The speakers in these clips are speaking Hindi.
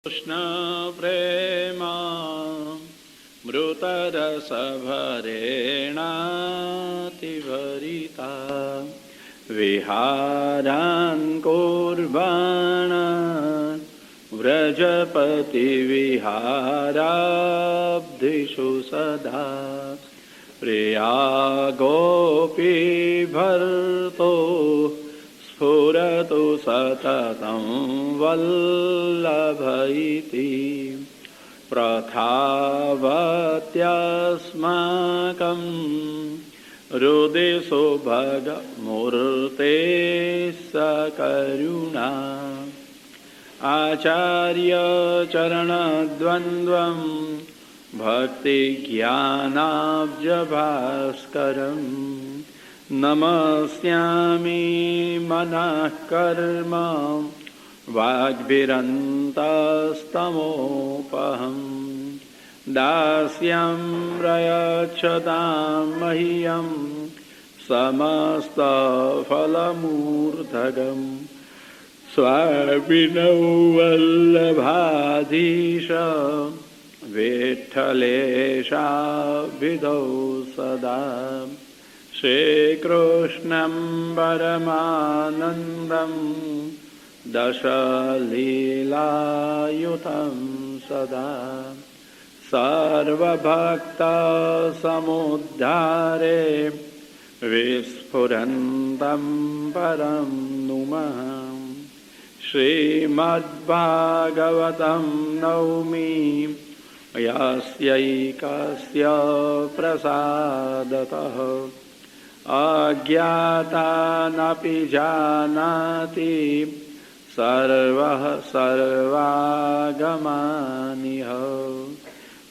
कृष्ण प्रेमा मृतरसभरेणातिभरिता विहारान् कुर्वाण व्रजपतिविहाराब्धिषु सदा प्रिया गोपी भर्तो स्फुरतु सततं वल्लभ इति प्रथावत्यस्माकं हृदि सुभगमूर्ते सकरुणा आचार्यचरणद्वन्द्वं भक्तिज्ञानाब्जभास्करम् नमस्यामि मनः कर्म वाग्भिरन्तस्तमोपहम् दास्यं प्रयच्छतां मह्यं समस्तफलमूर्धगम् स्वामिनौ वल्लभाधीश विठ्ठलेशाभिधौ सदा श्रीकृष्णं परमानन्दं दशलीलायुतं सदा सर्वभक्तसमुद्धारे विस्फुरन्तं परं नुमः श्रीमद्भागवतं नौमि यस्यैकस्य प्रसादतः अज्ञातानपि जानाति सर्वः सर्वागमानिह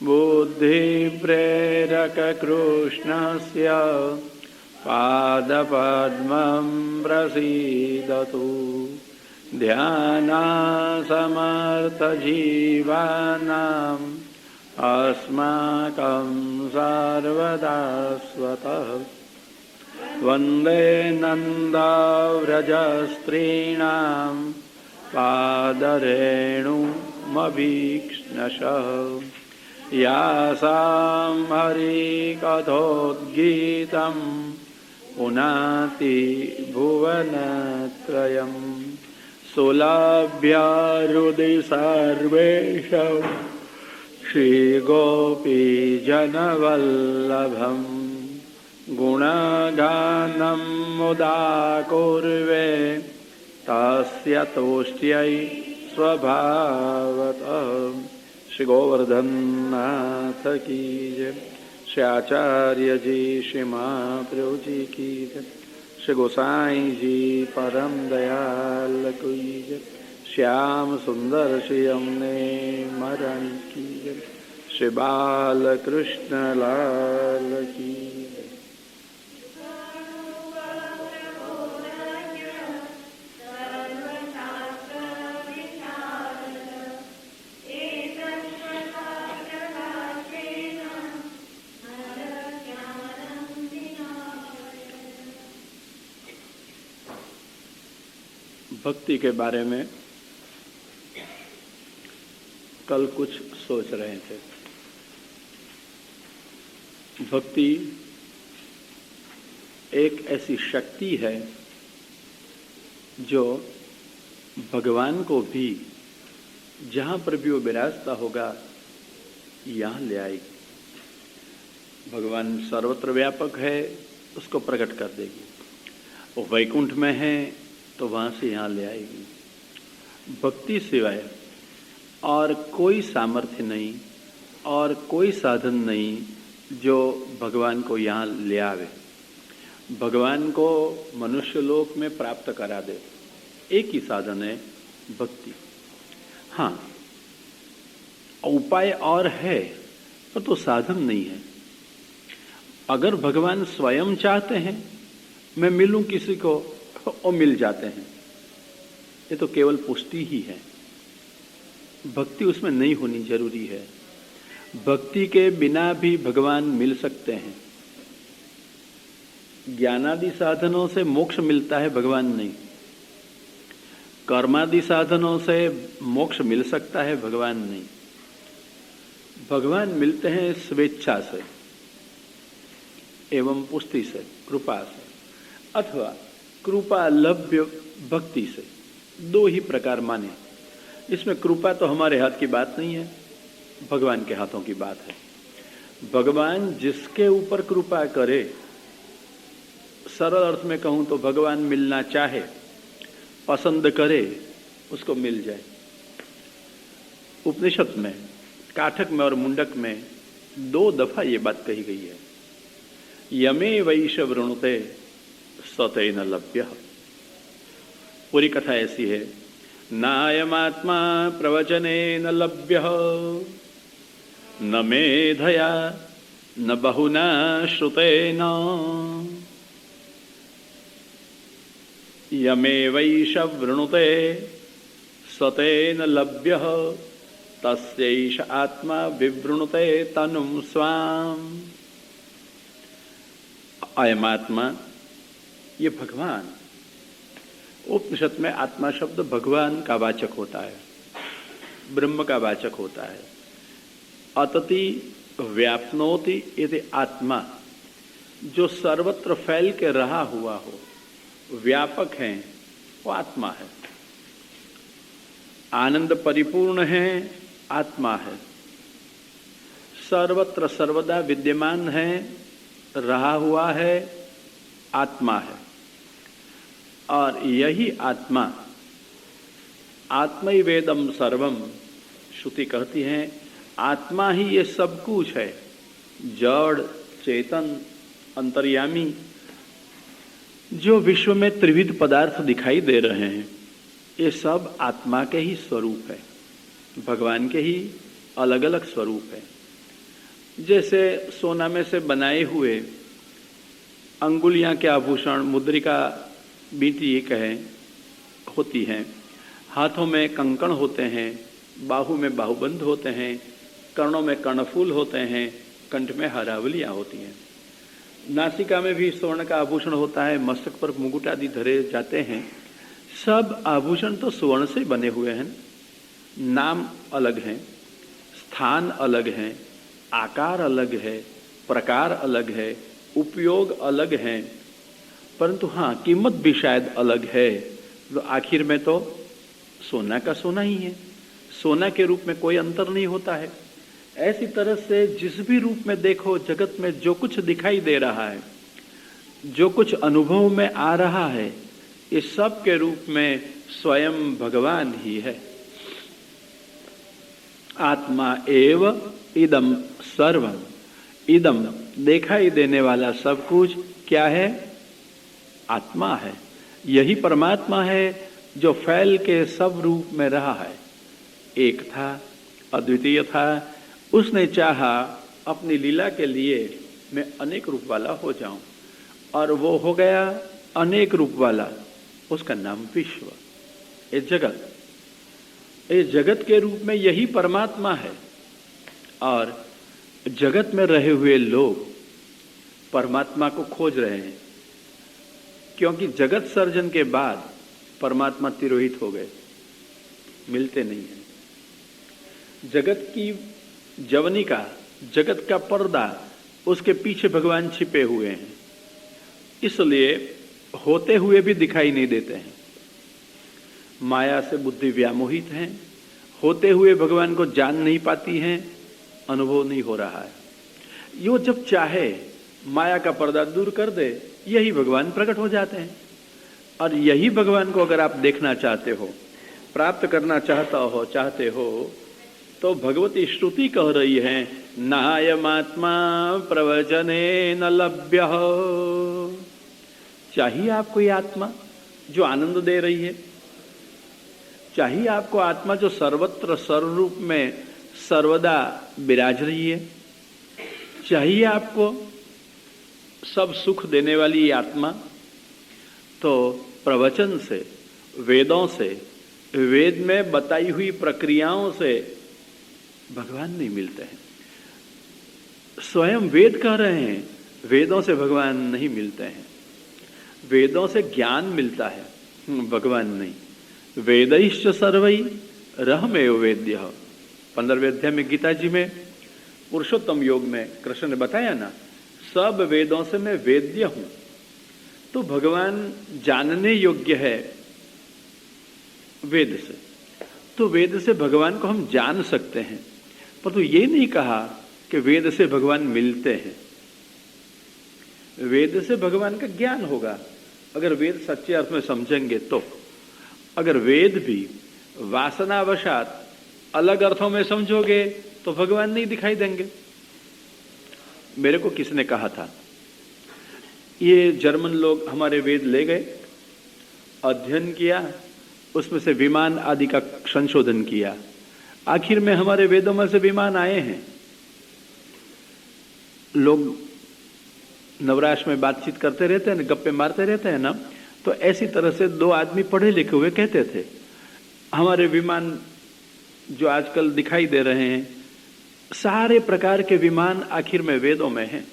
बुद्धिप्रेरककृष्णस्य पादपद्मं प्रसीदतु ध्यानासमर्थजीवानाम् अस्माकं सर्वदा स्वतः वन्दे नन्दव्रजस्त्रीणां पादरेणुमभीक्ष्णशः यासां हरिकथोद्गीतं पुनाति भुवनत्रयं सुलभ्य सर्वेषां श्रीगोपीजनवल्लभम् गुणगानं मुदा कुर्वे तस्य तुष्ट्यै स्वभावतः श्री गोवर्धन नाथ की जय। श्री आचार्य जी श्री महाप्रभु जी की जय। श्री गोसाई जी परम दयाल की जय। श्याम सुंदर श्री अमने महारानी की जय। श्री बाल कृष्ण लाल की जय। भक्ति के बारे में कल कुछ सोच रहे थे। भक्ति एक ऐसी शक्ति है जो भगवान को भी जहाँ पर भी वो विराजता होगा यहाँ ले आएगी। भगवान सर्वत्र व्यापक है, उसको प्रकट कर देगी। वो वैकुंठ में है तो वहाँ से यहाँ ले आएगी। भक्ति सिवाय और कोई सामर्थ्य नहीं और कोई साधन नहीं जो भगवान को यहाँ ले आवे, भगवान को मनुष्य लोक में प्राप्त करा दे। एक ही साधन है, भक्ति। हाँ, उपाय और है पर तो साधन नहीं है। अगर भगवान स्वयं चाहते हैं मैं मिलूं किसी को, और मिल जाते हैं, ये तो केवल पुष्टि ही है। भक्ति उसमें नहीं होनी जरूरी है। भक्ति के बिना भी भगवान मिल सकते हैं। ज्ञानादि साधनों से मोक्ष मिलता है, भगवान नहीं। कर्मादि साधनों से मोक्ष मिल सकता है, भगवान नहीं। भगवान मिलते हैं स्वेच्छा से एवं पुष्टि से, कृपा से, अथवा कृपा लभ्य भक्ति से। दो ही प्रकार माने। इसमें कृपा तो हमारे हाथ की बात नहीं है, भगवान के हाथों की बात है। भगवान जिसके ऊपर कृपा करे, सरल अर्थ में कहूं तो भगवान मिलना चाहे, पसंद करे, उसको मिल जाए। उपनिषद में, काठक में और मुंडक में 2 दफा ये बात कही गई है। यमे वैश वृणुते सतेन लभ्य। पूरी कथा ऐसी है, नायमात्मा प्रवचनेन लभ्य न मेधया न बहुना श्रुतेन यमेवैष वृणुते सतेन लभ्य तस्यैष आत्मा विवृणुते तनुं स्वाम। अयमात्मा, ये भगवान। उपनिषद में आत्मा शब्द भगवान का वाचक होता है, ब्रह्म का वाचक होता है। अतति व्याप्नोति यदि आत्मा, जो सर्वत्र फैल के रहा हुआ हो, व्यापक है, वो आत्मा है। आनंद परिपूर्ण है, आत्मा है। सर्वत्र सर्वदा विद्यमान है, रहा हुआ है, आत्मा है। और यही आत्मा, आत्मैवेदम सर्वम, श्रुति कहती है आत्मा ही ये सब कुछ है। जड़, चेतन, अंतर्यामी, जो विश्व में त्रिविध पदार्थ दिखाई दे रहे हैं, ये सब आत्मा के ही स्वरूप है, भगवान के ही अलग अलग स्वरूप है। जैसे सोना में से बनाए हुए अंगुलियां के आभूषण, मुद्रिका, बींटी कहें, होती हैं, हाथों में कंकण होते हैं, बाहु में बाहुबंध होते हैं, कर्णों में कर्णफूल होते हैं, कंठ में हरावलियां होती हैं, नासिका में भी स्वर्ण का आभूषण होता है, मस्तक पर मुकुट आदि धरे जाते हैं। सब आभूषण तो स्वर्ण से बने हुए हैं। नाम अलग हैं, स्थान अलग हैं, आकार अलग है, प्रकार अलग है, उपयोग अलग है, परंतु हाँ, कीमत भी शायद अलग है। तो आखिर में तो सोना का सोना ही है, सोना के रूप में कोई अंतर नहीं होता है। ऐसी तरह से जिस भी रूप में देखो, जगत में जो कुछ दिखाई दे रहा है, जो कुछ अनुभव में आ रहा है, इस सब के रूप में स्वयं भगवान ही है। आत्मा एव इदम सर्वम। इदम, दिखाई देने वाला सब कुछ क्या है? आत्मा है। यही परमात्मा है जो फैल के सब रूप में रहा है। एक था, अद्वितीय था, उसने चाहा अपनी लीला के लिए मैं अनेक रूप वाला हो जाऊं, और वो हो गया अनेक रूप वाला। उसका नाम विश्व, ये जगत। ये जगत के रूप में यही परमात्मा है, और जगत में रहे हुए लोग परमात्मा को खोज रहे हैं, क्योंकि जगत सर्जन के बाद परमात्मा तिरोहित हो गए, मिलते नहीं हैं। जगत की जवनिका, जगत का पर्दा, उसके पीछे भगवान छिपे हुए हैं, इसलिए होते हुए भी दिखाई नहीं देते हैं। माया से बुद्धि व्यामोहित है, होते हुए भगवान को जान नहीं पाती हैं, अनुभव नहीं हो रहा है। यो जब चाहे माया का पर्दा दूर कर दे, यही भगवान प्रकट हो जाते हैं। और यही भगवान को अगर आप देखना चाहते हो, प्राप्त करना चाहते हो, तो भगवती श्रुति कह रही है नायमात्मा प्रवचने न लभ्य। चाहिए आपको ये आत्मा जो आनंद दे रही है, चाहिए आपको आत्मा जो सर्वत्र सर्वरूप में सर्वदा विराज रही है, चाहिए आपको सब सुख देने वाली ये आत्मा, तो प्रवचन से, वेदों से, वेद में बताई हुई प्रक्रियाओं से भगवान नहीं मिलते हैं। स्वयं वेद कह रहे हैं वेदों से भगवान नहीं मिलते हैं। वेदों से ज्ञान मिलता है, भगवान नहीं। वेदैश्च सर्वै रहमेव वेद्य। 15वें अध्याय में गीता जी में पुरुषोत्तम योग में कृष्ण ने बताया ना, सब वेदों से मैं वेद्य हूं। तो भगवान जानने योग्य है वेद से, तो वेद से भगवान को हम जान सकते हैं, परंतु ये नहीं कहा कि वेद से भगवान मिलते हैं। वेद से भगवान का ज्ञान होगा अगर वेद सच्चे अर्थ में समझेंगे तो। अगर वेद भी वासनावशात अलग अर्थों में समझोगे तो भगवान नहीं दिखाई देंगे। मेरे को किसने कहा था, ये जर्मन लोग हमारे वेद ले गए, अध्ययन किया, उसमें से विमान आदि का संशोधन किया, आखिर में हमारे वेदों में से विमान आए हैं। लोग नवराश में बातचीत करते रहते हैं, गप्पे मारते रहते हैं ना, तो ऐसी तरह से दो आदमी पढ़े लिखे हुए कहते थे हमारे विमान जो आजकल दिखाई दे रहे हैं, सारे प्रकार के विमान आखिर में वेदों में हैं।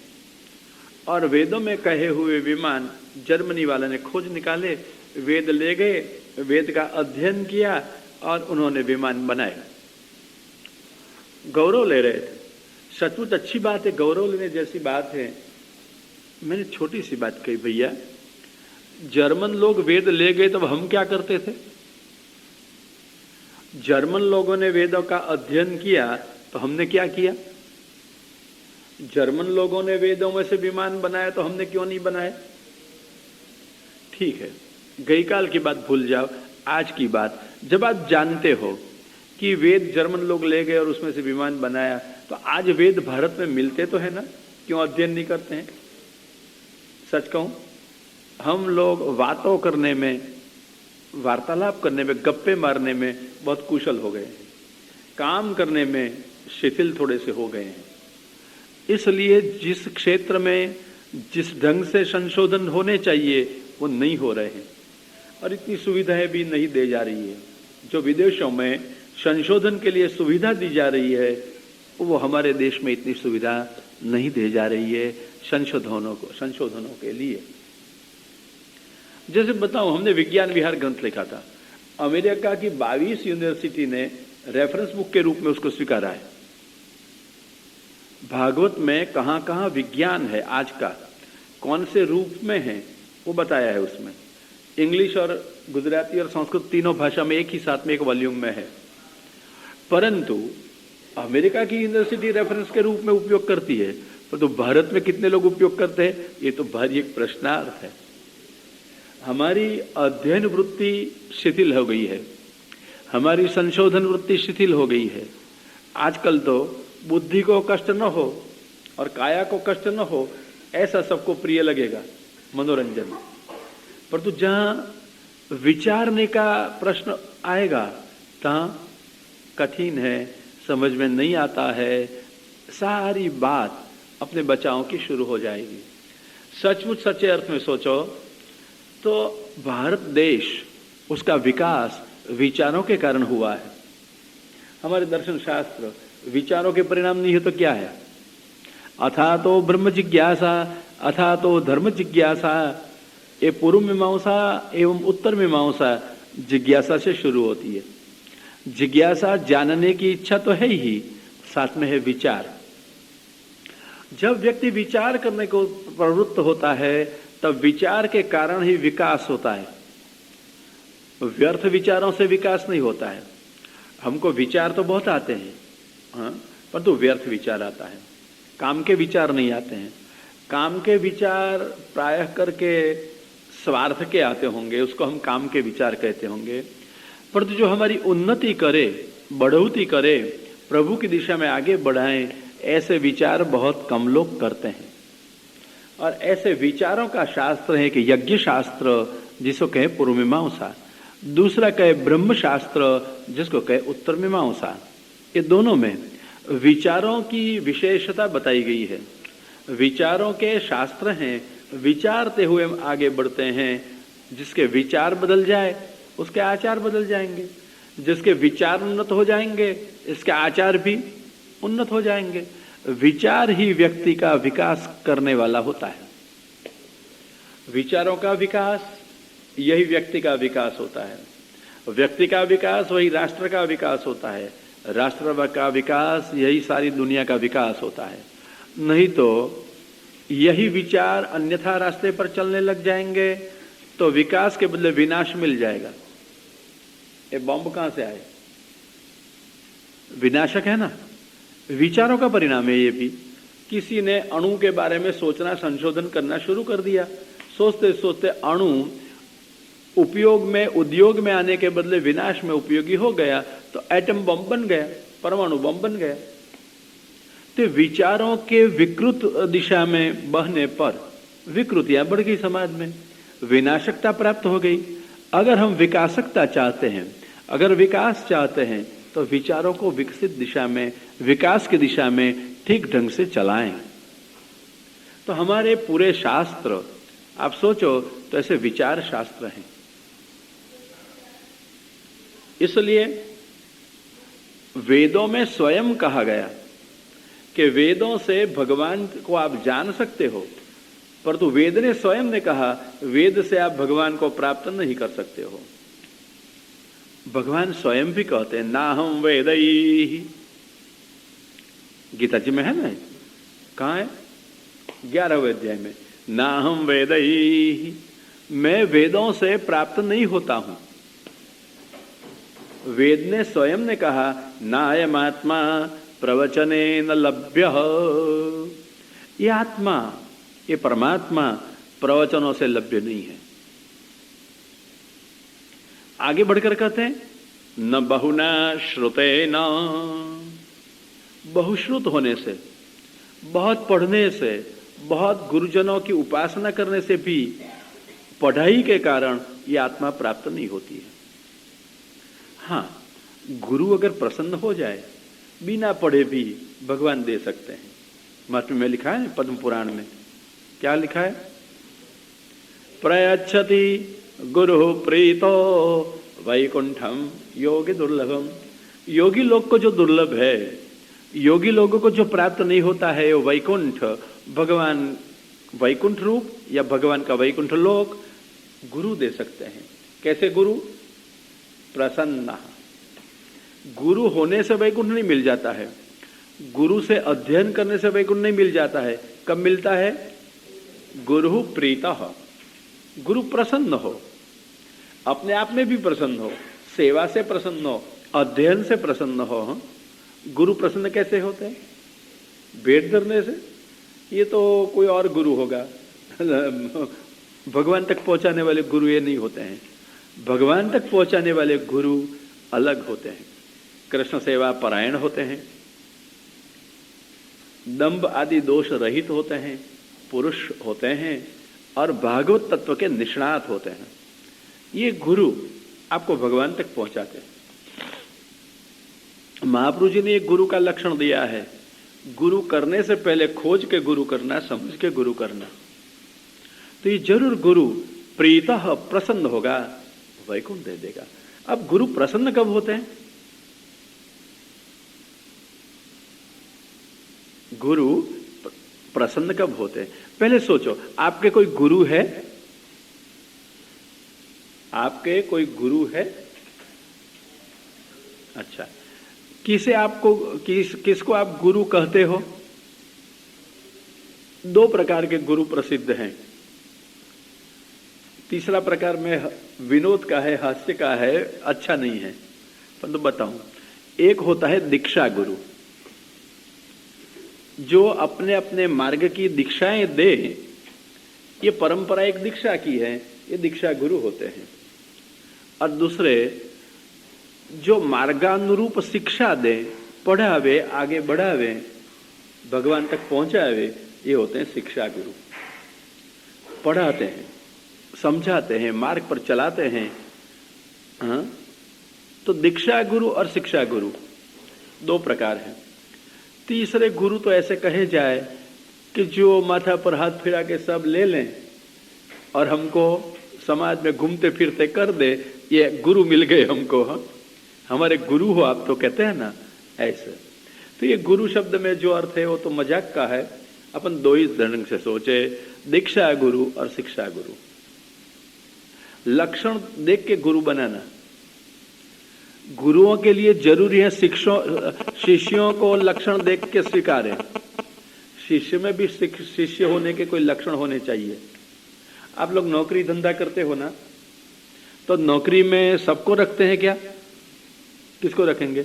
और वेदों में कहे हुए विमान जर्मनी वाले ने खोज निकाले, वेद ले गए, वेद का अध्ययन किया और उन्होंने विमान बनाए। गौरव ले रहे थे, सचमुच अच्छी बात है, गौरव लेने जैसी बात है। मैंने छोटी सी बात कही, भैया जर्मन लोग वेद ले गए तब हम क्या करते थे? जर्मन लोगों ने वेदों का अध्ययन किया तो हमने क्या किया? जर्मन लोगों ने वेदों में से विमान बनाया तो हमने क्यों नहीं बनाए? ठीक है, गई काल की बात भूल जाओ, आज की बात, जब आप जानते हो कि वेद जर्मन लोग ले गए और उसमें से विमान बनाया, तो आज वेद भारत में मिलते तो है ना, क्यों अध्ययन नहीं करते हैं? सच कहूं, हम लोग बातों करने में, वार्तालाप करने में, गप्पे मारने में बहुत कुशल हो गए हैं, काम करने में शिथिल थोड़े से हो गए हैं। इसलिए जिस क्षेत्र में जिस ढंग से संशोधन होने चाहिए वो नहीं हो रहे हैं, और इतनी सुविधाएं भी नहीं दी जा रही है। जो विदेशों में संशोधन के लिए सुविधा दी जा रही है, वो हमारे देश में इतनी सुविधा नहीं दी जा रही है संशोधनों के लिए। जैसे बताऊं, हमने विज्ञान विहार ग्रंथ लिखा था, अमेरिका की 22 यूनिवर्सिटी ने रेफरेंस बुक के रूप में उसको स्वीकारा है। भागवत में कहां कहां विज्ञान है आज का, कौन से रूप में है, वो बताया है उसमें। इंग्लिश और गुजराती और संस्कृत तीनों भाषा में एक ही साथ में एक वॉल्यूम में है। परंतु अमेरिका की यूनिवर्सिटी रेफरेंस के रूप में उपयोग करती है, तो भारत में कितने लोग उपयोग करते हैं, ये तो भारी एक प्रश्नार्थ है। हमारी अध्ययन वृत्ति शिथिल हो गई है, हमारी संशोधन वृत्ति शिथिल हो गई है। आजकल तो बुद्धि को कष्ट न हो और काया को कष्ट न हो, ऐसा सबको प्रिय लगेगा मनोरंजन। परंतु जहां विचारने का प्रश्न आएगा तहां कठिन है, समझ में नहीं आता है, सारी बात अपने बचाव की शुरू हो जाएगी। सचमुच सच्चे अर्थ में सोचो तो भारत देश, उसका विकास विचारों के कारण हुआ है। हमारे दर्शन शास्त्र विचारों के परिणाम नहीं है तो क्या है? अथा तो ब्रह्म जिज्ञासा, अथा तो धर्म जिज्ञासा। ये पूर्व मीमांसा एवं उत्तर मीमांसा जिज्ञासा से शुरू होती है। जिज्ञासा जानने की इच्छा तो है ही, साथ में है विचार। जब व्यक्ति विचार करने को प्रवृत्त होता है तब विचार के कारण ही विकास होता है। व्यर्थ विचारों से विकास नहीं होता है। हमको विचार तो बहुत आते हैं, हाँ, परंतु व्यर्थ विचार आता है, काम के विचार नहीं आते हैं। काम के विचार प्रायः करके स्वार्थ के आते होंगे, उसको हम काम के विचार कहते होंगे। परंतु जो हमारी उन्नति करे, बढ़ोतरी करे, प्रभु की दिशा में आगे बढ़ाएं, ऐसे विचार बहुत कम लोग करते हैं। और ऐसे विचारों का शास्त्र है कि यज्ञ शास्त्र, जिसको कहे पूर्व मीमांसा, दूसरा कहे ब्रह्म शास्त्र, जिसको कहे उत्तर मीमांसा। ये दोनों में विचारों की विशेषता बताई गई है। विचारों के शास्त्र हैं, विचारते हुए हम आगे बढ़ते हैं। जिसके विचार बदल जाए उसके आचार बदल जाएंगे, जिसके विचार उन्नत हो जाएंगे इसके आचार भी उन्नत हो जाएंगे। विचार ही व्यक्ति का विकास करने वाला होता है। विचारों का विकास, यही व्यक्ति का विकास होता है। व्यक्ति का विकास वही राष्ट्र का विकास होता है, राष्ट्र का विकास यही सारी दुनिया का विकास होता है। नहीं तो यही विचार अन्यथा रास्ते पर चलने लग जाएंगे तो विकास के बदले विनाश मिल जाएगा। ये बॉम्ब कहां से आए? विनाशक है ना, विचारों का परिणाम है ये भी। किसी ने अणु के बारे में सोचना, संशोधन करना शुरू कर दिया, सोचते सोचते अणु उपयोग में, उद्योग में आने के बदले विनाश में उपयोगी हो गया, तो एटम बम बन गया, परमाणु बम बन गया। तो विचारों के विकृत दिशा में बहने पर विकृतियां बढ़ गई, समाज में विनाशकता प्राप्त हो गई। अगर हम विकासकता चाहते हैं, अगर विकास चाहते हैं, तो विचारों को विकसित दिशा में, विकास की दिशा में ठीक ढंग से चलाएं। तो हमारे पूरे शास्त्र आप सोचो तो ऐसे विचार शास्त्र हैं। इसलिए वेदों में स्वयं कहा गया कि वेदों से भगवान को आप जान सकते हो, परंतु वेद ने स्वयं ने कहा वेद से आप भगवान को प्राप्त नहीं कर सकते हो। भगवान स्वयं भी कहते हैं ना हम वेदैहि, गीता जी में है ना, कहां है? 11वें अध्याय में, ना हम वेदैहि, मैं वेदों से प्राप्त नहीं होता हूं। वेद ने स्वयं ने कहा नायम आत्मा प्रवचने न लभ्य, ये आत्मा, ये परमात्मा प्रवचनों से लभ्य नहीं है। आगे बढ़कर कहते हैं न बहुना श्रुते न, बहुश्रुत होने से, बहुत पढ़ने से, बहुत गुरुजनों की उपासना करने से भी, पढ़ाई के कारण ये आत्मा प्राप्त नहीं होती है। हाँ, गुरु अगर प्रसन्न हो जाए, बिना पढ़े भी भगवान दे सकते हैं। महात्म्य में लिखा है, पद्म पुराण में क्या लिखा है? प्रयच्छति गुरु प्रीतो वैकुंठम योगी दुर्लभम। योगी लोग को जो दुर्लभ है, योगी लोगों को जो प्राप्त नहीं होता है, वो वैकुंठ, भगवान वैकुंठ रूप या भगवान का वैकुंठ लोक गुरु दे सकते हैं। कैसे गुरु? प्रसन्न। गुरु होने से वैकुंठ नहीं मिल जाता है, गुरु से अध्ययन करने से वैकुंठ नहीं मिल जाता है। कब मिलता है? गुरु प्रीतः, गुरु प्रसन्न हो, अपने आप में भी प्रसन्न हो, सेवा से प्रसन्न हो, अध्ययन से प्रसन्न हो। गुरु प्रसन्न कैसे होते हैं? वेद धरने से? ये तो कोई और गुरु होगा, भगवान तक पहुंचाने वाले गुरु ये नहीं होते हैं। भगवान तक पहुंचाने वाले गुरु अलग होते हैं, कृष्ण सेवा परायण होते हैं, दंभ आदि दोष रहित होते हैं, पुरुष होते हैं और भागवत तत्व के निष्णात होते हैं। ये गुरु आपको भगवान तक पहुंचाते हैं। महाप्रभु जी ने एक गुरु का लक्षण दिया है, गुरु करने से पहले खोज के गुरु करना, समझ के गुरु करना। तो ये जरूर गुरु प्रीतः प्रसन्न होगा, वैकुंठ दे देगा। अब गुरु प्रसन्न कब होते हैं? गुरु प्रसन्न कब होते हैं? पहले सोचो, आपके कोई गुरु है? आपके कोई गुरु है? अच्छा, किसे आपको किसको आप गुरु कहते हो? दो प्रकार के गुरु प्रसिद्ध हैं। तीसरा प्रकार में विनोद का है, हास्य का है, अच्छा नहीं है, परंतु बताऊं। एक होता है दीक्षा गुरु, जो अपने अपने मार्ग की दीक्षाएं दे। ये परंपरा एक दीक्षा की है, ये दीक्षा गुरु होते हैं। और दूसरे जो मार्गानुरूप शिक्षा दे, पढ़ावे, आगे बढ़ावे, भगवान तक पहुंचावे, ये होते हैं शिक्षा गुरु। पढ़ाते हैं, समझाते हैं, मार्ग पर चलाते हैं। हाँ, तो दीक्षा गुरु और शिक्षा गुरु दो प्रकार हैं। तीसरे गुरु तो ऐसे कहे जाए कि जो माथा पर हाथ फिरा के सब ले लें और हमको समाज में घूमते फिरते कर दे, ये गुरु मिल गए हमको। हाँ, हमारे गुरु हो आप, तो कहते हैं ना ऐसे। तो ये गुरु शब्द में जो अर्थ है वो तो मजाक का है। अपन दो ही ढंग से सोचे, दीक्षा गुरु और शिक्षा गुरु। लक्षण देख के गुरु बनाना, गुरुओं के लिए जरूरी है शिष्यों को लक्षण देख के स्वीकारें। शिष्य में भी शिष्य होने के कोई लक्षण होने चाहिए। आप लोग नौकरी धंधा करते हो ना, तो नौकरी में सबको रखते हैं क्या? किसको रखेंगे?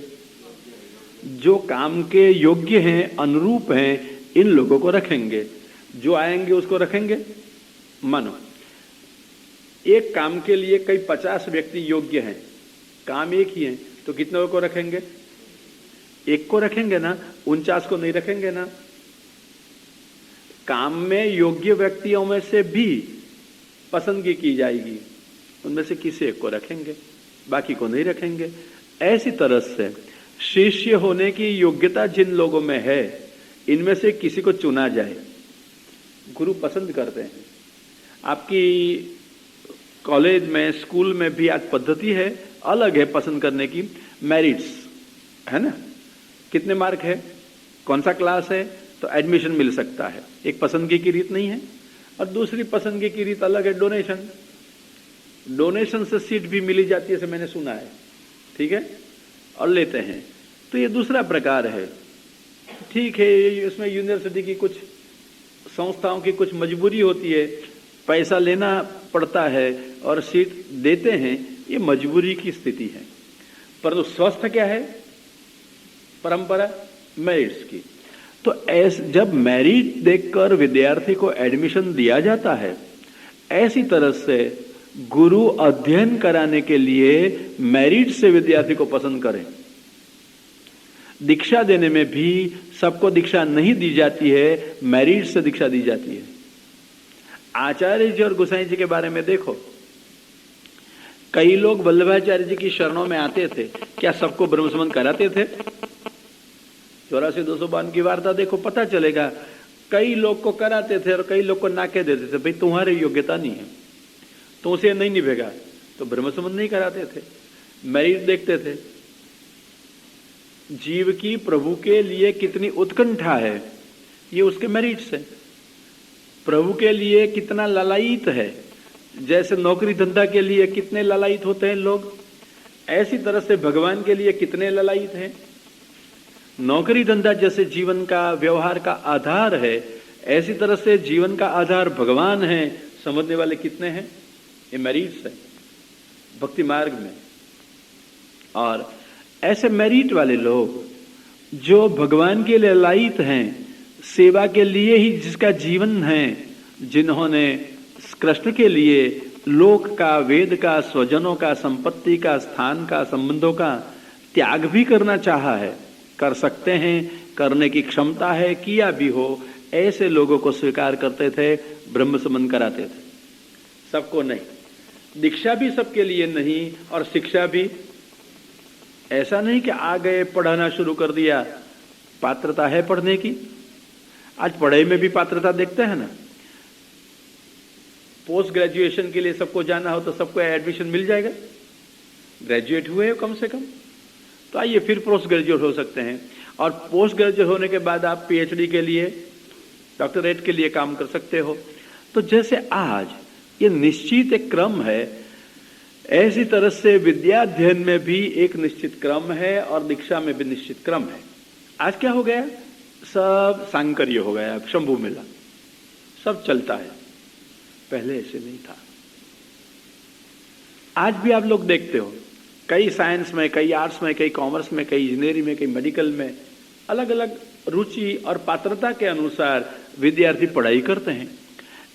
जो काम के योग्य हैं, अनुरूप हैं, इन लोगों को रखेंगे। जो आएंगे उसको रखेंगे। मानो एक काम के लिए कई 50 व्यक्ति योग्य हैं, काम एक ही है, तो कितनों को रखेंगे? एक को रखेंगे ना, 49 को नहीं रखेंगे ना। काम में योग्य व्यक्तियों में से भी पसंदगी की जाएगी, उनमें से किसी एक को रखेंगे, बाकी को नहीं रखेंगे। ऐसी तरह से शिष्य होने की योग्यता जिन लोगों में है, इनमें से किसी को चुना जाए। गुरु पसंद करते हैं। आपकी कॉलेज में, स्कूल में भी आज पद्धति है, अलग है पसंद करने की। मेरिट्स है ना, कितने मार्क है, कौन सा क्लास है, तो एडमिशन मिल सकता है। एक पसंदगी की रीत नहीं है। और दूसरी पसंदगी की रीत अलग है, डोनेशन। डोनेशन से सीट भी मिली जाती है, ऐसे मैंने सुना है, ठीक है, और लेते हैं। तो ये दूसरा प्रकार है। ठीक है, इसमें यूनिवर्सिटी की कुछ संस्थाओं की कुछ मजबूरी होती है, पैसा लेना पड़ता है और सीट देते हैं, ये मजबूरी की स्थिति है। परंतु स्वस्थ क्या है? परंपरा मेरिट्स की। तो जब मेरिट देखकर विद्यार्थी को एडमिशन दिया जाता है, ऐसी तरह से गुरु अध्ययन कराने के लिए मेरिट से विद्यार्थी को पसंद करें। दीक्षा देने में भी सबको दीक्षा नहीं दी जाती है, मेरिट से दीक्षा दी जाती है। आचार्य जी और गोसाई जी के बारे में देखो, कई लोग वल्लभाचार्य जी की शरणों में आते थे, क्या सबको ब्रह्मसंबंध कराते थे? 84-252 की वार्ता देखो, पता चलेगा। कई लोग को कराते थे और कई लोग को ना कह देते थे, भाई तुम्हारी योग्यता नहीं है, तो उसे नहीं निभेगा, तो ब्रह्मसंबंध नहीं कराते थे। मेरिट देखते थे। जीव की प्रभु के लिए कितनी उत्कंठा है, ये उसके मेरिट्स है। प्रभु के लिए कितना ललायित है, जैसे नौकरी धंधा के लिए कितने ललायित होते हैं लोग, ऐसी तरह से भगवान के लिए कितने ललायित हैं। नौकरी धंधा जैसे जीवन का, व्यवहार का आधार है, ऐसी तरह से जीवन का आधार भगवान है, समझने वाले कितने हैं? ये मेरिट्स है भक्ति मार्ग में। और ऐसे मेरिट वाले लोग जो भगवान के लिए लायित हैं, सेवा के लिए ही जिसका जीवन है, जिन्होंने कृष्ण के लिए लोक का, वेद का, स्वजनों का, संपत्ति का, स्थान का, संबंधों का त्याग भी करना चाहा है, कर सकते हैं, करने की क्षमता है, किया भी हो, ऐसे लोगों को स्वीकार करते थे, ब्रह्म संबंध कराते थे। सबको नहीं। दीक्षा भी सबके लिए नहीं और शिक्षा भी। ऐसा नहीं कि आ गए, पढ़ाना शुरू कर दिया, पात्रता है पढ़ने की। आज पढ़ाई में भी पात्रता देखते हैं ना। पोस्ट ग्रेजुएशन के लिए सबको जाना हो तो सबको एडमिशन मिल जाएगा, ग्रेजुएट हुए हो कम से कम, तो आइए फिर पोस्ट ग्रेजुएट हो सकते हैं। और पोस्ट ग्रेजुएट होने के बाद आप पीएचडी के लिए, डॉक्टरेट के लिए काम कर सकते हो। तो जैसे आज ये निश्चित एक क्रम है, ऐसी तरह से विद्याध्ययन में भी एक निश्चित क्रम है और दीक्षा में भी निश्चित क्रम है। आज क्या हो गया? सब सांकर्य हो गया, शंभू मेला, सब चलता है। पहले ऐसे नहीं था। आज भी आप लोग देखते हो, कई साइंस में, कई आर्ट्स में, कई कॉमर्स में, कई इंजीनियरिंग में, कई मेडिकल में, अलग अलग रुचि और पात्रता के अनुसार विद्यार्थी पढ़ाई करते हैं।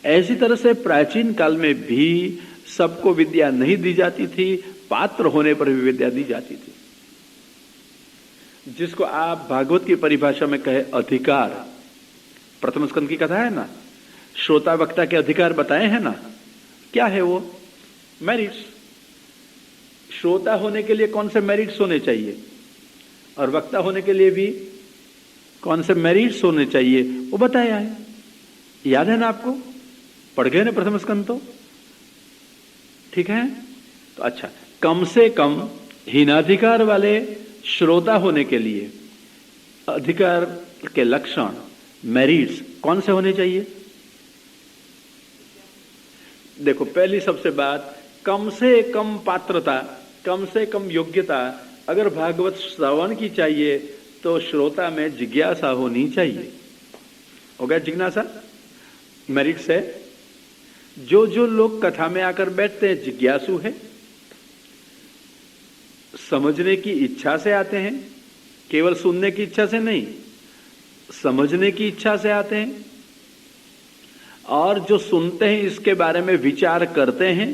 ऐसी तरह से प्राचीन काल में भी सबको विद्या नहीं दी जाती थी, पात्र होने पर भी विद्या दी जाती थी। जिसको आप भागवत की परिभाषा में कहे अधिकार, प्रथम स्कंद की कथा है ना, श्रोता वक्ता के अधिकार बताए हैं ना, क्या है वो? मेरिट्स। श्रोता होने के लिए कौन से मेरिट्स होने चाहिए और वक्ता होने के लिए भी कौन से मेरिट्स होने चाहिए, वो बताया है। याद है ना आपको? पढ़ गए ना प्रथम स्कंद तो? ठीक है, तो अच्छा, कम से कम हीनाधिकार वाले श्रोता होने के लिए अधिकार के लक्षण, मेरिट्स कौन से होने चाहिए? देखो, पहली सबसे बात, कम से कम पात्रता, कम से कम योग्यता अगर भागवत श्रवण की चाहिए तो श्रोता में जिज्ञासा होनी चाहिए। हो गया जिज्ञासा, मेरिट से। जो जो लोग कथा में आकर बैठते हैं जिज्ञासु है, समझने की इच्छा से आते हैं, केवल सुनने की इच्छा से नहीं, समझने की इच्छा से आते हैं। और जो सुनते हैं इसके बारे में विचार करते हैं,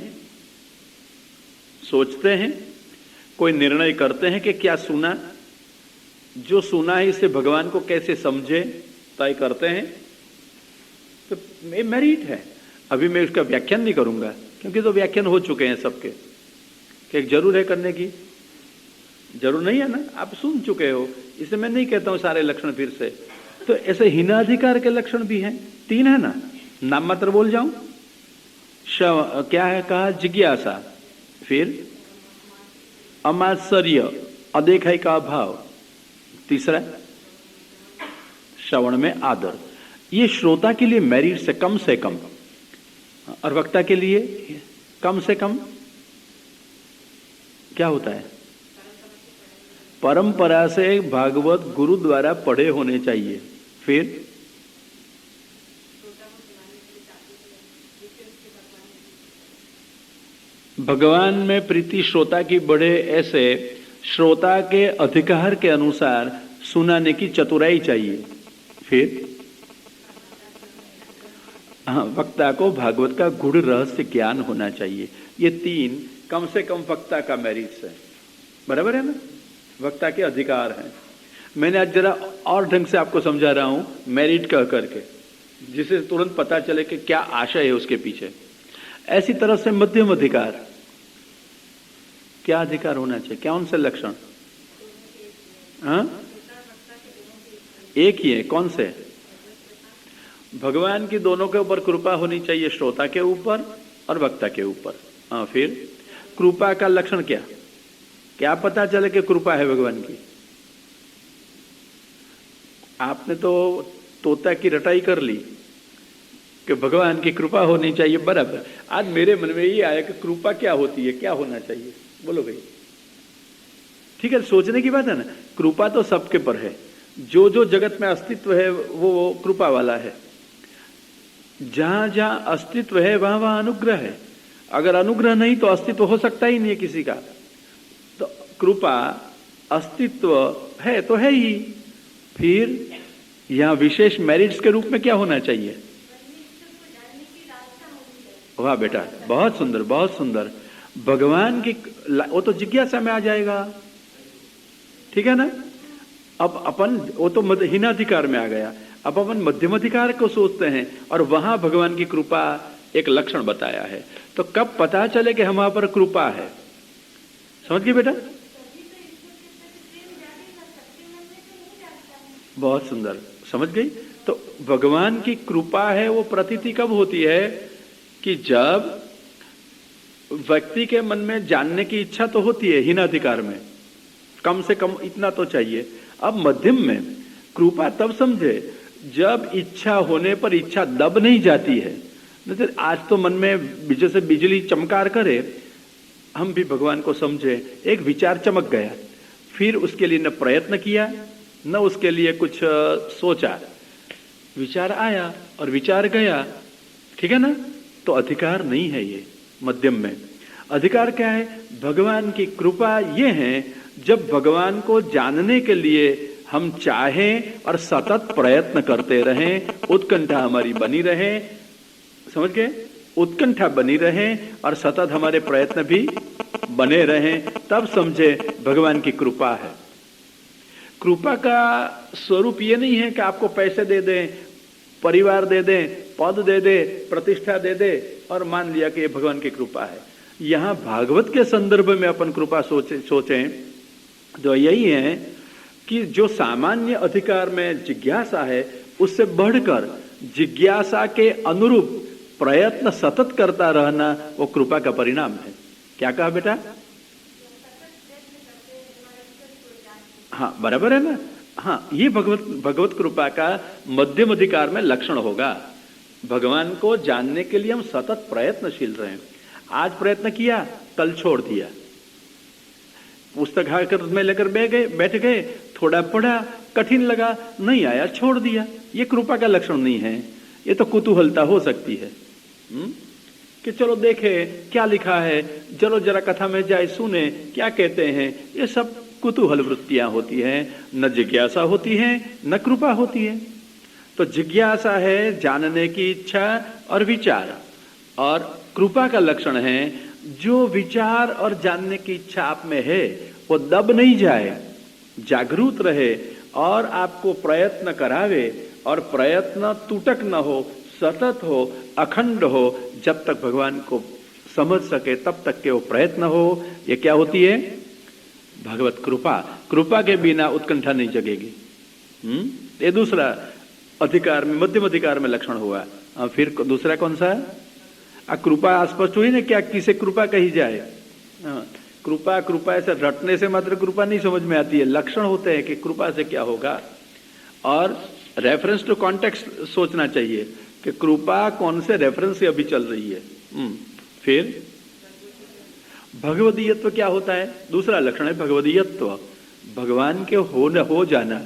सोचते हैं, कोई निर्णय करते हैं कि क्या सुना, जो सुना है इसे भगवान को कैसे समझे, तय करते हैं। तो ये मेरिट है। अभी मैं उसका व्याख्यान नहीं करूंगा क्योंकि तो व्याख्यान हो चुके हैं सबके। कि जरूर है करने की, जरूर नहीं है ना, आप सुन चुके हो, इसे मैं नहीं कहता हूं सारे लक्षण फिर से। तो ऐसे हीनाधिकार के लक्षण भी हैं, 3 है ना, नाम मात्र बोल जाऊं। क्या है कहा, जिज्ञासा, फिर अमात्सर्य, अदेखाई का अभाव, तीसरा श्रवण में आदर। ये श्रोता के लिए मेरिट से कम, और वक्ता के लिए कम से कम क्या होता है, परंपरा से भागवत गुरु द्वारा पढ़े होने चाहिए। फिर भगवान में प्रीति श्रोता की बढ़े, ऐसे श्रोता के अधिकार के अनुसार सुनाने की चतुराई चाहिए। फिर हाँ, वक्ता को भागवत का गूढ़ रहस्य ज्ञान होना चाहिए। ये 3 कम से कम वक्ता का मेरिट है, बराबर है ना, वक्ता के अधिकार हैं। मैंने आज जरा और ढंग से आपको समझा रहा हूं मेरिट कह करके, जिसे तुरंत पता चले कि क्या आशय है उसके पीछे। ऐसी तरह से मध्यम अधिकार, क्या अधिकार होना चाहिए, क्या उनसे लक्षण, हाँ एक ही है, कौन से, भगवान की दोनों के ऊपर कृपा होनी चाहिए, श्रोता के ऊपर और वक्ता के ऊपर। हाँ, फिर कृपा का लक्षण क्या, क्या पता चले कि कृपा है भगवान की। आपने तो तोता की रटाई कर ली कि भगवान की कृपा होनी चाहिए, बराबर। आज मेरे मन में ये आया कि कृपा क्या होती है, क्या होना चाहिए, बोलो भाई। ठीक है, सोचने की बात है ना। कृपा तो सबके पर है, जो जो जगत में अस्तित्व है वो कृपा वाला है। जहां जहां अस्तित्व है वहां वहां अनुग्रह है। अगर अनुग्रह नहीं तो अस्तित्व हो सकता ही नहीं है किसी का। तो कृपा अस्तित्व है तो है ही। फिर यहां विशेष मेरिट्स के रूप में क्या होना चाहिए, वाह बेटा, बहुत सुंदर, बहुत सुंदर। भगवान की वो तो जिज्ञासा में आ जाएगा, ठीक है ना। अब अपन वो तो हीनाधिकार में आ गया, अब अपन मध्यमाधिकार को सोचते हैं और वहां भगवान की कृपा एक लक्षण बताया है। तो कब पता चले कि हमारे पर कृपा है, समझ गए बेटा, बहुत सुंदर, समझ गई। तो भगवान की कृपा है वो प्रतीति कब होती है कि जब व्यक्ति के मन में जानने की इच्छा तो होती है, हीनाधिकार में कम से कम इतना तो चाहिए। अब मध्यम में कृपा तब समझे जब इच्छा होने पर इच्छा दब नहीं जाती है। नहीं, आज तो मन में जैसे बिजली चमकार करे, हम भी भगवान को समझे, एक विचार चमक गया, फिर उसके लिए न प्रयत्न किया न उसके लिए कुछ सोचा, विचार आया और विचार गया, ठीक है ना। तो अधिकार नहीं है ये मध्यम में। अधिकार क्या है, भगवान की कृपा ये है जब भगवान को जानने के लिए हम चाहें और सतत प्रयत्न करते रहें, उत्कंठा हमारी बनी रहे, समझ गए, उत्कंठा बनी रहे और सतत हमारे प्रयत्न भी बने रहें, तब समझे भगवान की कृपा है। कृपा का स्वरूप ये नहीं है कि आपको पैसे दे दें, परिवार दे दें, पद दे दे, प्रतिष्ठा दे दे और मान लिया कि ये भगवान की कृपा है। यहां भागवत के संदर्भ में अपन कृपा सोचें तो यही है कि जो सामान्य अधिकार में जिज्ञासा है उससे बढ़कर जिज्ञासा के अनुरूप प्रयत्न सतत करता रहना वो कृपा का परिणाम है। क्या कहा बेटा, हाँ बराबर है ना। हाँ, ये भगवत कृपा का मध्यम अधिकार में लक्षण होगा। भगवान को जानने के लिए हम सतत प्रयत्नशील रहे। आज प्रयत्न किया, कल छोड़ दिया, पुस्तक हाथ में लेकर बैठ गए, थोड़ा पढ़ा, कठिन लगा, नहीं आया, छोड़ दिया। ये कृपा का लक्षण नहीं है, ये तो कुतूहलता हो सकती है। कि चलो देखे क्या लिखा है, चलो जरा कथा में जाए, सुने क्या कहते हैं। ये सब कुतूहल वृत्तियां होती हैं, न जिज्ञासा होती है न कृपा होती है। तो जिज्ञासा है जानने की इच्छा और विचार, और कृपा का लक्षण है जो विचार और जानने की इच्छा आप में है वो दब नहीं जाए, जागरूक रहे और आपको प्रयत्न करावे, और प्रयत्न टूटक न हो, सतत हो, अखंड हो, जब तक भगवान को समझ सके तब तक के वो प्रयत्न हो। ये क्या होती है? भगवत कृपा। कृपा के बिना उत्कंठा नहीं जगेगी। ये दूसरा अधिकार में, मध्यम अधिकार में लक्षण हुआ। फिर दूसरा कौन सा? कृपा स्पष्ट हुई ना, क्या किसे कृपा कही जाए? कृपा कृपा ऐसे रटने से मात्र कृपा नहीं समझ में आती है, लक्षण होते हैं कि कृपा से क्या होगा, और रेफरेंस टू कॉन्टेक्स्ट सोचना चाहिए कि कृपा कौन से रेफरेंस से अभी चल रही है। फिर भगवदीयत्व क्या होता है? दूसरा लक्षण है भगवदीयत्व, भगवान के हो जाना।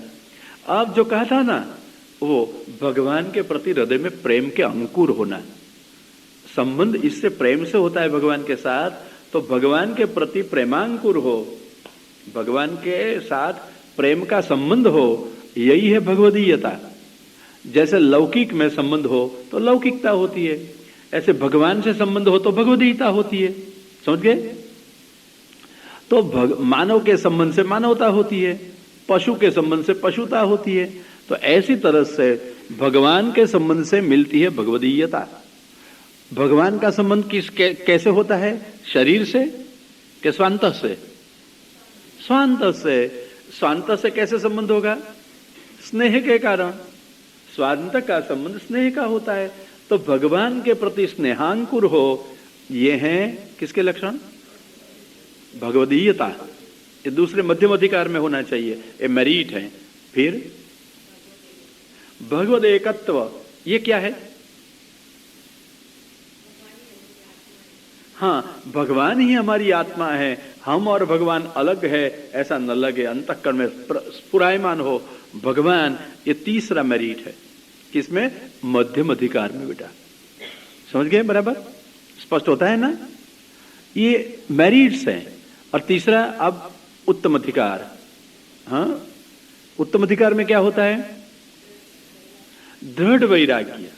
अब जो कहा था ना, वो भगवान के प्रति हृदय में प्रेम के अंकुर होना। संबंध इससे प्रेम से होता है भगवान के साथ, तो भगवान के प्रति प्रेमांकुर हो, भगवान के साथ प्रेम का संबंध हो, यही है भगवदीयता। जैसे लौकिक में संबंध हो तो लौकिकता होती है, ऐसे भगवान से संबंध हो तो भगवदीयता होती है। समझ गए? तो मानव के संबंध से मानवता होती है, पशु के संबंध से पशुता होती है। तो ऐसी तरह से भगवान के संबंध से मिलती है भगवदीयता। भगवान का संबंध कैसे होता है? शरीर से कि स्वांत से? स्वांत से। स्वांत से कैसे संबंध होगा? स्नेह के कारण। स्वांत का संबंध स्नेह का होता है। तो भगवान के प्रति स्नेहांकुर हो, ये हैं किसके लक्षण? भगवदीयता। ये दूसरे मध्यम अधिकार में होना चाहिए, ये मेरिट है। फिर भगवद एकत्व, ये क्या है? हाँ, भगवान ही हमारी आत्मा है, हम और भगवान अलग है ऐसा न लगे, अंतःकरण में स्फुरायमान हो भगवान। ये तीसरा मेरिट है, किसमें? मध्यम अधिकार में। बेटा समझ गए? बराबर स्पष्ट होता है ना? ये मेरिट्स हैं। और तीसरा अब उत्तम अधिकार। हाँ, उत्तम अधिकार में क्या होता है? दृढ़ वैराग्य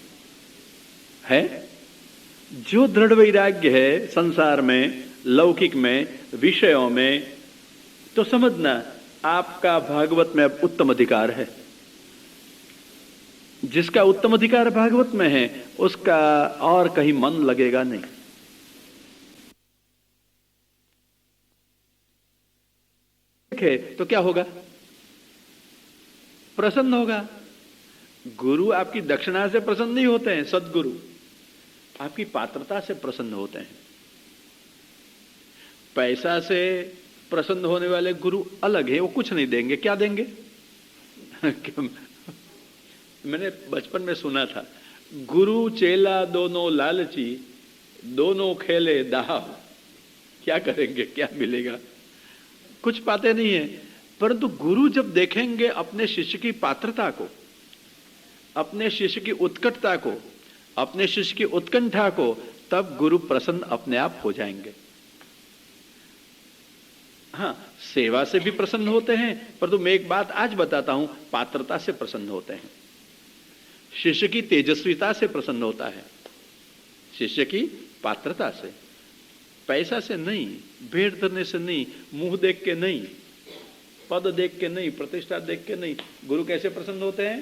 है। जो दृढ़ वैराग्य है संसार में, लौकिक में, विषयों में, तो समझना आपका भागवत में अब उत्तम अधिकार है। जिसका उत्तम अधिकार भागवत में है उसका और कहीं मन लगेगा नहीं। देखे तो क्या होगा? प्रसन्न होगा। गुरु आपकी दक्षिणा से प्रसन्न नहीं होते हैं, सद्गुरु आपकी पात्रता से प्रसन्न होते हैं। पैसा से प्रसन्न होने वाले गुरु अलग है, वो कुछ नहीं देंगे। क्या देंगे? मैंने बचपन में सुना था, गुरु चेला दोनों लालची, दोनों खेले दाव। क्या करेंगे? क्या मिलेगा? कुछ पाते नहीं है। परंतु गुरु जब देखेंगे अपने शिष्य की पात्रता को, अपने शिष्य की उत्कटता को, अपने शिष्य की उत्कंठा को, तब गुरु प्रसन्न अपने आप हो जाएंगे। हाँ, सेवा से भी प्रसन्न होते हैं, परंतु मैं एक बात आज बताता हूं, पात्रता से प्रसन्न होते हैं। शिष्य की तेजस्विता से प्रसन्न होता है, शिष्य की पात्रता से, पैसा से नहीं, भेंट धरने से नहीं, मुंह देख के नहीं, पद देख के नहीं, प्रतिष्ठा देख के नहीं। गुरु कैसे प्रसन्न होते हैं?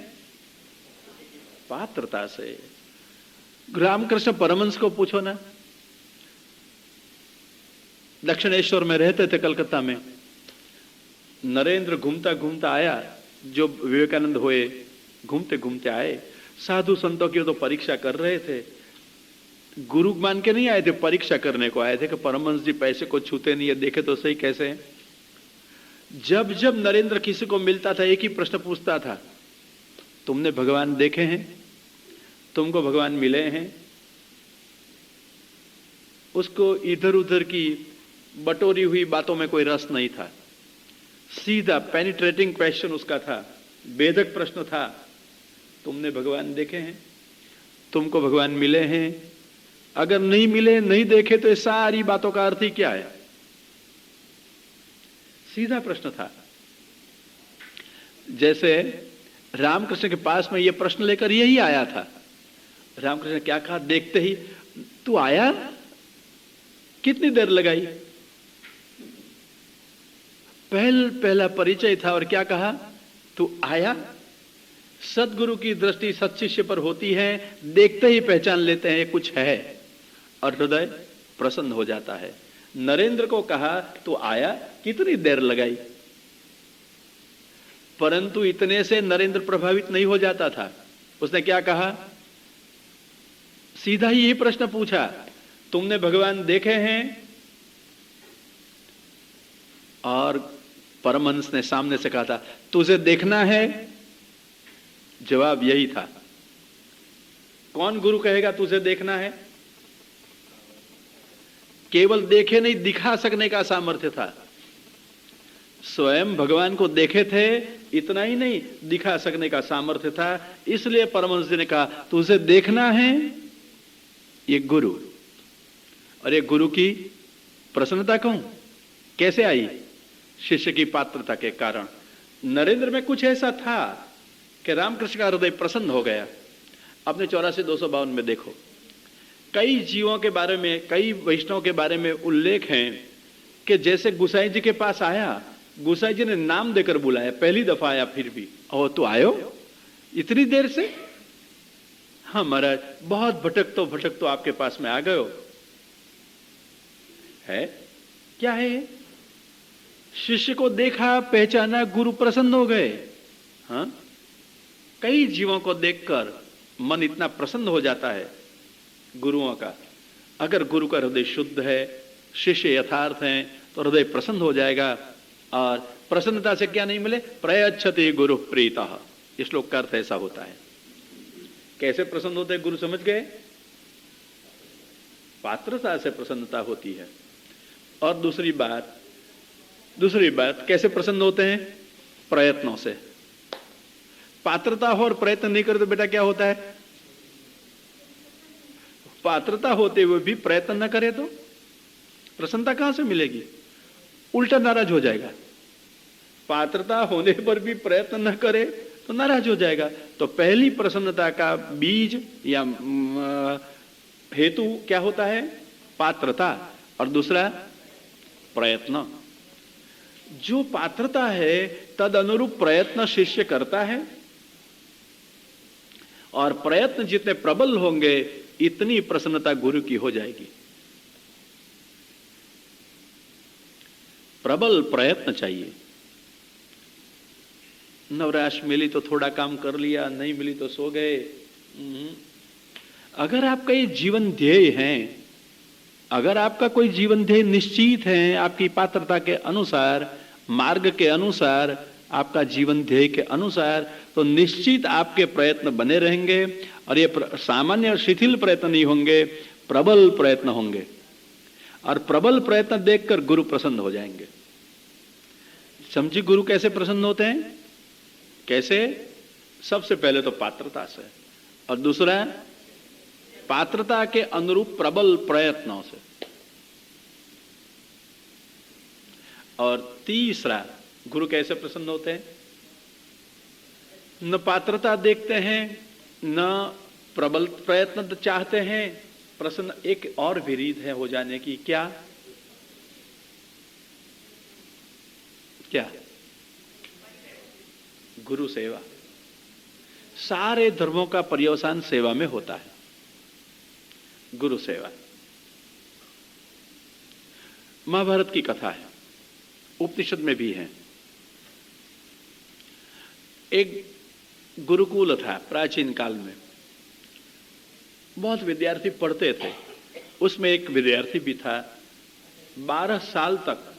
पात्रता से। रामकृष्ण परमहंस को पूछो ना, दक्षिणेश्वर में रहते थे कलकत्ता में। नरेंद्र घूमता घूमता आया, जो विवेकानंद हुए, घूमते घूमते आए। साधु संतों की तो परीक्षा कर रहे थे, गुरु मान के नहीं आए थे, परीक्षा करने को आए थे कि परमहंस जी पैसे को छूते नहीं है, देखे तो सही कैसे हैं। जब जब नरेंद्र किसी को मिलता था एक ही प्रश्न पूछता था, तुमने भगवान देखे हैं? तुमको भगवान मिले हैं? उसको इधर उधर की बटोरी हुई बातों में कोई रस नहीं था। सीधा पेनिट्रेटिंग क्वेश्चन उसका था, वेदक प्रश्न था। तुमने भगवान देखे हैं? तुमको भगवान मिले हैं? अगर नहीं मिले, नहीं देखे, तो ये सारी बातों का अर्थ ही क्या है? सीधा प्रश्न था। जैसे रामकृष्ण के पास में ये प्रश्न लेकर यही आया था। रामकृष्ण ने क्या कहा? देखते ही, तू आया? कितनी देर लगाई? पहला परिचय था और क्या कहा? तू आया? सदगुरु की दृष्टि सत्शिष्य पर होती है, देखते ही पहचान लेते हैं कुछ है और हृदय प्रसन्न हो जाता है। नरेंद्र को कहा तू आया, कितनी देर लगाई? परंतु इतने से नरेंद्र प्रभावित नहीं हो जाता था। उसने क्या कहा? सीधा ही यही प्रश्न पूछा, तुमने भगवान देखे हैं? और परमहंस ने सामने से कहा था, तुझे देखना है? जवाब यही था। कौन गुरु कहेगा तुझे देखना है? केवल देखे नहीं, दिखा सकने का सामर्थ्य था। स्वयं भगवान को देखे थे, इतना ही नहीं, दिखा सकने का सामर्थ्य था। इसलिए परमहंस जी ने कहा तुझे देखना है? ये गुरु, और ये गुरु की प्रसन्नता कहूं कैसे आई? शिष्य की पात्रता के कारण। नरेंद्र में कुछ ऐसा था कि रामकृष्ण का हृदय प्रसन्न हो गया। अपने 84-252 में देखो, कई जीवों के बारे में, कई वैष्णव के बारे में उल्लेख हैं कि जैसे गुसाई जी के पास आया, गुसाई जी ने नाम देकर बुलाया, पहली दफा आया, फिर भी ओ तो आयो इतनी देर से? हाँ महाराज, बहुत भटक तो आपके पास में आ गए हो। है क्या है? शिष्य को देखा, पहचाना, गुरु प्रसन्न हो गए। हाँ, कई जीवों को देखकर मन इतना प्रसन्न हो जाता है गुरुओं का। अगर गुरु का हृदय शुद्ध है, शिष्य यथार्थ हैं, तो हृदय प्रसन्न हो जाएगा। और प्रसन्नता से क्या नहीं मिले? प्रयच्छति गुरु प्रीतः। इस श्लोक का अर्थ ऐसा होता है। कैसे प्रसन्न होते हैं गुरु, समझ गए? पात्रता से प्रसन्नता होती है। और दूसरी बात कैसे प्रसन्न होते हैं? प्रयत्नों से। पात्रता हो और प्रयत्न नहीं करे तो बेटा क्या होता है? पात्रता होते हुए भी प्रयत्न न करे तो प्रसन्नता कहां से मिलेगी? उल्टा नाराज हो जाएगा। पात्रता होने पर भी प्रयत्न न करे तो नाराज हो जाएगा। तो पहली प्रसन्नता का बीज या हेतु क्या होता है? पात्रता। और दूसरा प्रयत्न। जो पात्रता है तद अनुरूप प्रयत्न शिष्य करता है, और प्रयत्न जितने प्रबल होंगे इतनी प्रसन्नता गुरु की हो जाएगी। प्रबल प्रयत्न चाहिए। नवराश मिली तो थोड़ा काम कर लिया, नहीं मिली तो सो गए। अगर आपका ये जीवन ध्येय है, अगर आपका कोई जीवन ध्येय निश्चित है, आपकी पात्रता के अनुसार, मार्ग के अनुसार, आपका जीवन ध्येय के अनुसार, तो निश्चित आपके प्रयत्न बने रहेंगे। और ये सामान्य और शिथिल प्रयत्न नहीं होंगे, प्रबल प्रयत्न होंगे। और प्रबल प्रयत्न देखकर गुरु प्रसन्न हो जाएंगे। समझी गुरु कैसे प्रसन्न होते हैं? कैसे? सबसे पहले तो पात्रता से, और दूसरा पात्रता के अनुरूप प्रबल प्रयत्नों से, और तीसरा गुरु कैसे प्रसन्न होते हैं? न पात्रता देखते हैं, न प्रबल प्रयत्न चाहते हैं, प्रसन्न एक और भी रीत है हो जाने की। क्या? क्या? गुरु सेवा। सारे धर्मों का पर्यवसान सेवा में होता है। गुरु सेवा। महाभारत की कथा है, उपनिषद में भी है। एक गुरुकुल था प्राचीन काल में, बहुत विद्यार्थी पढ़ते थे। उसमें एक विद्यार्थी भी था, 12 साल तक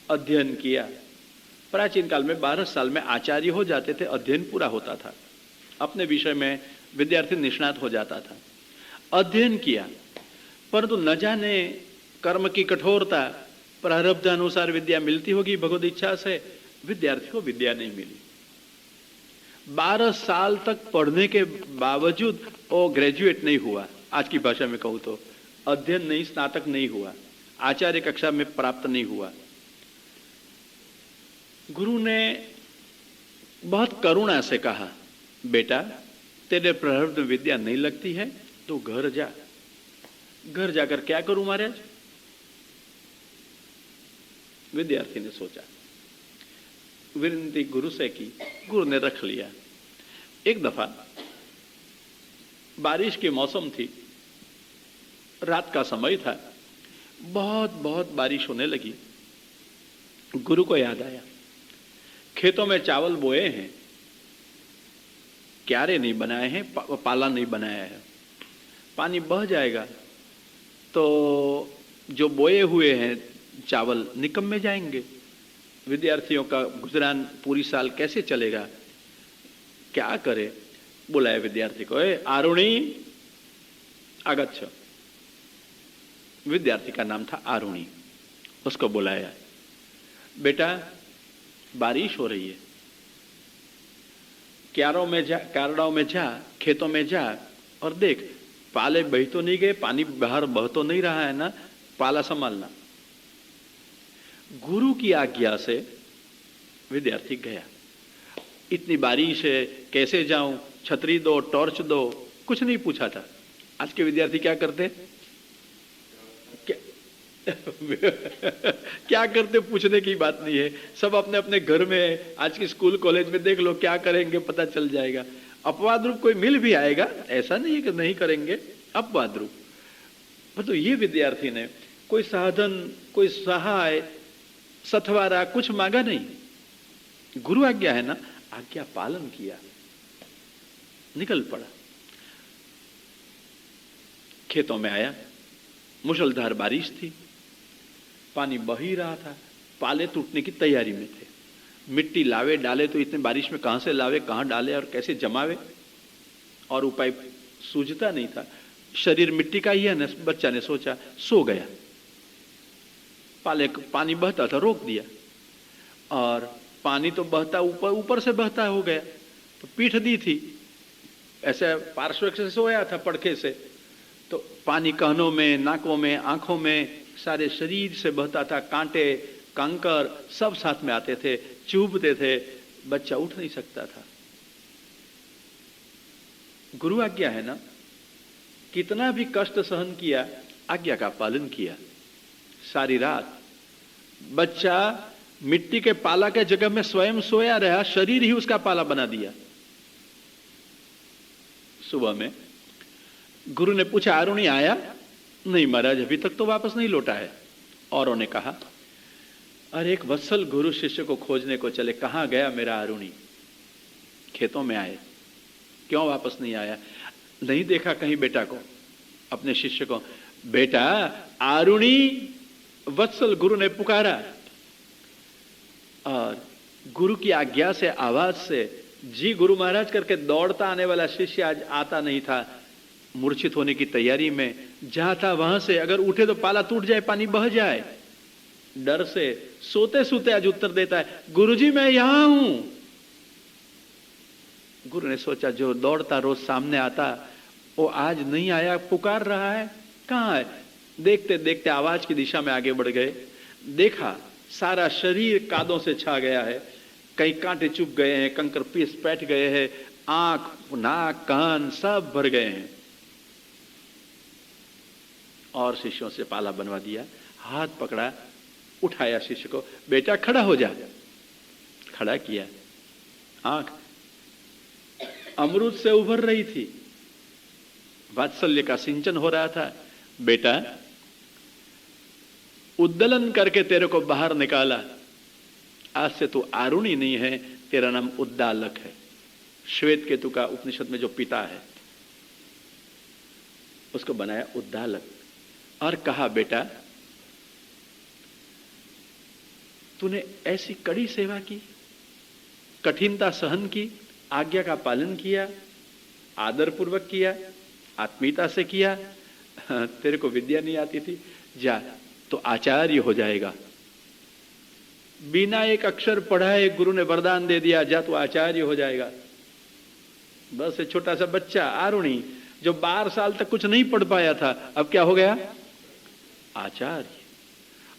अध्ययन किया। प्राचीन काल में 12 साल में आचार्य हो जाते थे, अध्ययन पूरा होता था, अपने विषय में विद्यार्थी निष्णात हो जाता था। अध्ययन किया, परंतु न जाने कर्म की कठोरता, प्रारब्ध अनुसार विद्या मिलती होगी भगवत इच्छा से, विद्यार्थी को विद्या नहीं मिली। 12 साल तक पढ़ने के बावजूद वो ग्रेजुएट नहीं हुआ। आज की भाषा में कहूं तो अध्ययन नहीं, स्नातक नहीं हुआ, आचार्य कक्षा में प्राप्त नहीं हुआ। गुरु ने बहुत करुणा से कहा, बेटा तेरे प्रारब्ध में विद्या नहीं लगती है तो घर जा। घर जाकर क्या करूं महाराज? विद्यार्थी ने सोचा, विनती गुरु से की, गुरु ने रख लिया। एक दफा बारिश के मौसम थी, रात का समय था, बहुत बहुत बारिश होने लगी। गुरु को याद आया, खेतों में चावल बोए हैं, क्यारे नहीं बनाए हैं, पाला नहीं बनाया है, पानी बह जाएगा तो जो बोए हुए हैं चावल निकम में जाएंगे। विद्यार्थियों का गुजरान पूरी साल कैसे चलेगा? क्या करे? बुलाया विद्यार्थी को, ए आरुणी आगच्छ। विद्यार्थी का नाम था आरुणी। उसको बुलाया, बेटा बारिश हो रही है, क्यारों में जा, खेतों में जा और देख पाले बह तो नहीं गए, पानी बाहर बह तो नहीं रहा है ना, पाला संभालना। गुरु की आज्ञा से विद्यार्थी गया। इतनी बारिश है, कैसे जाऊं, छतरी दो, टॉर्च दो, कुछ नहीं पूछा था। आज के विद्यार्थी क्या करते? क्या करते पूछने की बात नहीं है, सब अपने अपने घर में, आज की स्कूल कॉलेज में देख लो क्या करेंगे पता चल जाएगा। अपवाद रूप कोई मिल भी आएगा, ऐसा नहीं है कि नहीं करेंगे, अपवाद रूप। तो ये विद्यार्थी ने कोई साधन, कोई सहाय, सथवारा कुछ मांगा नहीं। गुरु आज्ञा है ना, आज्ञा पालन किया, निकल पड़ा। खेतों में आया, मुसलधार बारिश थी, पानी बह ही रहा था, पाले टूटने की तैयारी में थे। मिट्टी लावे डाले तो इतने बारिश में कहां से लावे, कहां डाले और कैसे जमावे, और उपाय सूझता नहीं था। शरीर मिट्टी का ही है ना, बच्चा ने सोचा, सो गया। पानी बहता था, रोक दिया, और पानी तो बहता ऊपर से बहता हो गया, तो पीठ दी थी, ऐसे पार्श्व से सोया था पड़खे से, तो पानी कानों में, नाकों में, आंखों में, सारे शरीर से बहता था। कांटे, कंकर सब साथ में आते थे, चुभते थे, बच्चा उठ नहीं सकता था। गुरु आज्ञा है ना, कितना भी कष्ट सहन किया, आज्ञा का पालन किया। सारी रात बच्चा मिट्टी के पाला के जगह में स्वयं सोया रहा, शरीर ही उसका पाला बना दिया। सुबह में गुरु ने पूछा, आरुणी आया? नहीं महाराज, अभी तक तो वापस नहीं लौटा है। औरों ने कहा, अरे एक वत्सल गुरु शिष्य को खोजने को चले, कहां गया मेरा आरुणी? खेतों में आए, क्यों वापस नहीं आया? नहीं देखा कहीं बेटा को, अपने शिष्य को। बेटा आरुणी, वत्सल गुरु ने पुकारा, और गुरु की आज्ञा से, आवाज से जी गुरु महाराज करके दौड़ता आने वाला शिष्य आज आता नहीं था। मूर्छित होने की तैयारी में, जहां था वहां से अगर उठे तो पाला टूट जाए, पानी बह जाए, डर से सोते सोते आज उत्तर देता है, गुरुजी मैं यहां हूं। गुरु ने सोचा, जो दौड़ता रोज सामने आता वो आज नहीं आया, पुकार रहा है, कहां है? देखते देखते आवाज की दिशा में आगे बढ़ गए। देखा सारा शरीर कादों से छा गया है, कहीं कांटे चुभ गए हैं, कंकर पीस बैठ गए हैं, आंख, नाक, कान सब भर गए हैं। और शिष्यों से पाला बनवा दिया, हाथ पकड़ा, उठाया शिष्य को, बेटा खड़ा हो जा। खड़ा किया, आंख अमृत से उभर रही थी, वात्सल्य का सिंचन हो रहा था। बेटा उद्दलन करके तेरे को बाहर निकाला, आज से तू आरुणी नहीं है, तेरा नाम उद्दालक है। श्वेत केतु का उपनिषद में जो पिता है उसको बनाया उद्दालक, और कहा बेटा तूने ऐसी कड़ी सेवा की, कठिनता सहन की, आज्ञा का पालन किया, आदर पूर्वक किया, आत्मीयता से किया, तेरे को विद्या नहीं आती थी, जा तो आचार्य हो जाएगा, बिना एक अक्षर पढ़ाए गुरु ने वरदान दे दिया, जा तू आचार्य हो जाएगा। बस एक छोटा सा बच्चा आरुणी जो 12 साल तक कुछ नहीं पढ़ पाया था, अब क्या हो गया? आचार्य।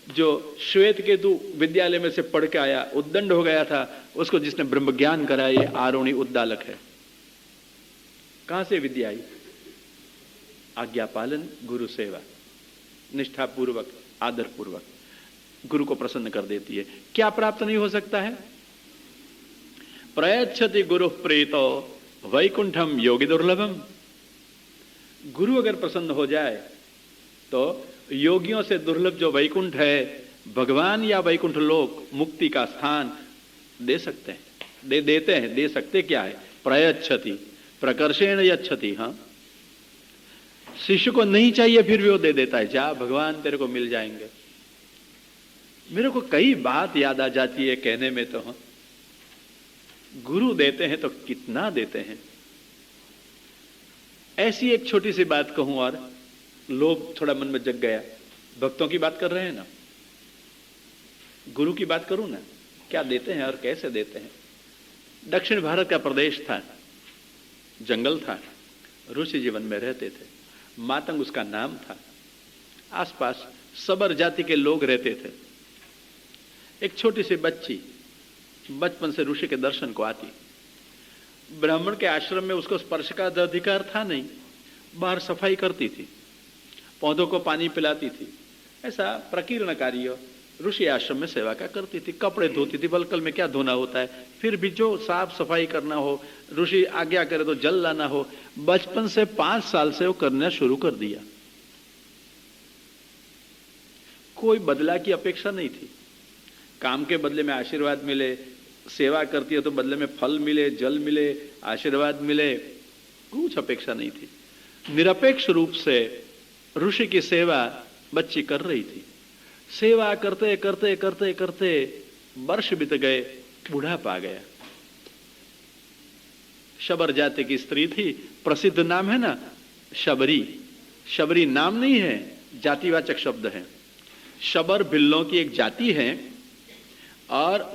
जो श्वेत केतु विद्यालय में से पढ़ के आया, उद्दंड हो गया था, उसको जिसने ब्रह्म ज्ञान कराया, ये आरुणी उद्दालक है। कहां से विद्या आई? आज्ञा पालन, गुरु सेवा, निष्ठा पूर्वक, आदर पूर्वक गुरु को प्रसन्न कर देती है। क्या प्राप्त नहीं हो सकता है? प्रयच्छति गुरु प्रीतो वैकुंठम योगी दुर्लभम। गुरु अगर प्रसन्न हो जाए तो योगियों से दुर्लभ जो वैकुंठ है, भगवान या वैकुंठ लोक, मुक्ति का स्थान दे सकते हैं, देते हैं। दे सकते क्या है? प्रयच्छति, प्रकर्षेण यच्छति। हाँ, शिष्य को नहीं चाहिए फिर भी वो दे देता है, जा भगवान तेरे को मिल जाएंगे। मेरे को कई बात याद आ जाती है कहने में तो। हाँ, गुरु देते हैं तो कितना देते हैं। ऐसी एक छोटी सी बात कहूं और लोभ थोड़ा मन में जग गया। भक्तों की बात कर रहे हैं ना, गुरु की बात करूं ना, क्या देते हैं और कैसे देते हैं। दक्षिण भारत का प्रदेश था, जंगल था, ऋषि जीवन में रहते थे। मातंग उसका नाम था। आसपास सबर जाति के लोग रहते थे। एक छोटी सी बच्ची बचपन से ऋषि के दर्शन को आती। ब्राह्मण के आश्रम में उसको स्पर्श का अधिकार था नहीं, बाहर सफाई करती थी, पौधों को पानी पिलाती थी, ऐसा प्रकीर्ण कार्य ऋषि आश्रम में सेवा का करती थी। कपड़े धोती थी, बलकल में क्या धोना होता है, फिर भी जो साफ सफाई करना हो, ऋषि आज्ञा करे तो जल लाना हो, बचपन से 5 साल से वो करना शुरू कर दिया। कोई बदला की अपेक्षा नहीं थी। काम के बदले में आशीर्वाद मिले, सेवा करती है तो बदले में फल मिले, जल मिले, आशीर्वाद मिले, कुछ अपेक्षा नहीं थी। निरपेक्ष रूप से ऋषि की सेवा बच्ची कर रही थी। सेवा करते करते करते करते वर्ष बीत गए, बुढ़ापा आ गया। शबर जाति की स्त्री थी, प्रसिद्ध नाम है ना शबरी। शबरी नाम नहीं है, जातिवाचक शब्द है। शबर भिल्लों की एक जाति है और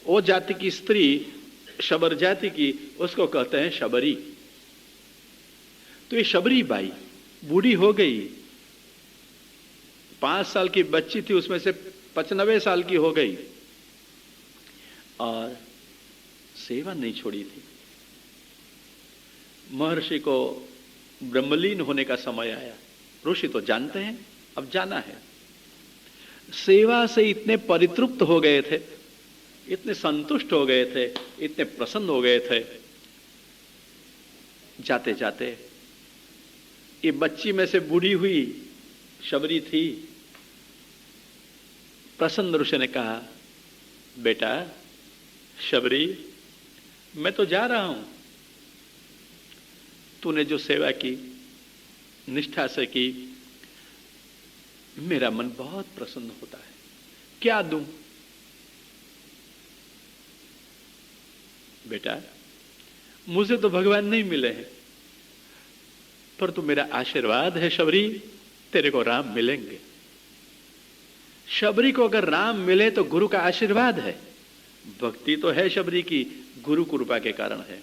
वो जाति की स्त्री शबर जाति की, उसको कहते हैं शबरी। तो ये शबरी बाई बूढ़ी हो गई। 5 साल की बच्ची थी, उसमें से 95 साल की हो गई और सेवा नहीं छोड़ी थी। महर्षि को ब्रह्मलीन होने का समय आया। ऋषि तो जानते हैं, अब जाना है। सेवा से इतने परितृप्त हो गए थे, इतने संतुष्ट हो गए थे, इतने प्रसन्न हो गए थे। जाते जाते ये बच्ची में से बूढ़ी हुई शबरी थी। प्रसन्न ऋषि ने कहा, बेटा शबरी, मैं तो जा रहा हूं, तूने जो सेवा की, निष्ठा से की, मेरा मन बहुत प्रसन्न होता है। क्या दूं? बेटा मुझे तो भगवान नहीं मिले हैं, पर तू मेरा आशीर्वाद है शबरी, तेरे को राम मिलेंगे। शबरी को अगर राम मिले तो गुरु का आशीर्वाद है। भक्ति तो है शबरी की, गुरु कृपा के कारण है।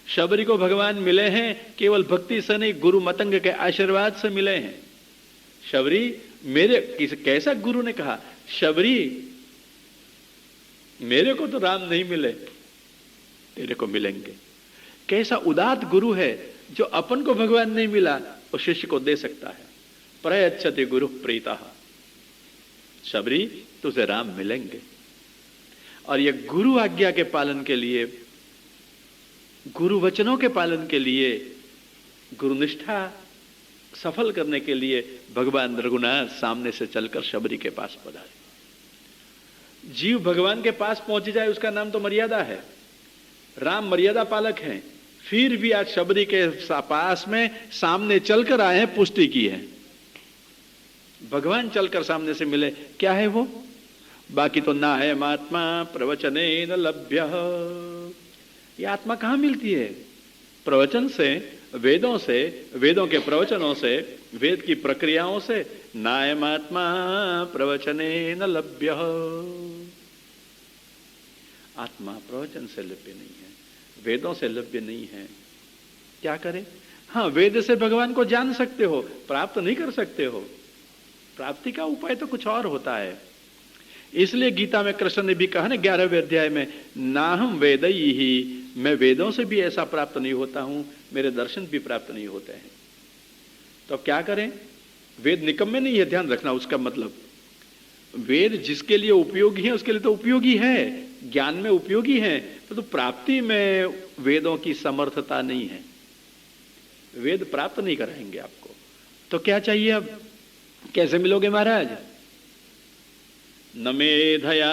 शबरी को भगवान मिले हैं केवल भक्ति से नहीं, गुरु मतंग के आशीर्वाद से मिले हैं। शबरी मेरे कैसा गुरु ने कहा, शबरी मेरे को तो राम नहीं मिले, तेरे को मिलेंगे। कैसा उदात गुरु है जो अपन को भगवान नहीं मिला वो शिष्य को दे सकता है। प्रयच्छति गुरु प्रीता, शबरी तुझे राम मिलेंगे। और ये गुरु आज्ञा के पालन के लिए, गुरु वचनों के पालन के लिए, गुरुनिष्ठा सफल करने के लिए भगवान रघुनाथ सामने से चलकर शबरी के पास पधारे। जीव भगवान के पास पहुंच जाए उसका नाम तो मर्यादा है। राम मर्यादा पालक हैं, फिर भी आज शबरी के पास में सामने चलकर आए हैं, पुष्टि की है। भगवान चलकर सामने से मिले, क्या है वो? बाकी तो ना है महात्मा प्रवचने न लभ्य। ये आत्मा कहां मिलती है? प्रवचन से, वेदों से, वेदों के प्रवचनों से, वेद की प्रक्रियाओं से। नायमात्मा प्रवचने न लभ्य। आत्मा प्रवचन से लभ्य नहीं है, वेदों से लभ्य नहीं है। क्या करें? हाँ, वेद से भगवान को जान सकते हो, प्राप्त नहीं कर सकते हो। प्राप्ति का उपाय तो कुछ और होता है। इसलिए गीता में कृष्ण ने भी कहा ना 11वें अध्याय में, ना हम वेदई ही, मैं वेदों से भी ऐसा प्राप्त नहीं होता हूं, मेरे दर्शन भी प्राप्त नहीं होते हैं। तो क्या करें? वेद निकम्मे नहीं है, ध्यान रखना उसका मतलब। वेद जिसके लिए उपयोगी है उसके लिए तो उपयोगी है, ज्ञान में उपयोगी है, तो प्राप्ति में वेदों की समर्थता नहीं है। वेद प्राप्त नहीं कराएंगे आपको। तो क्या चाहिए अब? कैसे मिलोगे महाराज? न मेधया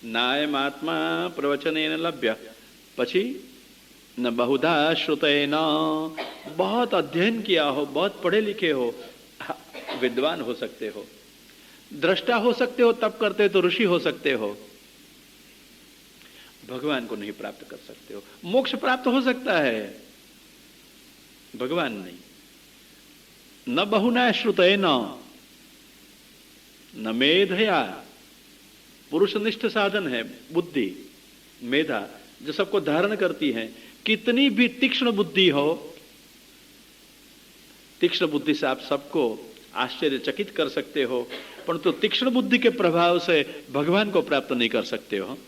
नायमात्मा प्रवचनेन लभ्य, પછી न बहुधा श्रुतेन, बहुत अध्ययन किया हो, बहुत पढ़े लिखे हो, विद्वान हो सकते हो, दृष्टा हो सकते हो, तब करते तो ऋषि हो सकते हो, भगवान को नहीं प्राप्त कर सकते हो। मोक्ष प्राप्त हो सकता है, भगवान नहीं। न बहुना श्रुतेन न मेधया, पुरुषनिष्ठ साधन है बुद्धि, मेधा जो सबको धारण करती है। कितनी भी तीक्ष्ण बुद्धि हो, तीक्ष्ण बुद्धि से आप सबको आश्चर्यचकित कर सकते हो, परंतु तो तीक्ष्ण बुद्धि के प्रभाव से भगवान को प्राप्त नहीं कर सकते हो।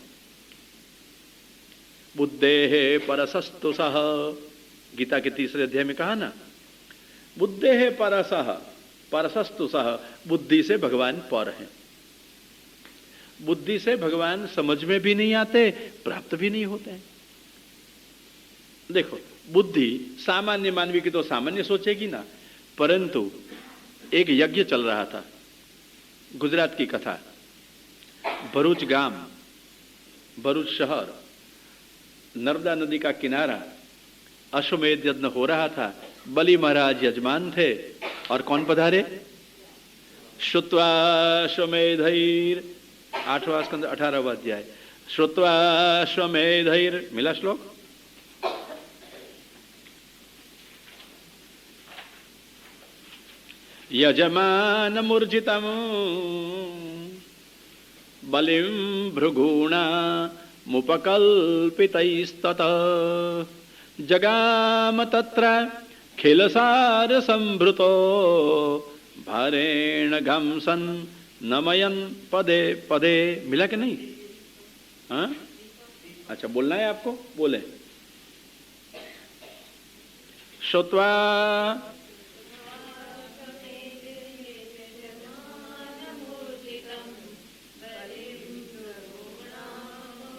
बुद्धेः परसस्तु सः, गीता के 3 अध्याय में कहा ना, बुद्धेः परसः परसस्तु सः, बुद्धि से भगवान पर है। बुद्धि से भगवान समझ में भी नहीं आते, प्राप्त भी नहीं होते हैं। देखो, बुद्धि सामान्य मानवी की तो सामान्य सोचेगी ना, परंतु एक यज्ञ चल रहा था, गुजरात की कथा, भरूच गांव, भरूच शहर, नर्मदा नदी का किनारा, अश्वमेध यज्ञ हो रहा था। बलि महाराज यजमान थे और कौन पधारे? श्रुत्वा अश्वमेधैर, 8वां स्कंद 18वां अध्याय, श्रुत्वा अश्वमेधैर, मिला श्लोक? यजमान मूर्जितम बलिम भृगुणा मुपकल्पितैस्तत जगाम तत्र खिलसार संभृतो भारेण घंसन नमयन पदे पदे। मिला कि नहीं? हाँ, अच्छा बोलना है आपको, बोले। श्रुत्वा,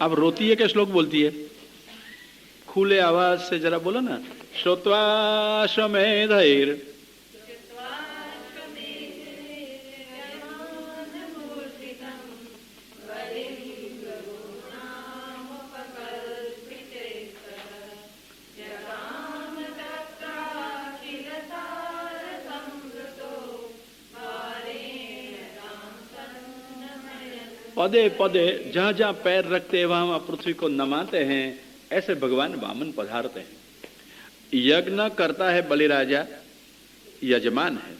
अब रोती है क्या श्लोक बोलती है? खुले आवाज से जरा बोलो ना। श्रुत्वा अश्वमेधैर, पदे पदे, जहां जहां पैर रखते हैं वहां पृथ्वी को नमाते हैं, ऐसे भगवान वामन पधारते हैं। यज्ञ करता है बलिराजा, यजमान है,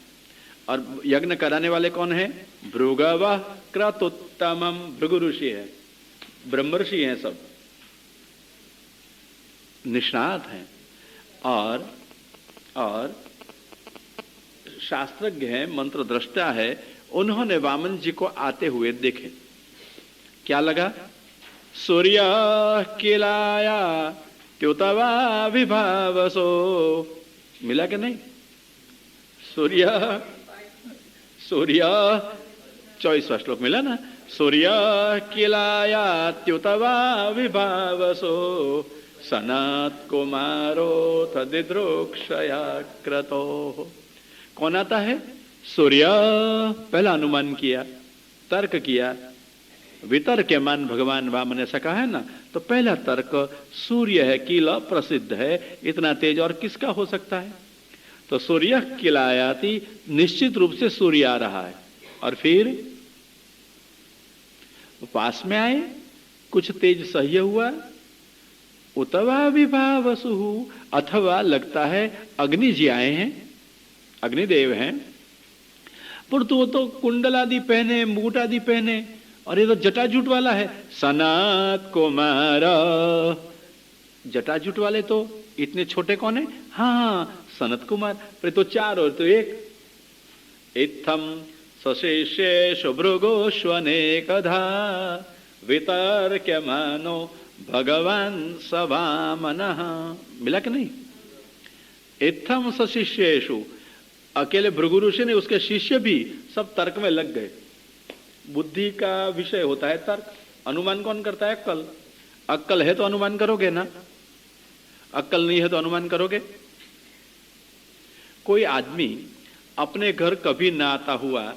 और यज्ञ कराने वाले कौन है? भृगवः क्रतुत्तमम्, भृगु ऋषि है, ब्रह्म ऋषि हैं, सब निष्णात हैं और शास्त्रज्ञ हैं, मंत्र दृष्टा है। उन्होंने वामन जी को आते हुए देखे, क्या लगा? सूर्य किलाया त्युतवा विभावसो, मिला कि नहीं? सूर्य 24वां श्लोक मिला ना? सूर्य किलाया त्युतवा विभावसो सनत कुमारो तदिद्रुक्षया क्रतो। कौन आता है? सूर्य। पहला अनुमान किया, तर्क किया, वितर्क्यमान भगवान वामन ऐसा कहा है ना, तो पहला तर्क सूर्य है, किला प्रसिद्ध है, इतना तेज और किसका हो सकता है? तो सूर्य किलायाति, निश्चित रूप से सूर्य आ रहा है। और फिर पास में आए, कुछ तेज सह्य हुआ, उतवा विभावसु, अथवा लगता है अग्नि जी आए हैं, अग्निदेव हैं, परंतु वो तो कुंडल आदि पहने, मुकुट आदि पहने, और ये तो जटाजूट वाला है, सनत कुमार। जटाजूट वाले तो इतने छोटे कौन है? हाँ, सनत कुमार। पर तो चार और तो एक। इत्थम सशिष्येषु भृगुष्वनेकधा वितर्क्यमानो भगवान सवामनः। मिला कि नहीं? इत्थम सशिष्येषु, अकेले भृगु ऋषि ने, उसके शिष्य भी सब तर्क में लग गए। बुद्धि का विषय होता है तर्क। अनुमान कौन करता है? अक्कल। अक्कल है तो अनुमान करोगे ना, अक्कल नहीं है तो अनुमान करोगे? कोई आदमी अपने घर कभी ना आता हुआ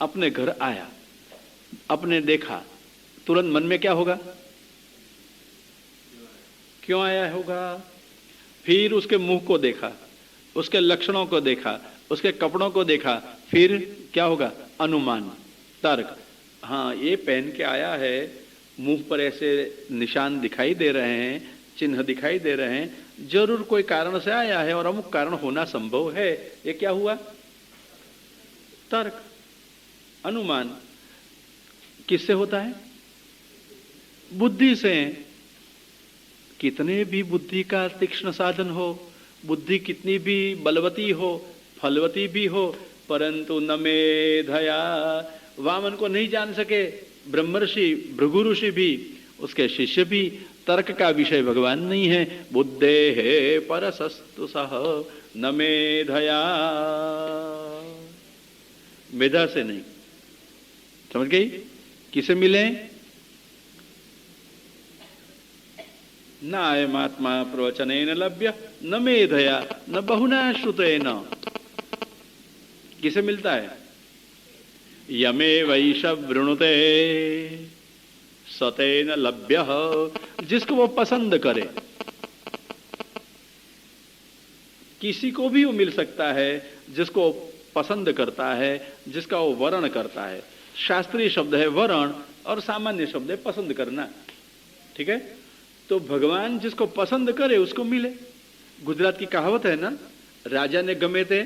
अपने घर आया, अपने देखा, तुरंत मन में क्या होगा? क्यों आया होगा? फिर उसके मुंह को देखा, उसके लक्षणों को देखा, उसके कपड़ों को देखा, फिर क्या होगा? अनुमान, तर्क। हाँ, ये पहन के आया है, मुंह पर ऐसे निशान दिखाई दे रहे हैं, चिन्ह दिखाई दे रहे हैं, जरूर कोई कारण से आया है और अमुक कारण होना संभव है। ये क्या हुआ? तर्क, अनुमान। किससे होता है? बुद्धि से। कितने भी बुद्धि का तीक्ष्ण साधन हो, बुद्धि कितनी भी बलवती हो, फलवती भी हो, परंतु न मेधया, वामन को नहीं जान सके ब्रह्मर्षि भृगु ऋषि भी, उसके शिष्य भी। तर्क का विषय भगवान नहीं है। बुद्धे है परसस्तु सह न मेधया, मेधा से नहीं। समझ गई? किसे मिले? न अयमात्मा प्रवचनेन लभ्य न मेधया न बहुना श्रुतेन। किसे मिलता है? यमे वैश वृणुते सतेन लभ्य, जिसको वो पसंद करे। किसी को भी वो मिल सकता है जिसको पसंद करता है, जिसका वो वर्ण करता है। शास्त्रीय शब्द है वर्ण और सामान्य शब्द है पसंद करना। ठीक है? तो भगवान जिसको पसंद करे उसको मिले। गुजरात की कहावत है ना, राजा ने गमे थे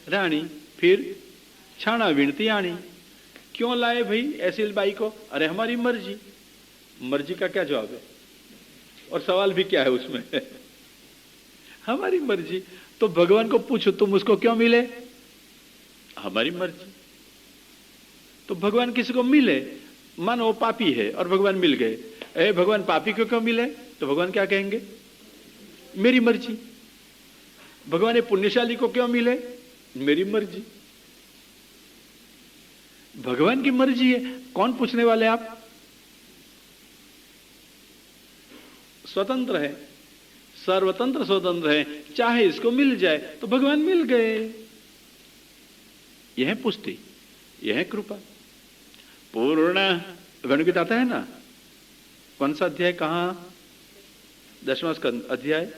रानी, फिर छाना विनती आनी। क्यों लाए भाई ऐसी बाई को? अरे हमारी मर्जी। मर्जी का क्या जवाब है? और सवाल भी क्या है उसमें? हमारी मर्जी। तो भगवान को पूछो तुम उसको क्यों मिले? हमारी मर्जी। तो भगवान किसी को मिले, मानो वो पापी है और भगवान मिल गए। ए भगवान पापी को क्यों मिले? तो भगवान क्या कहेंगे? मेरी मर्जी। भगवान ये पुण्यशाली को क्यों मिले? मेरी मर्जी। भगवान की मर्जी है। कौन पूछने वाले आप? स्वतंत्र है, सर्वतंत्र स्वतंत्र है। चाहे इसको मिल जाए तो भगवान मिल गए। यह है पुष्टि, यह है कृपा। पूर्ण गणगीत आता है ना, कौन सा अध्याय? कहां? 10वां स्कंद अध्याय।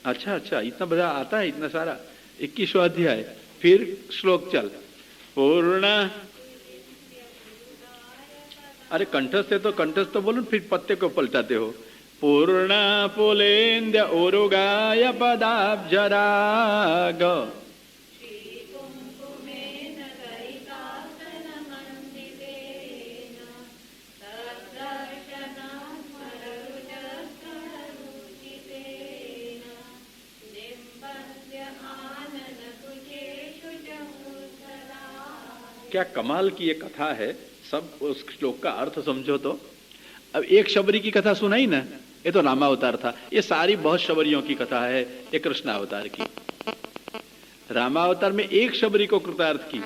अच्छा अच्छा, इतना बड़ा आता है, इतना सारा। 21वां अध्याय। फिर श्लोक चल। पूर्ण, अरे कंठस्थ है तो कंठस्थ तो बोलो, फिर पत्ते को पलटाते हो। पूर्ण पुलेन्द्र उरुगाय पदाब्जराग क्या कमाल की ये कथा है। सब उस श्लोक का अर्थ समझो तो। अब एक शबरी की कथा सुनाई ना, ये तो रामावतार था। ये सारी बहुत शबरियों की कथा है, ये कृष्णावतार की। रामावतार में एक शबरी को कृतार्थ की,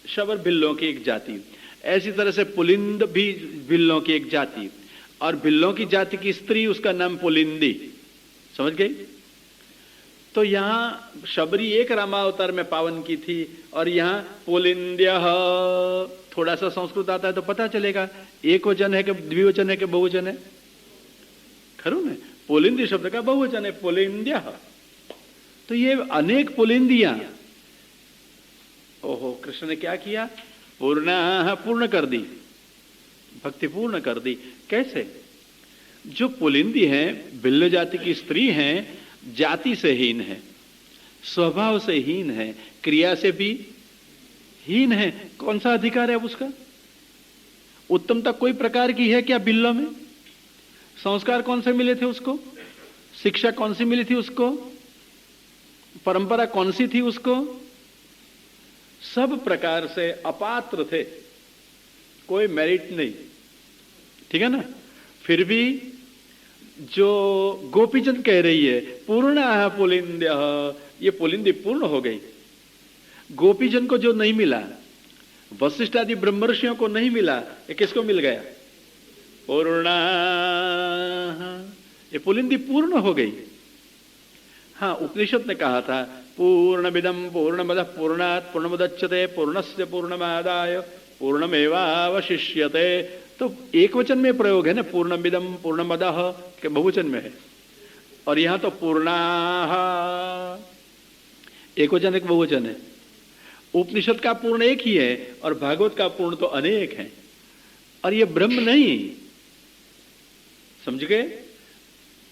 शबर भिल्लों की एक जाति। ऐसी तरह से पुलिंद भी भिल्लों की एक जाति, और भिल्लों की जाति की स्त्री, उसका नाम पुलिंदी। समझ गई? तो यहां शबरी एक रामावतार में पावन की थी, और यहां पुलिंद्य। थोड़ा सा संस्कृत आता है तो पता चलेगा एक वचन है कि द्विवचन है कि बहुवचन है। खरू में पुलिंदी शब्द का बहुवचन है, पुलिंद्य। तो ये अनेक पुलिंदियां। ओहो, कृष्ण ने क्या किया? पूर्ण कर दी, भक्ति पूर्ण कर दी। कैसे? जो पुलिंदी है, भिल्ल जाति की स्त्री हैं, जाति से हीन है, स्वभाव से हीन है, क्रिया से भी हीन है। कौन सा अधिकार है उसका? उत्तमता कोई प्रकार की है क्या बिल्लो में? संस्कार कौन से मिले थे उसको? शिक्षा कौन सी मिली थी उसको? परंपरा कौन सी थी उसको? सब प्रकार से अपात्र थे, कोई मेरिट नहीं, ठीक है ना। फिर भी जो गोपीचंद कह रही है पूर्ण पुलिंद्य, ये पुलिंदी पूर्ण हो गई। गोपीजन को जो नहीं मिला, वशिष्ठ आदि ब्रह्मर्षियों को नहीं मिला, ये किसको मिल गया? पूर्ण, ये पुलिंदी पूर्ण हो गई। हाँ, उपनिषद ने कहा था पूर्णमिदं पूर्णमदः पूर्णात् पूर्णमुदच्यते पूर्णस्य पूर्णमादाय पूर्णमेवावशिष्यते। तो एक वचन में प्रयोग है ना, पूर्णमिदं पूर्णमदः के बहुवचन में है, और यहां तो पूर्णाः एक वचन एक बहुवचन है। उपनिषद का पूर्ण एक ही है और भागवत का पूर्ण तो अनेक है, और ये ब्रह्म नहीं, समझ गए।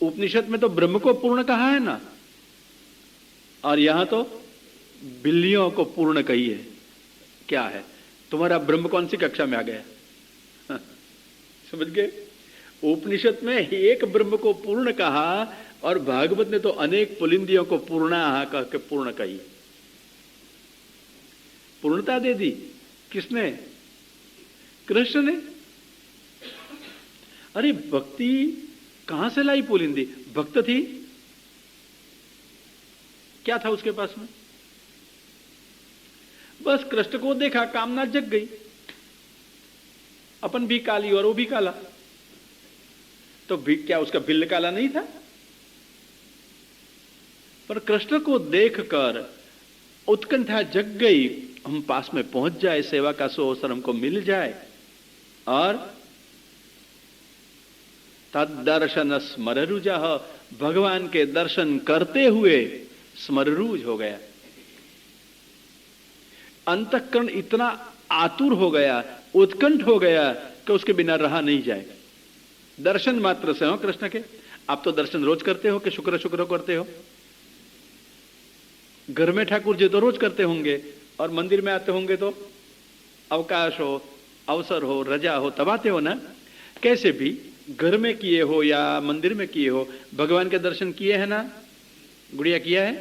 उपनिषद में तो ब्रह्म को पूर्ण कहा है ना, और यहां तो बिल्लियों को पूर्ण कही है। क्या है तुम्हारा ब्रह्म? कौन सी कक्षा में आ गया? समझ गए। उपनिषद में एक ब्रह्म को पूर्ण कहा और भागवत ने तो अनेक पुलिंदियों को पूर्णा कह के पूर्ण कही, पूर्णता दे दी। किसने? कृष्ण ने। अरे भक्ति कहां से लाई पुलिंदी? भक्त थी, क्या था उसके पास में? बस कृष्ण को देखा, कामना जग गई। अपन भी काली और वो भी काला, तो क्या उसका बिल्ल काला नहीं था? पर कृष्ण को देखकर उत्कंठा जग गई, हम पास में पहुंच जाए, सेवा का सो अवसर हमको मिल जाए। और तद्दर्शन स्मररुजा, भगवान के दर्शन करते हुए स्मररूज हो गया। अंतःकरण इतना आतुर हो गया, उत्कंठ हो गया कि उसके बिना रहा नहीं जाए। दर्शन मात्र से हो कृष्ण के। आप तो दर्शन रोज करते हो कि शुक्र शुक्र करते हो? घर में ठाकुर जी तो रोज करते होंगे, और मंदिर में आते होंगे तो अवकाश हो, अवसर हो, रजा हो तब आते हो ना। कैसे भी घर में किए हो या मंदिर में किए हो, भगवान के दर्शन किए हैं ना? गुड़िया किया है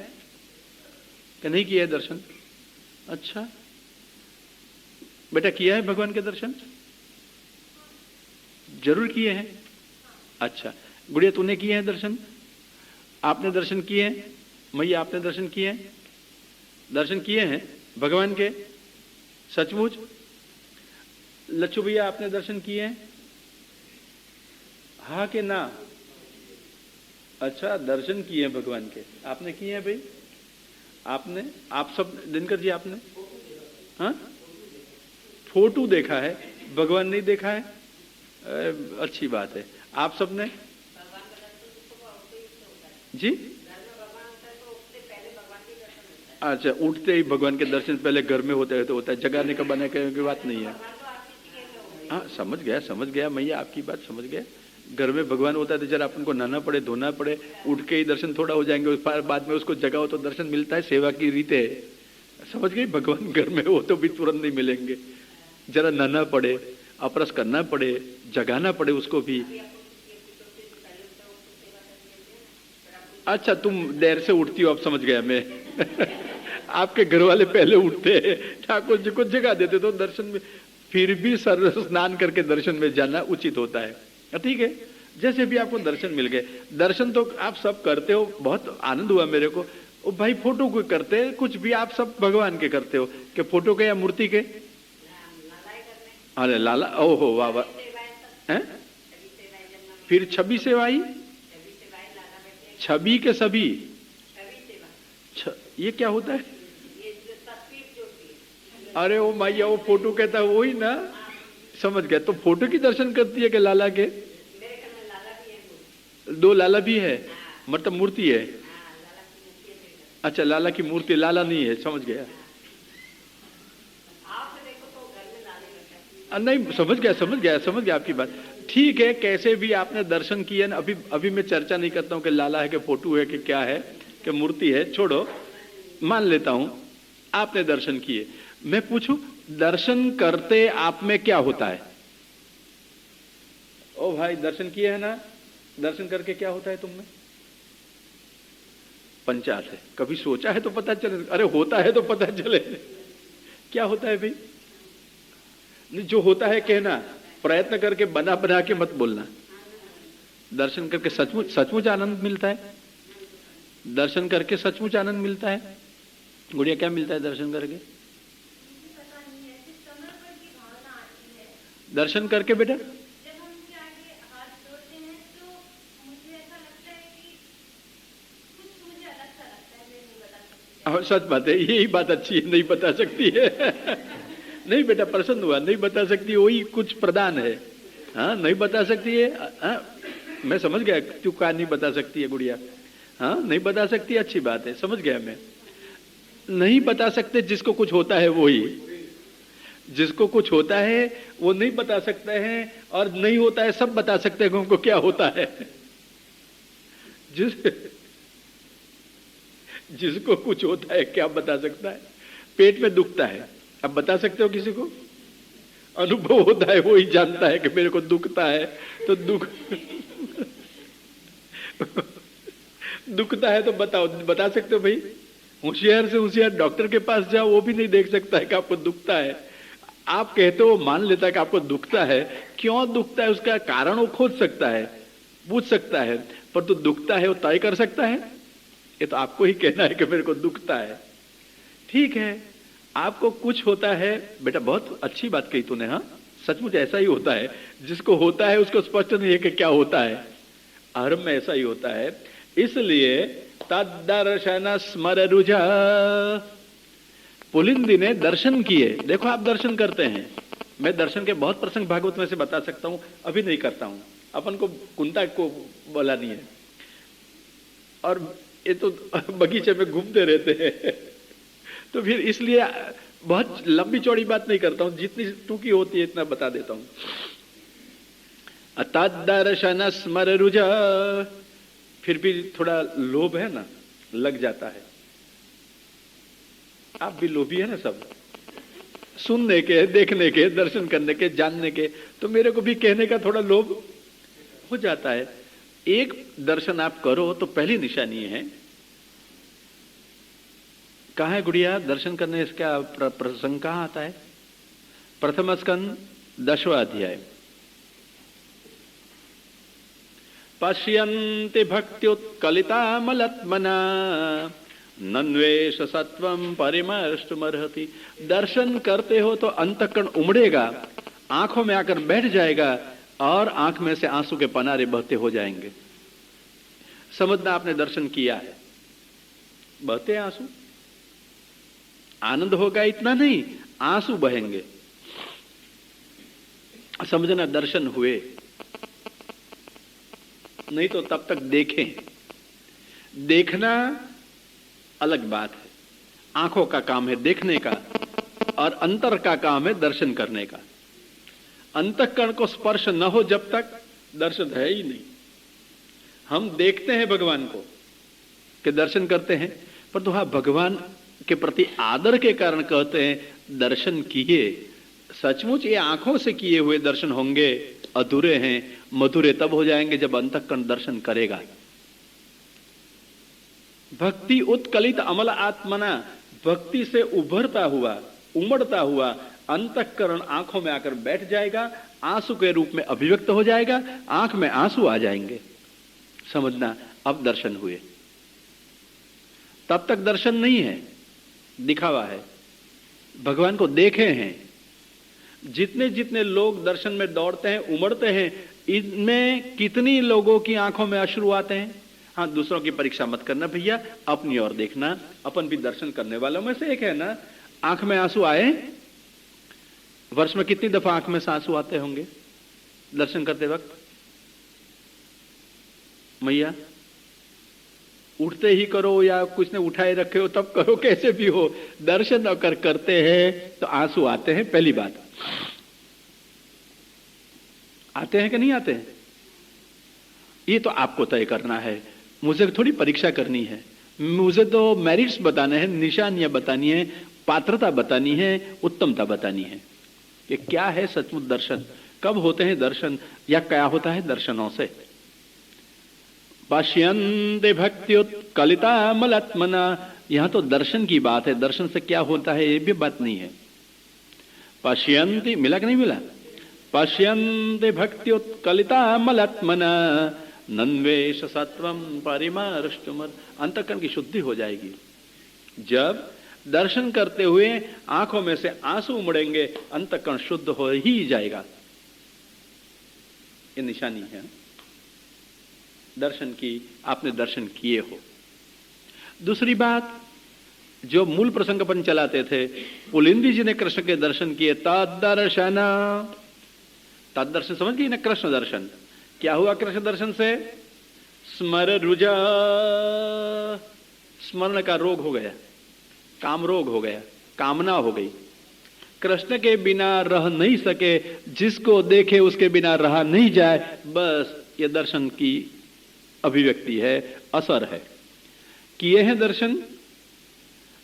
कि नहीं किया है दर्शन? अच्छा बेटा, किया है भगवान के दर्शन? जरूर किए हैं। अच्छा गुड़िया, तूने किए हैं दर्शन? आपने दर्शन किए हैं? मैया आपने दर्शन किए हैं? दर्शन किए हैं भगवान के सचमुच? लच्छू भैया आपने दर्शन किए हैं? हाँ के ना? अच्छा, दर्शन किए हैं भगवान के। आपने किए हैं भाई? आपने, आप सब, दिनकर जी आपने? हाँ, फोटो देखा है, भगवान नहीं देखा है। अच्छी बात है। आप सबने? जी अच्छा, उठते ही भगवान के दर्शन पहले घर में होते हैं तो होता है, जगाने का बनाने की बात नहीं है। हाँ समझ गया मैया, आपकी बात समझ गया। घर में भगवान होता है तो जरा अपन को नहाना पड़े, धोना पड़े, उठ के ही दर्शन थोड़ा हो जाएंगे, बाद में उसको जगाओ तो दर्शन मिलता है। सेवा की रीत है, समझ गई। भगवान घर में हो तो भी तुरंत नहीं मिलेंगे, जरा नहाना पड़े, अपरस करना पड़े, जगाना पड़े उसको भी। अच्छा तुम देर से उठती हो, अब समझ गया मैं। आपके घर वाले पहले उठते हैं, ठाकुर जी को जगा देते तो दर्शन में, फिर भी सर्व स्नान करके दर्शन में जाना उचित होता है। ठीक है, जैसे भी आपको दर्शन मिल गए। दर्शन तो आप सब करते हो, बहुत आनंद हुआ मेरे को। ओ भाई, फोटो को करते, कुछ भी आप सब भगवान के करते हो कि फोटो के या मूर्ति के? अरे लाला, ओहो वाह वाह। फिर छवि सेवाई, छवि के सभी, ये क्या होता है? अरे वो मैया, वो फोटो कहता है वही ना, समझ गया। तो फोटो की दर्शन करती है कि लाला के? दो लाला भी है, मतलब मूर्ति है। अच्छा, लाला की मूर्ति, लाला नहीं है, समझ गया। नहीं, समझ गया आपकी बात। ठीक है, कैसे भी आपने दर्शन किए ना। अभी मैं चर्चा नहीं करता हूं कि लाला है कि फोटो है कि क्या है कि मूर्ति है, छोड़ो, मान लेता हूं आपने दर्शन किए। मैं पूछूं, दर्शन करते आप में क्या होता है? ओ भाई, दर्शन किए है ना, दर्शन करके क्या होता है तुम में? पंचायत है। कभी सोचा है तो पता चले? अरे होता है तो पता चले। क्या होता है भाई? जो होता है कहना, प्रयत्न करके बना बना के मत बोलना। दर्शन करके सचमुच सचमुच आनंद मिलता है। दर्शन करके सचमुच आनंद मिलता है। गुड़िया, क्या मिलता है दर्शन करके? दर्शन करके बेटा सच बात है, यही बात अच्छी है, नहीं बता सकती है। नहीं बेटा, प्रसन्न हुआ, नहीं बता सकती, वही कुछ प्रदान है। हाँ, नहीं बता सकती है। हाँ, मैं समझ गया क्यों का नहीं बता सकती है गुड़िया। हाँ, नहीं बता सकती, अच्छी बात है, समझ गया मैं। नहीं बता सकते, जिसको कुछ होता है वही, जिसको कुछ होता है वो नहीं बता सकते हैं, और नहीं होता है सब बता सकते हैं उनको क्या होता है। जिसको कुछ होता है क्या बता सकता है? पेट में दुखता है, अब बता सकते हो किसी को? अनुभव होता है, वो ही जानता है कि मेरे को दुखता है, तो दुखता है तो बताओ, बता सकते हो भाई? होशियार से होशियार डॉक्टर के पास जाओ, वो भी नहीं देख सकता है कि आपको दुखता है। आप कहते हो, मान लेता है कि आपको दुखता है, क्यों दुखता है उसका कारण वो खोज सकता है, पूछ सकता है, पर तो दुखता है वो तय कर सकता है? ये तो आपको ही कहना है कि मेरे को दुखता है। ठीक है, आपको कुछ होता है बेटा, बहुत अच्छी बात कही तूने। हाँ, सचमुच ऐसा ही होता है। जिसको होता है उसको स्पष्ट नहीं है कि क्या होता है। आरंभ में ऐसा ही होता है। इसलिए तद्दर्शन स्मर रुझा, पुलिंदी ने दर्शन किए। देखो, आप दर्शन करते हैं, मैं दर्शन के बहुत प्रसंग भागवत में से बता सकता हूं, अभी नहीं करता हूं, अपन को कुंता को बोला नहीं है, और ये तो बगीचे में घूमते रहते हैं। तो फिर इसलिए बहुत लंबी चौड़ी बात नहीं करता हूं, जितनी टूकी होती है इतना बता देता हूं। तद्दर्शन स्मर रुझा, फिर भी थोड़ा लोभ है ना, लग जाता है। आप भी लोभी है ना सब, सुनने के, देखने के, दर्शन करने के, जानने के, तो मेरे को भी कहने का थोड़ा लोभ हो जाता है। एक दर्शन आप करो तो पहली निशानी है, कहाँ है गुड़िया दर्शन करने, इसका प्रसंग कहाँ आता है? प्रथम स्कंद 10वां अध्याय। पश्यन्ति भक्त्युत्कलितामलत्मना नन्वेष सत्वम परिमर्ष्टुमर्हति। दर्शन करते हो तो अंतःकरण उमड़ेगा, आंखों में आकर बैठ जाएगा, और आंख में से आंसू के पनारे बहते हो जाएंगे। समझना, आपने दर्शन किया है, बहते आंसू, आनंद होगा इतना नहीं, आंसू बहेंगे। समझना, दर्शन हुए। नहीं तो तब तक देखें। देखना अलग बात है, आंखों का काम है देखने का, और अंतर का काम है दर्शन करने का। अंतःकरण को स्पर्श न हो जब तक दर्शन है ही नहीं। हम देखते हैं भगवान को कि दर्शन करते हैं, पर तो हाँ, भगवान के प्रति आदर के कारण कहते हैं दर्शन किए। सचमुच ये आंखों से किए हुए दर्शन होंगे, अधूरे हैं, मधुरे तब हो जाएंगे जब अंतःकरण दर्शन करेगा। भक्ति उत्कलित अमल आत्मना, भक्ति से उभरता हुआ, उमड़ता हुआ अंतःकरण आंखों में आकर बैठ जाएगा, आंसू के रूप में अभिव्यक्त हो जाएगा, आंख में आंसू आ जाएंगे। समझना, अब दर्शन हुए। तब तक दर्शन नहीं है, दिखावा है। भगवान को देखे हैं। जितने जितने लोग दर्शन में दौड़ते हैं, उमड़ते हैं, इनमें कितनी लोगों की आंखों में अश्रु आते हैं? हाँ, दूसरों की परीक्षा मत करना भैया, अपनी ओर देखना। अपन भी दर्शन करने वालों में से एक है ना। आंख में आंसू आए? वर्ष में कितनी दफा आंख में से आंसू आते होंगे दर्शन करते वक्त? मैया, उठते ही करो या कुछ ने उठाए रखे हो तब करो, कैसे भी हो, दर्शन अगर करते हैं तो आंसू आते हैं। पहली बात, आते हैं कि नहीं आते हैं? ये तो आपको तय करना है, मुझे थोड़ी परीक्षा करनी है। मुझे तो मेरिट्स बताने हैं, निशानियां बतानी है, पात्रता बतानी है, उत्तमता बतानी है कि क्या है सचमुच दर्शन, कब होते हैं दर्शन, या क्या होता है दर्शनों से। पश्यन्ते भक्त्युत्कलितामलात्मना, यहां तो दर्शन की बात है, दर्शन से क्या होता है ये भी बात नहीं है। पश्यन्ति, मिला कि नहीं मिला? पश्यन्ते भक्त्युत्कलितामलात्मना नन्वेष सत्वम परिमारुष्टुमर, अंतःकरण की शुद्धि हो जाएगी। जब दर्शन करते हुए आंखों में से आंसू उमड़ेंगे, अंतःकरण शुद्ध हो ही जाएगा। ये निशानी है दर्शन की, आपने दर्शन किए हो। दूसरी बात, जो मूल प्रसंग अपन चलाते थे, पुलिंदी जी ने कृष्ण के दर्शन किए, तद्दर्शन, तद्दर्शन समझ गई ना, कृष्ण दर्शन। क्या हुआ कृष्ण दर्शन से? स्मर रुजा, स्मरण का रोग हो गया, काम रोग हो गया, कामना हो गई। कृष्ण के बिना रह नहीं सके, जिसको देखे उसके बिना रहा नहीं जाए, बस ये दर्शन की अभिव्यक्ति है, असर है। किए हैं दर्शन,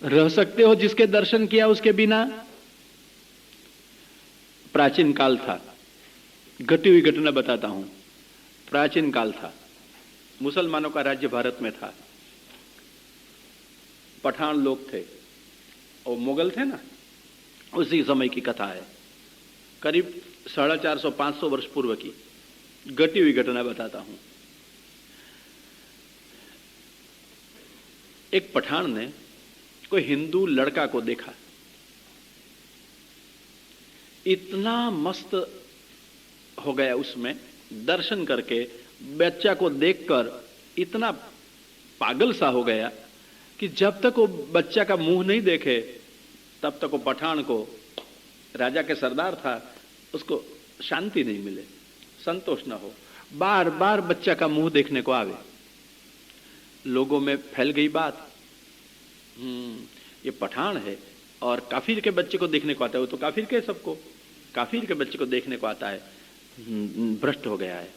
रह सकते हो जिसके दर्शन किया उसके बिना। प्राचीन काल था, घटी हुई घटना बताता हूं। प्राचीन काल था, मुसलमानों का राज्य भारत में था, पठान लोग थे और मुगल थे ना, उसी समय की कथा है, करीब 450-500 वर्ष पूर्व की घटी हुई घटना बताता हूं। एक पठान ने कोई हिंदू लड़का को देखा, इतना मस्त हो गया उसमें दर्शन करके, बच्चा को देखकर इतना पागल सा हो गया कि जब तक वो बच्चा का मुंह नहीं देखे तब तक वो पठान को, राजा के सरदार था, उसको शांति नहीं मिले, संतोष ना हो, बार बार बच्चा का मुंह देखने को आवे। लोगों में फैल गई बात, ये पठान है और काफिर के बच्चे को देखने को आता है, वो तो काफिर के सबको, काफिर के बच्चे को देखने को आता है, भ्रष्ट हो गया है।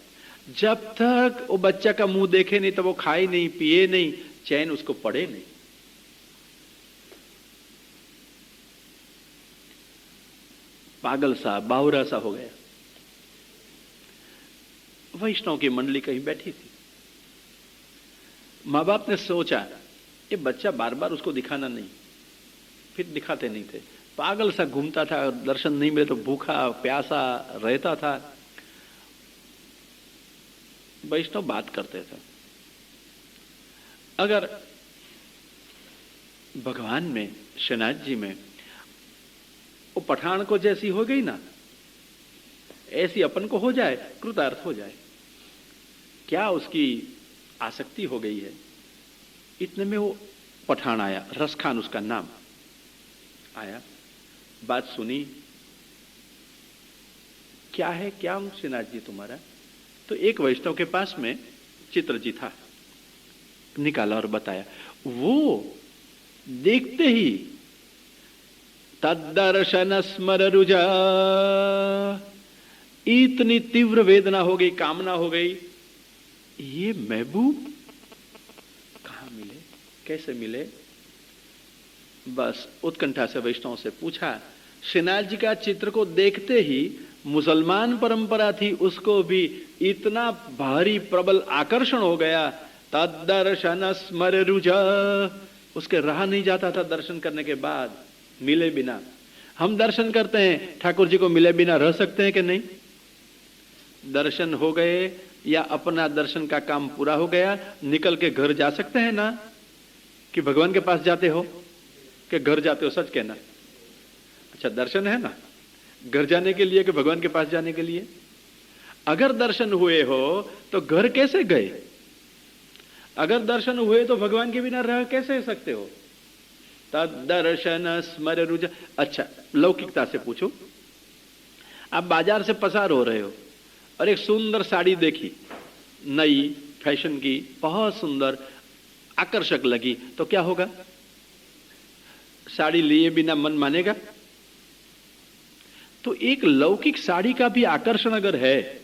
जब तक वो बच्चा का मुंह देखे नहीं तब वो खाए नहीं, पिए नहीं, चैन उसको पड़े नहीं। पागल सा, बावरा सा हो गया। वैष्णव की मंडली कहीं बैठी थी, मां बाप ने सोचा ये बच्चा बार बार उसको दिखाना नहीं, फिर दिखाते नहीं थे, पागल सा घूमता था, दर्शन नहीं मिले तो भूखा प्यासा रहता था। वैष्णव बात करते थे, अगर भगवान में, श्रीनाथ जी में वो पठान को जैसी हो गई ना, ऐसी अपन को हो जाए, कृतार्थ हो जाए। क्या उसकी आसक्ति हो गई है। इतने में वो पठान आया, रसखान उसका नाम, आया, बात सुनी, क्या है, क्या हूं श्रीनाथ जी तुम्हारा? तो एक वैष्णव के पास में चित्र जी था, निकाला और बताया। वो देखते ही तद्दर्शन स्मर रुजा, इतनी तीव्र वेदना हो गई, कामना हो गई, ये महबूब कहां मिले, कैसे मिले? बस उत्कंठा से वैष्णव से पूछा। श्रीनाथ जी का चित्र को देखते ही, मुसलमान परंपरा थी, उसको भी इतना भारी प्रबल आकर्षण हो गया, तद्दर्शन स्मर रुजा, उसके रहा नहीं जाता था दर्शन करने के बाद, मिले बिना। हम दर्शन करते हैं, ठाकुर जी को मिले बिना रह सकते हैं कि नहीं? दर्शन हो गए या अपना दर्शन का काम पूरा हो गया, निकल के घर जा सकते हैं ना? कि भगवान के पास जाते हो कि घर जाते हो? सच कहना। अच्छा, दर्शन है ना, घर जाने के लिए कि भगवान के पास जाने के लिए? अगर दर्शन हुए हो तो घर कैसे गए? अगर दर्शन हुए तो भगवान के बिना रह कैसे सकते हो? तद्दर्शन स्मर रुजा। अच्छा, लौकिकता से पूछो, आप बाजार से पसार हो रहे हो और एक सुंदर साड़ी देखी, नई फैशन की, बहुत सुंदर आकर्षक लगी, तो क्या होगा? साड़ी लिए बिना मन मानेगा? तो एक लौकिक साड़ी का भी आकर्षण अगर है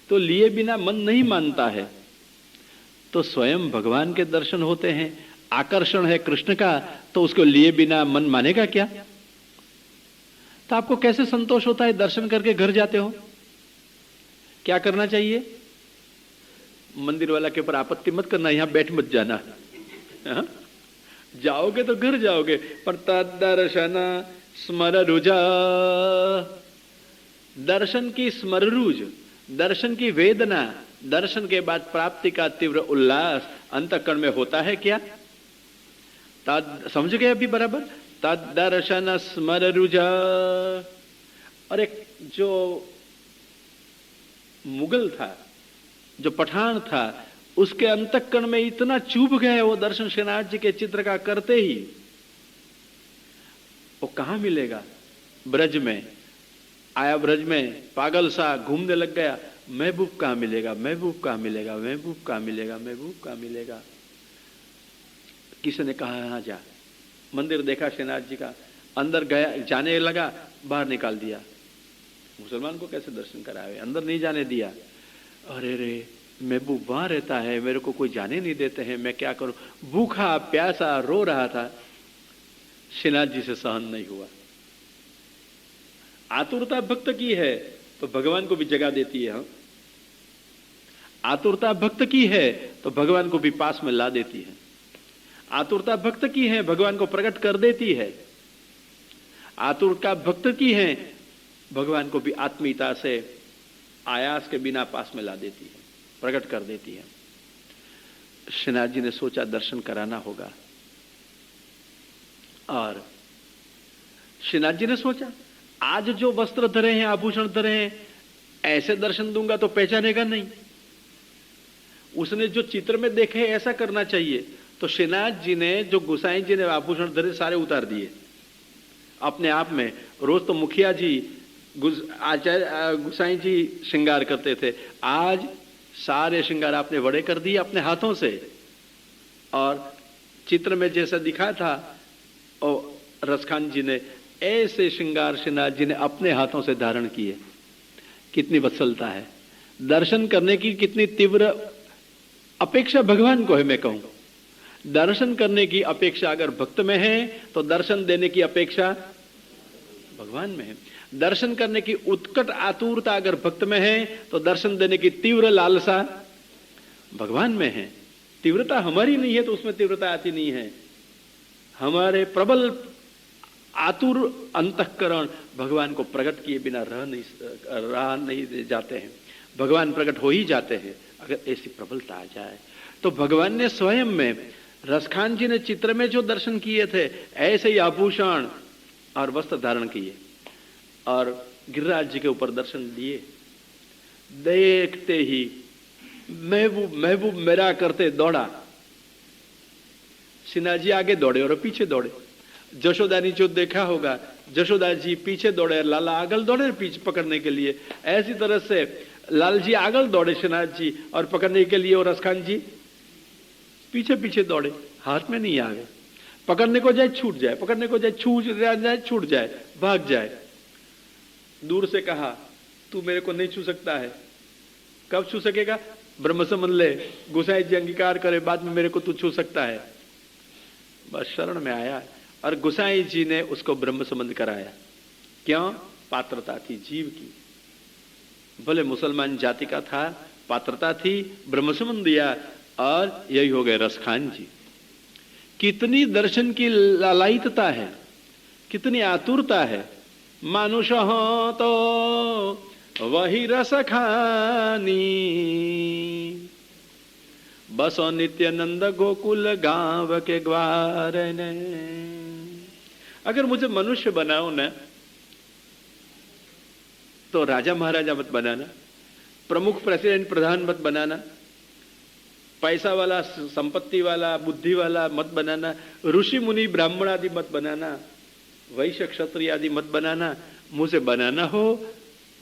तो लिए बिना मन नहीं मानता है। तो स्वयं भगवान के दर्शन होते हैं, आकर्षण है कृष्ण का, तो उसको लिए बिना मन मानेगा क्या? तो आपको कैसे संतोष होता है? दर्शन करके घर जाते हो, क्या करना चाहिए? मंदिर वाला के ऊपर आपत्ति मत करना, यहां बैठ मत जाना। हाँ? जाओगे तो घर जाओगे, पर तदर्शन स्मररुजा, दर्शन की स्मररुज, दर्शन की वेदना, दर्शन के बाद प्राप्ति का तीव्र उल्लास अंतःकरण में होता है क्या? समझ गए अभी बराबर? तदर्शन स्मररुजा। और एक जो मुगल था, जो पठान था, उसके अंतःकरण में इतना चुभ गए वो दर्शन श्रीनाथ जी के चित्र का करते ही। वो कहां मिलेगा? ब्रज में आया, ब्रज में पागल सा घूमने लग गया, महबूब कहां मिलेगा, महबूब कहां मिलेगा, महबूब कहां मिलेगा, महबूब कहां मिलेगा। किसी ने कहा यहां जा, मंदिर देखा श्रीनाथ जी का, अंदर गया, जाने लगा, बाहर निकाल दिया। मुसलमान को कैसे दर्शन करावे, अंदर नहीं जाने दिया। अरे रे, महबूब वहां रहता है, मेरे को कोई जाने नहीं देते हैं, मैं क्या करूं? भूखा प्यासा रो रहा था, श्रीनाथ जी से सहन नहीं हुआ। आतुरता भक्त की है तो भगवान को भी जगा देती है। हाँ? आतुरता भक्त की है तो भगवान को भी पास में ला देती है। आतुरता भक्त की है, भगवान को प्रकट कर देती है। आतुरता भक्त की है, भगवान को भी आत्मीयता से आयास के बिना पास में ला देती है, प्रकट कर देती है। श्रीनाथ जी ने सोचा दर्शन कराना होगा, और श्रीनाथ जी ने सोचा आज जो वस्त्र धरे हैं, आभूषण धरे हैं, ऐसे दर्शन दूंगा तो पहचानेगा नहीं। उसने जो चित्र में देखे ऐसा करना चाहिए। तो श्रीनाथ जी ने, जो गोसाई जी ने आभूषण धरे, सारे उतार दिए अपने आप में। रोज तो मुखिया जी, आचार्य गोसाई जी श्रृंगार करते थे, आज सारे श्रृंगार आपने बड़े कर दिए अपने हाथों से। और चित्र में जैसा दिखा था, और रसखान जी ने ऐसे श्रृंगार श्रीनाथ जी ने अपने हाथों से धारण किए। कितनी वत्सलता है, दर्शन करने की कितनी तीव्र अपेक्षा भगवान को है। मैं कहूं, दर्शन करने की अपेक्षा अगर भक्त में है तो दर्शन देने की अपेक्षा भगवान में है। दर्शन करने की उत्कट आतुरता अगर भक्त में है तो दर्शन देने की तीव्र लालसा भगवान में है। तीव्रता हमारी नहीं है तो उसमें तीव्रता आती नहीं है। हमारे प्रबल आतुर अंतःकरण भगवान को प्रकट किए बिना रह नहीं जाते हैं। भगवान प्रकट हो ही जाते हैं अगर ऐसी प्रबलता आ जाए। तो भगवान ने स्वयं में, रसखान जी ने चित्र में जो दर्शन किए थे, ऐसे ही आभूषण और वस्त्र धारण किए और गिरिराज जी के ऊपर दर्शन दिए। देखते ही महबूब महबूब मेरा करते दौड़ा। सिन्हा जी आगे दौड़े और पीछे दौड़े। जशोदा ने जो देखा होगा, जशोदा जी पीछे दौड़े, लाला आगल दौड़े पीछे पकड़ने के लिए। ऐसी तरह से लाल जी आगल दौड़े श्रीनाथ जी और पकड़ने के लिए, और रसखान जी पीछे पीछे दौड़े, हाथ में नहीं आ गए। पकड़ने को जाए छूट जाए, पकड़ने को जाए छूट जाए, भाग जाए। दूर से कहा, तू मेरे को नहीं छू सकता है। कब छू सकेगा? ब्रह्म संबंध ले, गोसाई जी अंगीकार करे, बाद में मेरे को तू छू सकता है। बस शरण में आया और गोसाई जी ने उसको ब्रह्म संबंध कराया। क्यों? पात्रता थी जीव की। भले मुसलमान जाति का था, पात्रता थी, ब्रह्म संबंध दिया, और यही हो गए रसखान जी। कितनी दर्शन की लालायितता है, कितनी आतुरता है। मानुष हो तो वही रसखानी, बसो नित्यानंद गोकुल गांव के ग्वार ने। अगर मुझे मनुष्य बनाओ ना तो राजा महाराजा मत बनाना, प्रमुख प्रेसिडेंट प्रधान मत बनाना, पैसा वाला संपत्ति वाला बुद्धि वाला मत बनाना, ऋषि मुनि ब्राह्मण आदि मत बनाना, वैश्य क्षत्रिय आदि मत बनाना। मुझे बनाना हो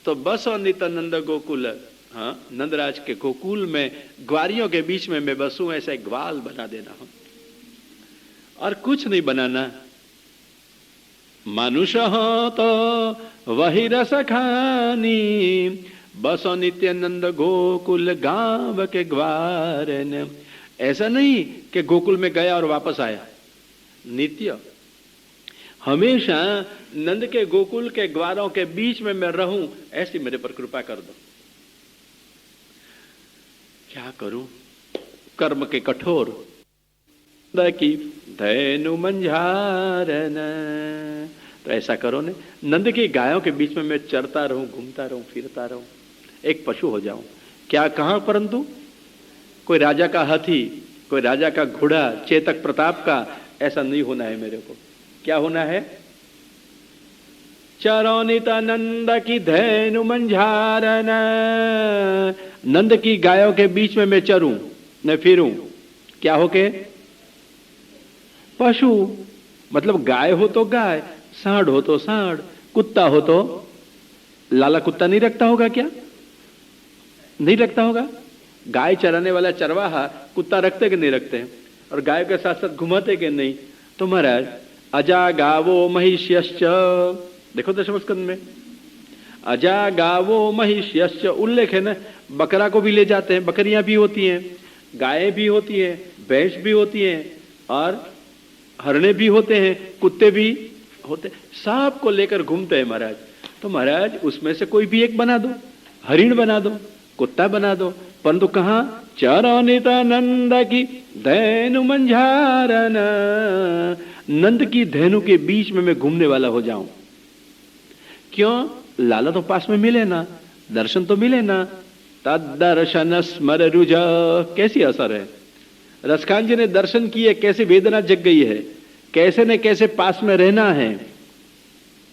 तो बस और नित्यानंद गोकुल, हाँ, नंदराज के गोकुल में ग्वारियों के बीच में मैं बसूं, ऐसे ग्वाल बना देना हो, और कुछ नहीं बनाना। मनुष्य हो तो वही रसखानी, बसो नित्यानंद गोकुल गांव के ग्वार ने। ऐसा नहीं कि गोकुल में गया और वापस आया। नित्य हमेशा नंद के गोकुल के ग्वारों के बीच में मैं रहूं, ऐसी मेरे पर कृपा कर दो। क्या करूं? कर्म के कठोर की धैनु मंझारन। तो ऐसा करो ने, नंद की गायों के बीच में मैं चरता रहूं, घूमता रहूं, फिरता रहूं, एक पशु हो जाऊं। क्या कहां? परंतु कोई राजा का हाथी, कोई राजा का घोड़ा, चेतक प्रताप का, ऐसा नहीं होना है मेरे को। क्या होना है? चरोनिता नंद की धैनु मंझारन। नंद की गायों के बीच में मैं चरूं, मैं फिरूं। क्या हो के? पशु। मतलब गाय हो तो गाय, सांड हो तो सांड, कुत्ता हो तो लाला कुत्ता नहीं रखता होगा क्या? नहीं रखता होगा। गाय चराने वाला चरवाहा कुत्ता रखते कि नहीं रखते? और गाय के साथ साथ घुमाते कि नहीं? तो महाराज अजा गावो महिष्यश्च, देखो दशम स्कंद में अजा गावो महिष्यश्च उल्लेख है ना। बकरा को भी ले जाते हैं, बकरियां भी होती हैं, गायें भी होती हैं, भैंस भी होती हैं, और हरणे भी होते हैं, कुत्ते भी होते, सबको लेकर घूमते हैं महाराज। तो महाराज उसमें से कोई भी एक बना दो, हरिण बना दो, कुत्ता बना दो, परंतु कहां? चरोनिता नंद की धैनु मंझारन। नंद की धैनु के बीच में मैं घूमने वाला हो जाऊं। क्यों? लाला तो पास में मिले ना, दर्शन तो मिले ना। तद्दर्शन स्मर रुज, कैसी असर है। रसखान जी ने दर्शन किए, कैसे वेदना जग गई है, कैसे न कैसे पास में रहना है,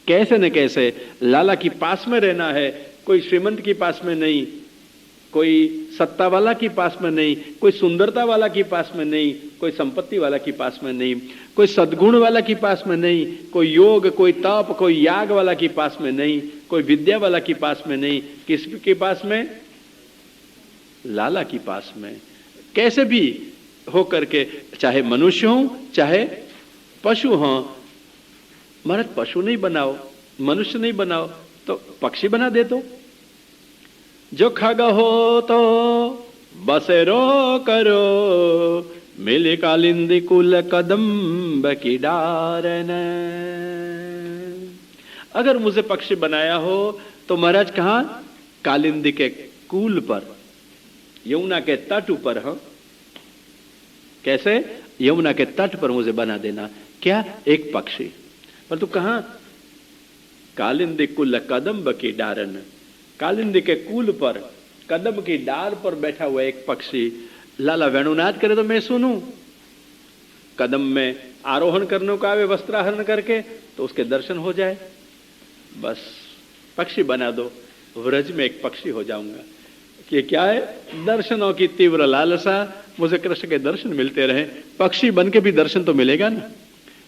कैसे न कैसे लाला की पास में रहना है। कोई श्रीमंत की पास में नहीं, कोई सत्ता वाला की पास में नहीं, कोई सुंदरता वाला की पास में नहीं, कोई संपत्ति वाला की पास में नहीं, कोई सद्गुण वाला की पास में नहीं, कोई योग, कोई तप, कोई याग वाला की पास में नहीं, कोई विद्या वाला की पास में नहीं। किसके पास में? लाला की पास में। कैसे भी हो करके, चाहे मनुष्य हो चाहे पशु हो। महाराज पशु नहीं बनाओ, मनुष्य नहीं बनाओ तो पक्षी बना दे। तो जो खग हो तो बसेरो करो, मिले कालिंदी कुल कदम्ब की डारन। अगर मुझे पक्षी बनाया हो तो महाराज कहां? कालिंदी के कूल पर, यमुना के तट पर। हाँ, कैसे? यमुना के तट पर मुझे बना देना। क्या? एक पक्षी। परंतु कहां? कालिंदी कुल कदम्ब की डारन। कालिंदी के कूल पर, कदम की डार पर बैठा हुआ एक पक्षी। लाला वेणुनाद करे तो मैं सुनूं। कदम में आरोहण करने को आवे वस्त्राहरण करके, तो उसके दर्शन हो जाए। बस पक्षी बना दो, व्रज में एक पक्षी हो जाऊंगा। कि क्या है? दर्शनों की तीव्र लालसा, मुझे कृष्ण के दर्शन मिलते रहे। पक्षी बन के भी दर्शन तो मिलेगा ना।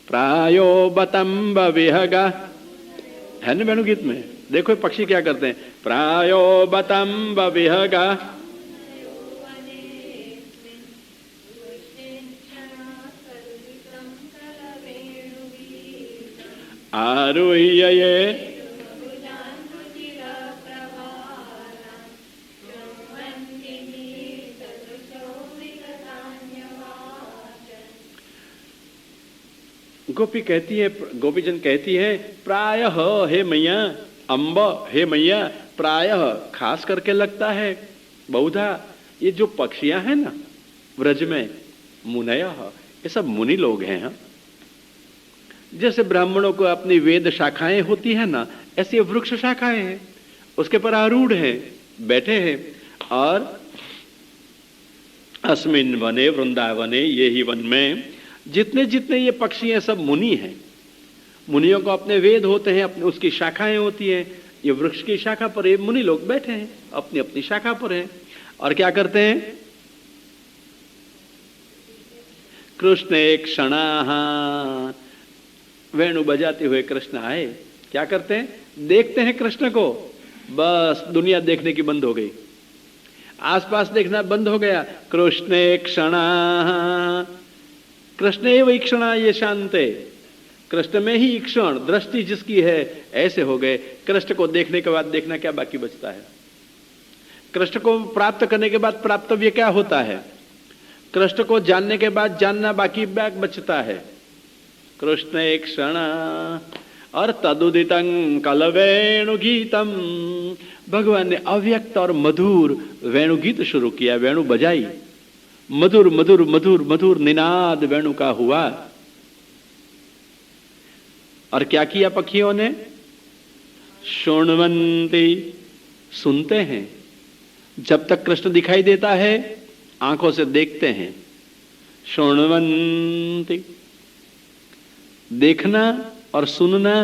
प्रायो बतम्ब विहगा है ना वेणु गीत में। देखो पक्षी क्या करते हैं। प्रायो बतम्ब विहगा आरुह्य गोपी कहती है, गोपीजन कहती है, प्रायः हे मैया, अम्ब हे मैया, प्रायः खास करके लगता है, बहुधा ये जो पक्षियां हैं ना व्रज में, मुनय, ये सब मुनि लोग हैं। हाँ? जैसे ब्राह्मणों को अपनी वेद शाखाएं होती है ना, ऐसी वृक्ष शाखाएं हैं, उसके पर आरूढ़ हैं, बैठे हैं। और अस्मिन वने वृंदावने, ये ही वन में जितने जितने ये पक्षी हैं सब मुनि हैं। मुनियों को अपने वेद होते हैं, अपने उसकी शाखाएं होती हैं। ये वृक्ष की शाखा पर ये मुनि लोग बैठे हैं, अपनी अपनी शाखा पर हैं। और क्या करते हैं? कृष्ण एक क्षणा, वेणु बजाते हुए कृष्ण आए। क्या करते हैं? देखते हैं कृष्ण को, बस दुनिया देखने की बंद हो गई, आसपास देखना बंद हो गया। कृष्ण एक क्षणा, कृष्ण एवं ईक्षणा ये शांते, कृष्ण में ही ईक्षण दृष्टि जिसकी है, ऐसे हो गए। कृष्ण को देखने के बाद देखना क्या बाकी बचता है? कृष्ण को प्राप्त करने के बाद प्राप्तव्य क्या होता है? कृष्ण को जानने के बाद जानना बाकी बचता है। कृष्ण एक क्षण और तदुदितं कलवेणु गीतम, भगवान ने अव्यक्त और मधुर वेणु गीत शुरू किया, वेणु बजाई, मधुर मधुर मधुर मधुर निनाद वेणु का हुआ। और क्या किया पक्षियों ने? शृण्वन्ति, सुनते हैं। जब तक कृष्ण दिखाई देता है आंखों से देखते हैं। शृण्वन्ति, देखना और सुनना,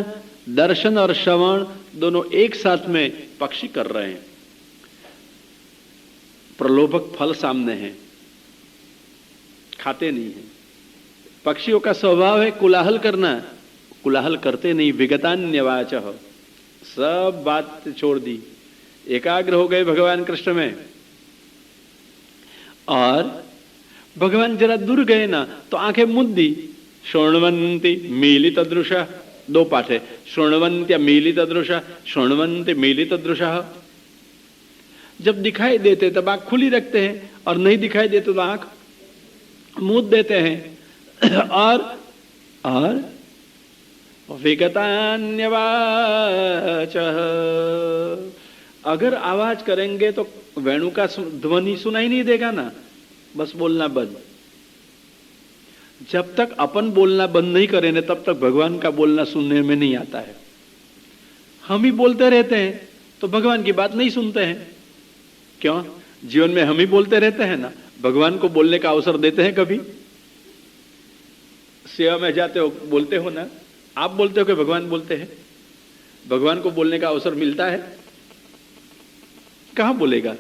दर्शन और श्रवण दोनों एक साथ में पक्षी कर रहे हैं। प्रलोभक फल सामने है, खाते नहीं है। पक्षियों का स्वभाव है कोलाहल करना, कोलाहल करते नहीं। विगतान्यवाचः, सब बात छोड़ दी, एकाग्र हो गए भगवान कृष्ण में। और भगवान जरा दूर गए ना तो आंखें मुद दी। शृण्वन्ति मीलित दृशा, दो पाठ है, शृण्वन्त्य मीलित दृशा, शृण्वन्ति मीलित दृशा। जब दिखाई देते तब आंख खुली रखते हैं और नहीं दिखाई देते तो आंख मूद देते हैं। और विगतान्यवाचः, अगर आवाज करेंगे तो वेणु का ध्वनि सुनाई नहीं देगा ना, बस बोलना बंद। जब तक अपन बोलना बंद नहीं करें तब तक भगवान का बोलना सुनने में नहीं आता है। हम ही बोलते रहते हैं तो भगवान की बात नहीं सुनते हैं। क्यों? जीवन में हम ही बोलते रहते हैं ना, भगवान को बोलने का अवसर देते हैं कभी? सेवा में जाते हो बोलते हो ना, आप बोलते हो कि भगवान बोलते हैं? भगवान को बोलने का अवसर मिलता है? कहां बोलेगा?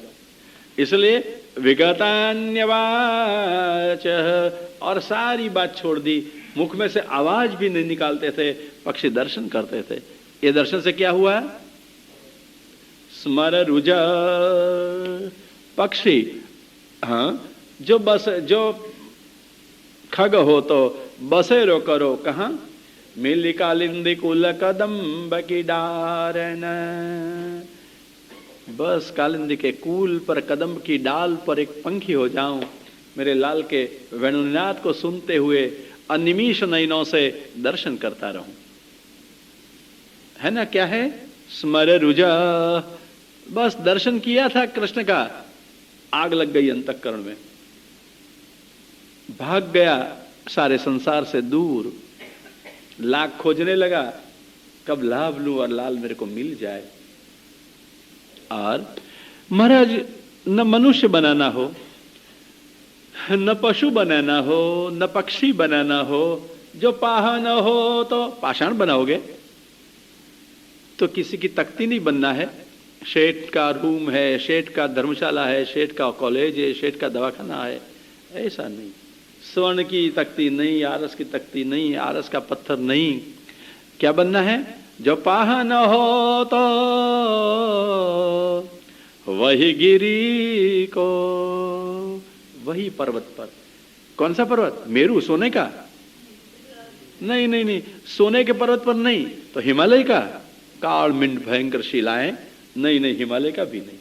इसलिए विगतान्यवाचः, और सारी बात छोड़ दी। मुख में से आवाज भी नहीं निकालते थे, पक्षी दर्शन करते थे। ये दर्शन से क्या हुआ? स्मर रुज, पक्षी, हाँ, जो खग हो तो बसेरो करो कहां? मिली कालिंदी कुल कदम्ब की डारन, बस कालिंदी के कूल पर कदम्ब की डाल पर एक पंखी हो जाऊं, मेरे लाल के वेणुनाद को सुनते हुए अनिमीष नयनों से दर्शन करता रहूं। है ना? क्या है? स्मर रुजा, बस दर्शन किया था कृष्ण का, आग लग गई अंतःकरण में, भाग गया सारे संसार से दूर, लाख खोजने लगा कब लाभ लूं और लाल मेरे को मिल जाए। और महाराज, न मनुष्य बनाना हो, न पशु बनाना हो, न पक्षी बनाना हो, जो पाह न हो तो पाषाण बनाओगे तो किसी की तख्ती नहीं बनना है। शेठ का रूम है, शेठ का धर्मशाला है, शेठ का कॉलेज है, शेठ का दवाखाना है, ऐसा नहीं। स्वर्ण की तख्ती नहीं, आरस की तख्ती नहीं, आरस का पत्थर नहीं। क्या बनना है? जो पाह न हो तो वही गिरी को, वही पर्वत पर। कौन सा पर्वत? मेरू, सोने का? नहीं नहीं नहीं, सोने के पर्वत पर नहीं तो हिमालय का, काल मिंड भयंकर शिलाएं, नहीं नहीं, हिमालय का भी नहीं।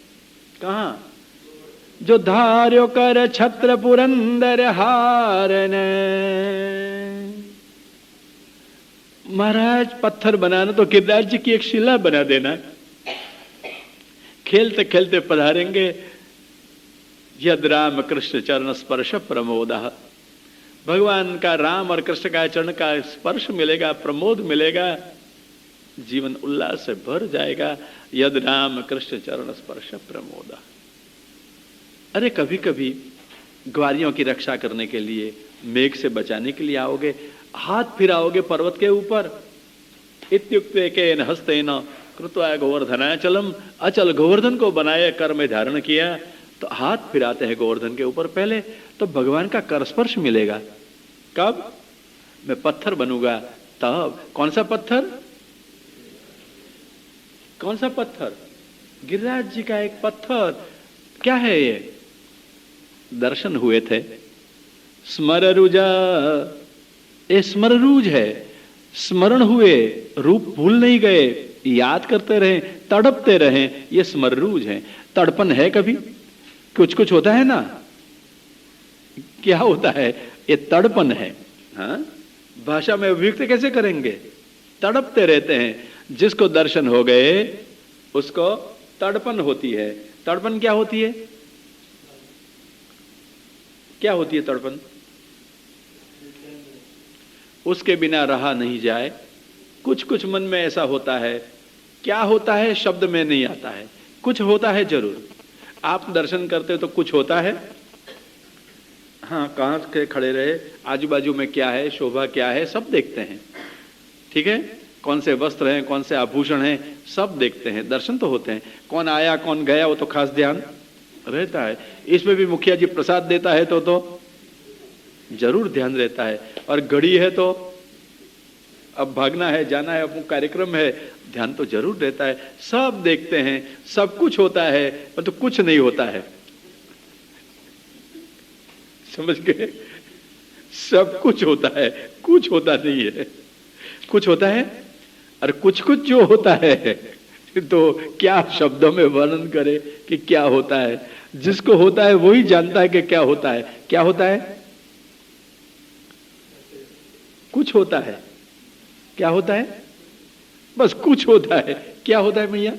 कहां? जो धार्यो कर छत्र पुरंदर हारन। महाराज, पत्थर बनाना तो गिरिराज जी की एक शिला बना देना। खेलते खेलते पधारेंगे, यद राम कृष्ण चरण स्पर्श प्रमोदः, भगवान का, राम और कृष्ण का चरण का स्पर्श मिलेगा, प्रमोद मिलेगा, जीवन उल्लास से भर जाएगा। यद राम कृष्ण चरण स्पर्श प्रमोदः। अरे कभी कभी ग्वारियों की रक्षा करने के लिए, मेघ से बचाने के लिए आओगे, हाथ फिराओगे पर्वत के ऊपर। इत्युक्ते केन हस्तेन कृत्वा गोवर्धनाचलम, अचल गोवर्धन को बनाए, कर में धारण किया, तो हाथ फिराते हैं गोवर्धन के ऊपर पहले, तो भगवान का कर स्पर्श मिलेगा। कब? मैं पत्थर बनूंगा तब। कौन सा पत्थर? कौन सा पत्थर? गिरिराज जी का एक पत्थर। क्या है ये? दर्शन हुए थे। स्मररुजा, ये स्मररूज है, स्मरण हुए, रूप भूल नहीं गए, याद करते रहे, तड़पते रहे, ये स्मररूज है। तड़पन है कभी? कुछ कुछ होता है ना, क्या होता है? ये तड़पन है। हाँ, भाषा में अभिव्यक्त कैसे करेंगे? तड़पते रहते हैं। जिसको दर्शन हो गए उसको तड़पन होती है। तड़पन क्या होती है? क्या होती है तड़पन? उसके बिना रहा नहीं जाए। कुछ कुछ मन में ऐसा होता है। क्या होता है शब्द में नहीं आता है, कुछ होता है जरूर। आप दर्शन करते हो तो कुछ होता है। हाँ, कहाँ के खड़े रहे, आजू बाजू में क्या है, शोभा क्या है, सब देखते हैं। ठीक है, कौन से वस्त्र हैं, कौन से आभूषण हैं, सब देखते हैं। दर्शन तो होते हैं। कौन आया कौन गया वो तो खास ध्यान रहता है। इसमें भी मुखिया जी प्रसाद देता है तो जरूर ध्यान रहता है। और घड़ी है तो अब भागना है, जाना है, अपना कार्यक्रम है, ध्यान तो जरूर रहता है। सब देखते हैं, सब कुछ होता है, पर तो कुछ नहीं होता है। समझ गए? सब कुछ होता है, कुछ होता नहीं है। कुछ होता है और कुछ कुछ जो होता है तो क्या शब्दों में वर्णन करे कि क्या होता है? जिसको होता है वही जानता है कि क्या होता है। क्या होता है? कुछ होता है। क्या होता है? बस कुछ होता है। क्या होता है भैया?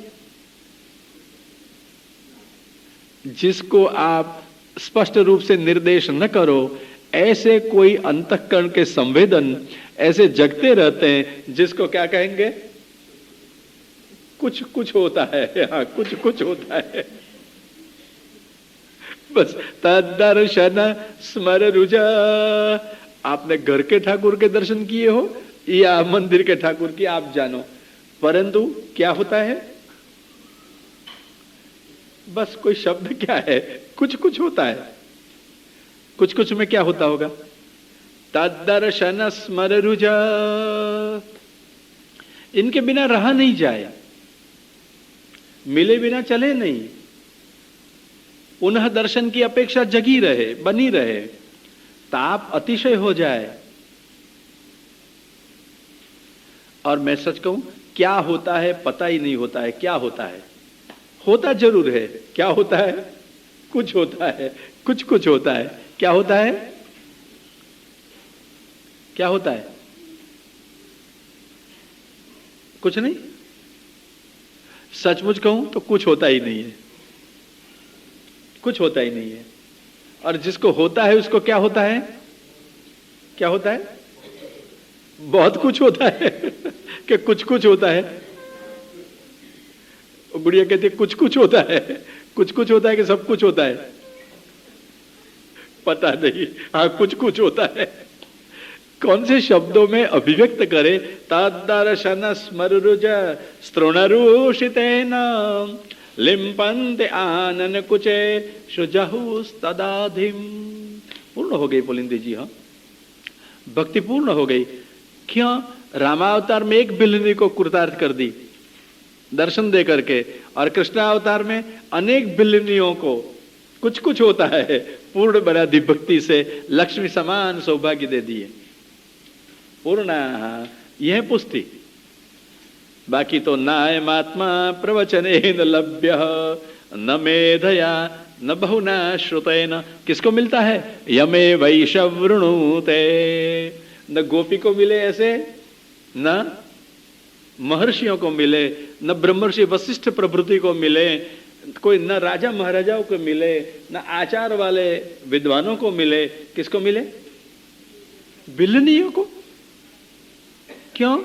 जिसको आप स्पष्ट रूप से निर्देश न करो, ऐसे कोई अंतःकरण के संवेदन ऐसे जगते रहते हैं, जिसको क्या कहेंगे? कुछ कुछ होता है। हाँ, कुछ कुछ होता है। बस तदर्शन स्मर रुजा। आपने घर के ठाकुर के दर्शन किए हो या मंदिर के ठाकुर की, आप जानो, परंतु क्या होता है? बस कोई शब्द क्या है? कुछ कुछ होता है। कुछ कुछ में क्या होता होगा? तदर्शन स्मर रुजा। इनके बिना रहा नहीं जाए, मिले बिना चले नहीं। पुनः दर्शन की अपेक्षा जगी रहे, बनी रहे, ताप अतिशय हो जाए। और मैं सच कहूं, क्या होता है पता ही नहीं होता है। क्या होता है? होता जरूर है। क्या होता है? कुछ होता है, कुछ कुछ होता है। क्या होता है? क्या होता है? कुछ नहीं। सचमुच कहूं तो कुछ होता ही नहीं है। कुछ होता ही नहीं है। और जिसको होता है उसको क्या होता है? क्या होता है? बहुत कुछ होता है कि कुछ कुछ होता है। गुड़िया कहती है कुछ कुछ होता है। कुछ कुछ होता है कि सब कुछ होता है? पता नहीं। हाँ, कुछ कुछ होता है। कौन से शब्दों में अभिव्यक्त करे? तदर्शन स्मरुज स्तृणरूषितेन लिम्पन्ते आनन कुचे शुजहुस्तदाधिम। पूर्ण हो गई पुलिंदी जी। हाँ, भक्ति पूर्ण हो गई। क्यों? रामावतार में एक बिल्हनी को कृतार्थ कर दी दर्शन दे करके, और कृष्णावतार में अनेक बिल्हनियों को कुछ कुछ होता है पूर्ण बना दी भक्ति से, लक्ष्मी समान सौभाग्य दे दिए। पूर्ण यह पुष्टि। बाकी तो नायमात्मा प्रवचने न लभ्य न मेधया न बहुना श्रुतेन। किसको मिलता है? यमे वैशवृणुते। न गोपी को मिले ऐसे, न महर्षियों को मिले, न ब्रह्मर्षि वशिष्ठ प्रभृति को मिले, कोई न राजा महाराजाओं को मिले, न आचार वाले विद्वानों को मिले। किसको मिले? बिल्हनियों को। क्यों?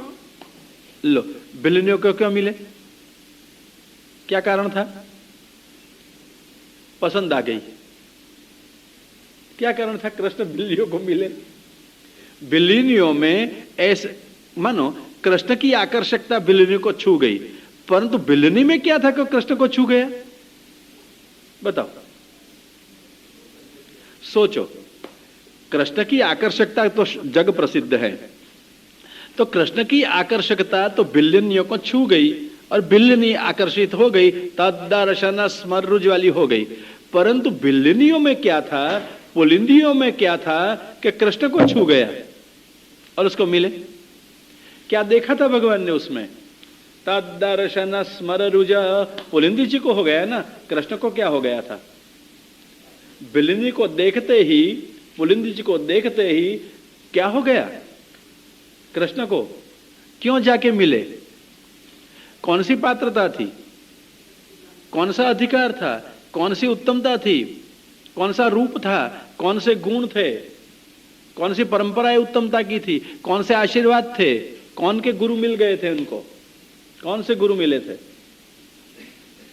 लो, बिल्हनियों को क्यों मिले? क्या कारण था? पसंद आ गई। क्या कारण था कृष्ण बिल्लियों को मिले? बिल्लियों में ऐसे मानो कृष्ण की आकर्षकता बिल्लियों को छू गई, परंतु बिल्ली में क्या था कि कृष्ण को छू गया? बताओ, सोचो। कृष्ण की आकर्षकता तो जग प्रसिद्ध है, तो कृष्ण की आकर्षकता तो बिल्लियों को छू गई और बिल्ली आकर्षित हो गई, तदर्शन स्मरुज वाली हो गई। परंतु बिल्लियों में क्या था, पुलिंदियों में क्या था कि कृष्ण को छू गया और उसको मिले। क्या देखा था भगवान ने उसमें? तदर्शन स्मरुज। पुलिंदी जी को हो गया ना, कृष्ण को क्या हो गया था? बिल्ली को देखते ही पुलिंद जी को देखते ही क्या हो गया? कृष्ण को क्यों जाके मिले? कौन सी पात्रता थी? कौन सा अधिकार था? कौन सी उत्तमता थी? कौन सा रूप था? कौन से गुण थे? कौन सी परंपराएं उत्तमता की थी? कौन से आशीर्वाद थे? कौन के गुरु मिल गए थे उनको? कौन से गुरु मिले थे?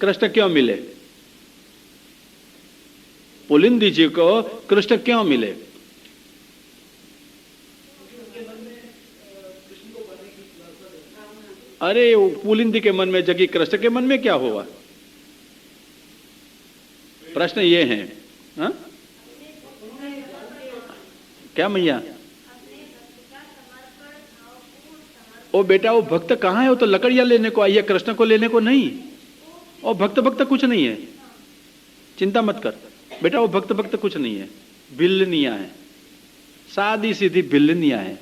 कृष्ण क्यों मिले? पुलिंद जी को कृष्ण क्यों मिले? अरे पुलिंद के मन में जगी, कृष्ण के मन में क्या हुआ? प्रश्न ये है। हा? क्या मैया? ओ बेटा, वो भक्त कहाँ है? वो तो लकड़ियां लेने को आई है, कृष्ण को लेने को नहीं। ओ भक्त कुछ नहीं है, चिंता मत कर बेटा। वो भक्त कुछ नहीं है, बिल्लनियां है, सादी सीधी बिल्लनियां है।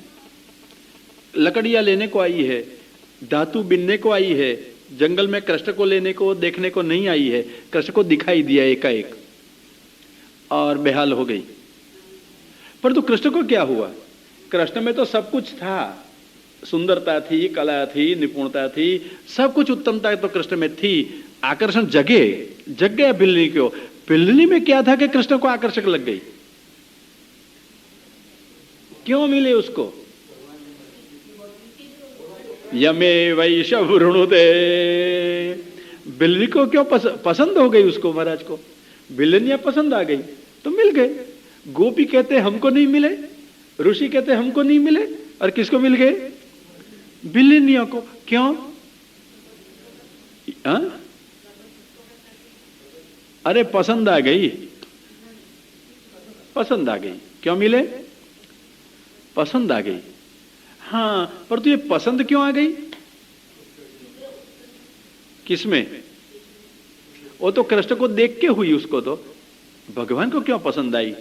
लकड़ियां लेने को आई है, धातु बिनने को आई है। जंगल में कृष्ण को लेने को, देखने को नहीं आई है। कृष्ण को दिखाई दिया एकाएक और बेहाल हो गई। परंतु कृष्ण को क्या हुआ? कृष्ण में तो सब कुछ था, सुंदरता थी, कला थी, निपुणता थी, सब कुछ उत्तमता तो कृष्ण में थी। आकर्षण जग गया बिल्ली को। बिल्ली में क्या था कि कृष्ण को आकर्षक लग गई? क्यों मिले उसको? यमे वैशवृणुते, बिल्ली को क्यों पसंद हो गई उसको? महाराज को बिल्लियां पसंद आ गई तो मिल गए। गोपी कहते हमको नहीं मिले, ऋषि कहते हमको नहीं मिले, और किसको मिल गए? बिल्लियों को। क्यों? अरे पसंद आ गई, पसंद आ गई। क्यों मिले? पसंद आ गई। हाँ, पर तो ये पसंद क्यों आ गई? किसमें? वो तो कृष्ण को देख के हुई, उसको तो भगवान को क्यों पसंद आई?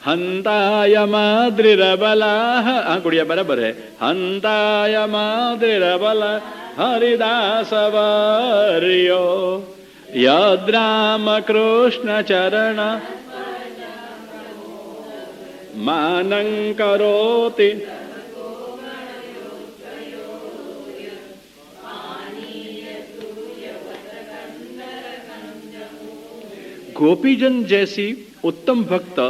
हंताय माद्रिरबला, हाँ गुड़िया बराबर है। हंताय माद्रिरबला हरिदास वर्यो यद्राम कृष्ण चरण मानं करोति। गोपीजन जैसी उत्तम भक्त,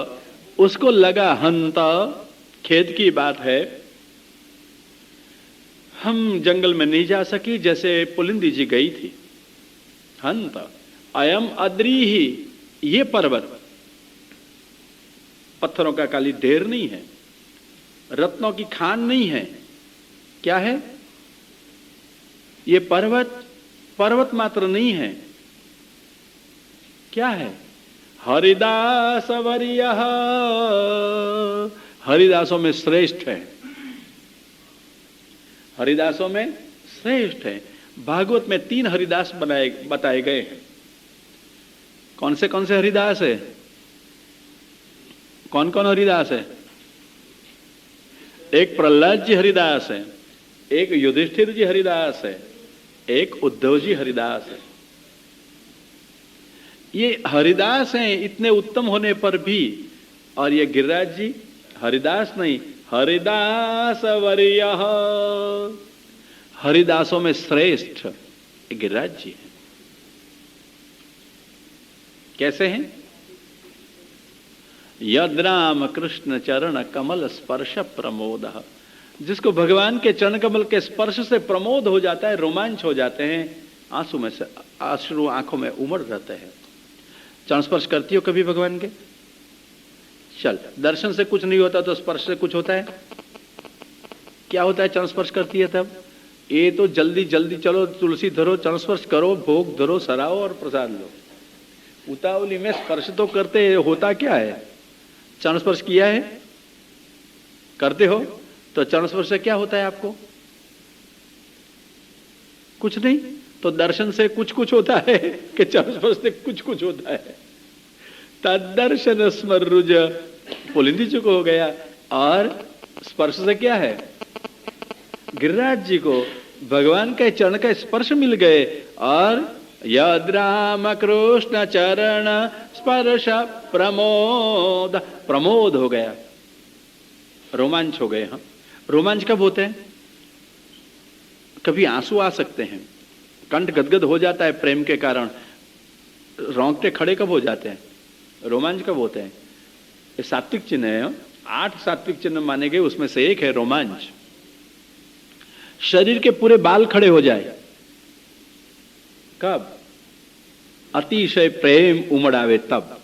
उसको लगा हंता, खेद की बात है हम जंगल में नहीं जा सकी जैसे पुलिंदी जी गई थी। हंता अयम अद्रीहि, ये पर्वत पत्थरों का काली ढेर नहीं है, रत्नों की खान नहीं है। क्या है ये? पर्वत मात्र नहीं है। क्या है? हरिदास वर्यः, हरिदासों में श्रेष्ठ है। हरिदासों में श्रेष्ठ है। भागवत में 3 हरिदास बताए गए हैं। कौन से हरिदास है? कौन कौन हरिदास है? एक प्रहलाद जी हरिदास है, एक युधिष्ठिर जी हरिदास है, एक उद्धव जी हरिदास है। ये हरिदास हैं इतने उत्तम होने पर भी। और ये गिरिराज जी हरिदास नहीं, हरिदास वर्यः, हरिदासों में श्रेष्ठ गिरिराज जी हैं। कैसे हैं? यद राम कृष्ण चरण कमल स्पर्श प्रमोद, जिसको भगवान के चरण कमल के स्पर्श से प्रमोद हो जाता है, रोमांच हो जाते हैं, आंसू आंखों में उमड़ जाते हैं। चरण स्पर्श करती हो कभी भगवान के? चल, दर्शन से कुछ नहीं होता तो स्पर्श से कुछ होता है। क्या होता है चरण स्पर्श करती है तब? ये तो जल्दी जल्दी चलो, तुलसी धरो, चरण स्पर्श करो, भोग धरो, सराओ और प्रसाद लो। उतावली में स्पर्श तो करते, होता क्या है? चरण स्पर्श किया है, करते हो तो चरण स्पर्श से क्या होता है आपको? कुछ नहीं। तो दर्शन से कुछ कुछ होता है कि चरण स्पर्श से कुछ कुछ होता है? तदर्शन स्मरुज पुलिंदी जी को हो गया। और स्पर्श से क्या है? गिरिराज जी को भगवान के चरण का स्पर्श मिल गए और यद राम कृष्ण चरण स्पर्श प्रमोद, प्रमोद हो गया, रोमांच हो गए। हाँ, रोमांच कब होते हैं? कभी आंसू आ सकते हैं, कंठ गदगद हो जाता है प्रेम के कारण, रोंगटे खड़े कब हो जाते हैं, रोमांच कब होते हैं? ये सात्विक चिन्ह है। 8 सात्विक चिन्ह माने गए, उसमें से एक है रोमांच। शरीर के पूरे बाल खड़े हो जाए कब? अतिशय प्रेम उमड़ावे तब।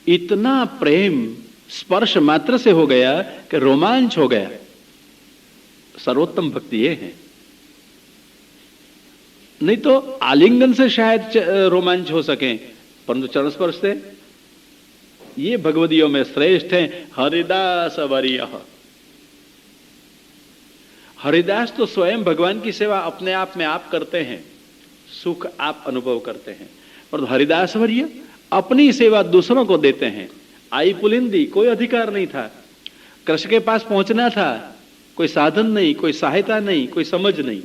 इतना प्रेम स्पर्श मात्र से हो गया कि रोमांच हो गया। सर्वोत्तम भक्ति ये है। नहीं तो आलिंगन से शायद रोमांच हो सके, परंतु चरण स्पर्श से ये भगवदियों में श्रेष्ठ है। हरिदास वर्य, हरिदास तो स्वयं भगवान की सेवा अपने आप में आप करते हैं, सुख आप अनुभव करते हैं, पर हरिदास वर्य अपनी सेवा दूसरों को देते हैं। आई पुलिंदी, कोई अधिकार नहीं था, कृष्ण के पास पहुंचना था, कोई साधन नहीं, कोई सहायता नहीं, कोई समझ नहीं,